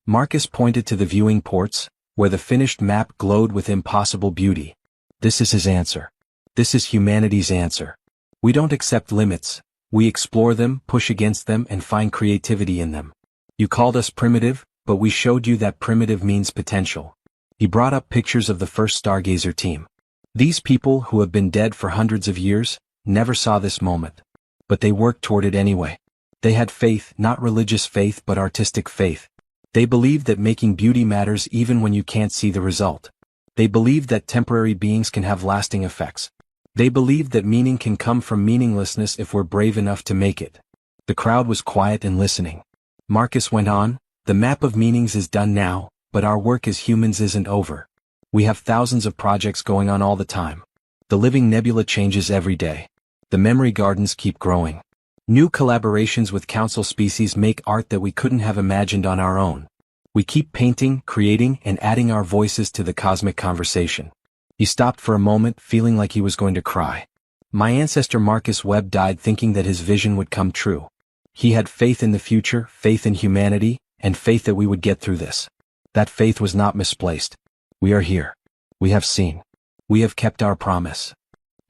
Marcus pointed to the viewing ports, where the finished map glowed with impossible beauty. This is his answer. This is humanity's answer. We don't accept limits. We explore them, push against them, and find creativity in them. You called us primitive, but we showed you that primitive means potential. He brought up pictures of the first Stargazer team. These people, who have been dead for hundreds of years, never saw this moment. But they worked toward it anyway. They had faith, not religious faith but artistic faith. They believed that making beauty matters even when you can't see the result. They believed that temporary beings can have lasting effects. They believed that meaning can come from meaninglessness if we're brave enough to make it. The crowd was quiet and listening. Marcus went on, the map of meanings is done now, but our work as humans isn't over. We have thousands of projects going on all the time. The living nebula changes every day. The memory gardens keep growing. New collaborations with council species make art that we couldn't have imagined on our own. We keep painting, creating, and adding our voices to the cosmic conversation. He stopped for a moment, feeling like he was going to cry. My ancestor Marcus Webb died thinking that his vision would come true. He had faith in the future, faith in humanity, and faith that we would get through this. That faith was not misplaced. We are here. We have seen. We have kept our promise.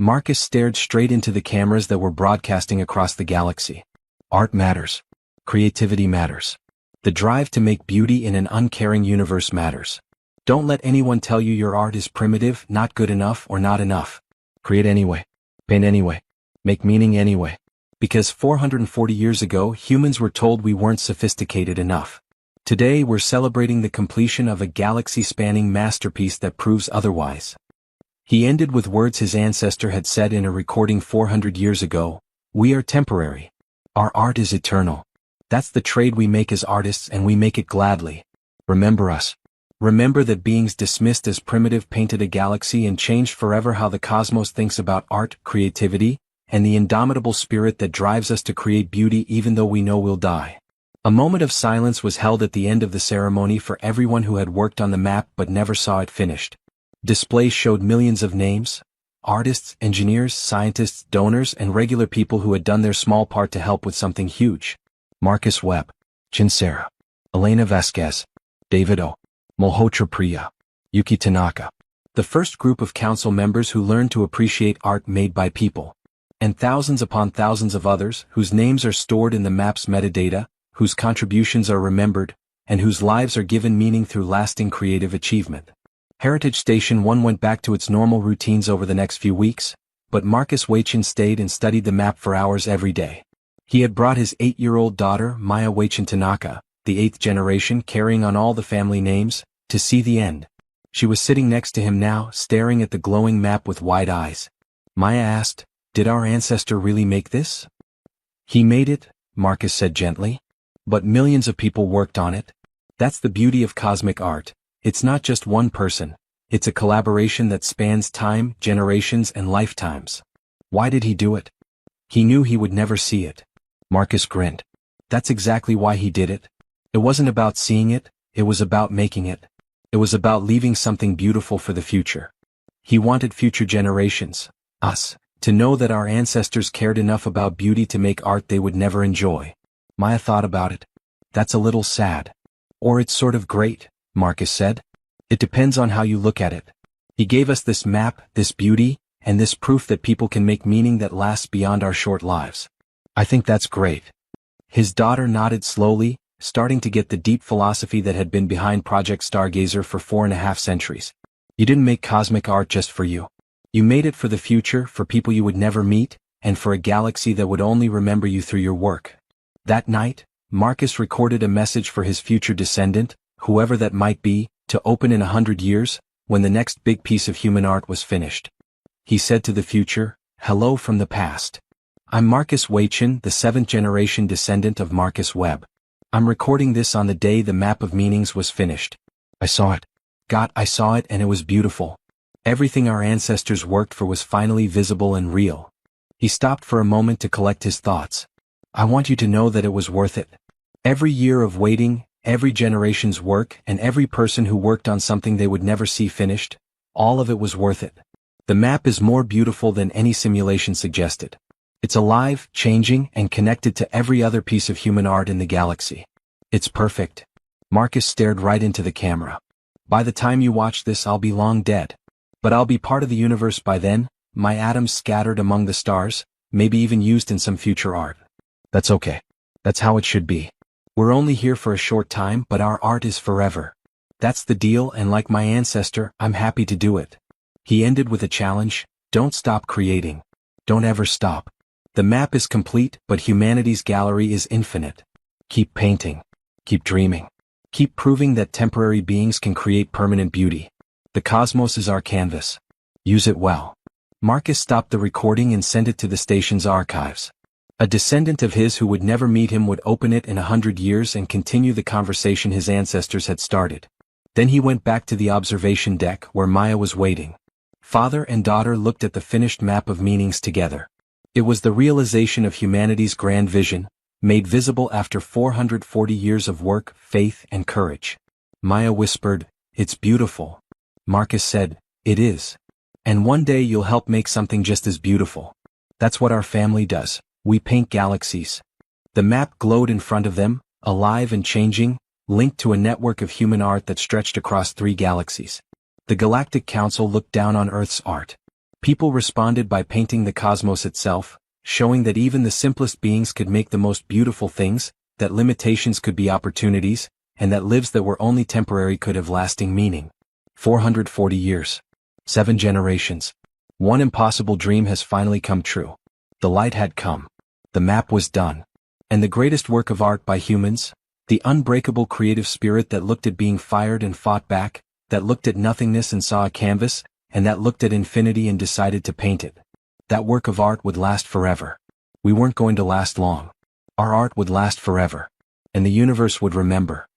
Marcus stared straight into the cameras that were broadcasting across the galaxy. Art matters. Creativity matters. The drive to make beauty in an uncaring universe matters. Don't let anyone tell you your art is primitive, not good enough, or not enough. Create anyway. Paint anyway. Make meaning anyway. Because 440 years ago, humans were told we weren't sophisticated enough. Today we're celebrating the completion of a galaxy-spanning masterpiece that proves otherwise. He ended with words his ancestor had said in a recording 400 years ago, we are temporary. Our art is eternal. That's the trade we make as artists, and we make it gladly. Remember us. Remember that beings dismissed as primitive painted a galaxy and changed forever how the cosmos thinks about art, creativity, and the indomitable spirit that drives us to create beauty even though we know we'll die. A moment of silence was held at the end of the ceremony for everyone who had worked on the map but never saw it finished. Displays showed millions of names: artists, engineers, scientists, donors, and regular people who had done their small part to help with something huge. Marcus Webb, Chinsera, Elena Vasquez, David O. Malhotra Priya, Yuki Tanaka. The first group of council members who learned to appreciate art made by people. And thousands upon thousands of others whose names are stored in the map's metadata, whose contributions are remembered, and whose lives are given meaning through lasting creative achievement. Heritage Station 1 went back to its normal routines over the next few weeks, but Marcus Wachin stayed and studied the map for hours every day. He had brought his 8-year-old daughter, Maya Wachin Tanaka, the 8th generation carrying on all the family names, to see the end. She was sitting next to him now, staring at the glowing map with wide eyes. Maya asked, "Did our ancestor really make this?" "He made it," Marcus said gently. "But millions of people worked on it. That's the beauty of cosmic art. It's not just one person. It's a collaboration that spans time, generations, and lifetimes." Why did he do it? He knew he would never see it. Marcus grinned. That's exactly why he did it. It wasn't about seeing it, it was about making it. It was about leaving something beautiful for the future. He wanted future generations, us, to know that our ancestors cared enough about beauty to make art they would never enjoy. Maya thought about it. That's a little sad. Or it's sort of great, Marcus said. It depends on how you look at it. He gave us this map, this beauty, and this proof that people can make meaning that lasts beyond our short lives. I think that's great. His daughter nodded slowly, starting to get the deep philosophy that had been behind Project Stargazer for 4.5 centuries. You didn't make cosmic art just for you. You made it for the future, for people you would never meet, and for a galaxy that would only remember you through your work. That night, Marcus recorded a message for his future descendant, whoever that might be, to open in 100 years, when the next big piece of human art was finished. He said to the future, "Hello from the past. I'm Marcus Wachin, the 7th generation descendant of Marcus Webb. I'm recording this on the day the map of meanings was finished. I saw it. I saw it, and it was beautiful. Everything our ancestors worked for was finally visible and real." He stopped for a moment to collect his thoughts. "I want you to know that it was worth it. Every year of waiting, every generation's work, and every person who worked on something they would never see finished, all of it was worth it. The map is more beautiful than any simulation suggested. It's alive, changing, and connected to every other piece of human art in the galaxy. It's perfect." Marcus stared right into the camera. "By the time you watch this, I'll be long dead. But I'll be part of the universe by then, my atoms scattered among the stars, maybe even used in some future art. That's okay. That's how it should be. We're only here for a short time, but our art is forever. That's the deal, and like my ancestor, I'm happy to do it." He ended with a challenge: don't stop creating. Don't ever stop. The map is complete, but humanity's gallery is infinite. Keep painting. Keep dreaming. Keep proving that temporary beings can create permanent beauty. The cosmos is our canvas. Use it well. Marcus stopped the recording and sent it to the station's archives. A descendant of his who would never meet him would open it in 100 years and continue the conversation his ancestors had started. Then he went back to the observation deck where Maya was waiting. Father and daughter looked at the finished map of meanings together. It was the realization of humanity's grand vision, made visible after 440 years of work, faith, and courage. Maya whispered, "It's beautiful." Marcus said, "It is. And one day you'll help make something just as beautiful. That's what our family does. We paint galaxies." The map glowed in front of them, alive and changing, linked to a network of human art that stretched across 3 galaxies. The Galactic Council looked down on Earth's art. People responded by painting the cosmos itself, showing that even the simplest beings could make the most beautiful things, that limitations could be opportunities, and that lives that were only temporary could have lasting meaning. 440 years. 7 generations. One impossible dream has finally come true. The light had come. The map was done. And the greatest work of art by humans, the unbreakable creative spirit that looked at being fired and fought back, that looked at nothingness and saw a canvas, and that looked at infinity and decided to paint it. That work of art would last forever. We weren't going to last long. our art would last forever. And the universe would remember.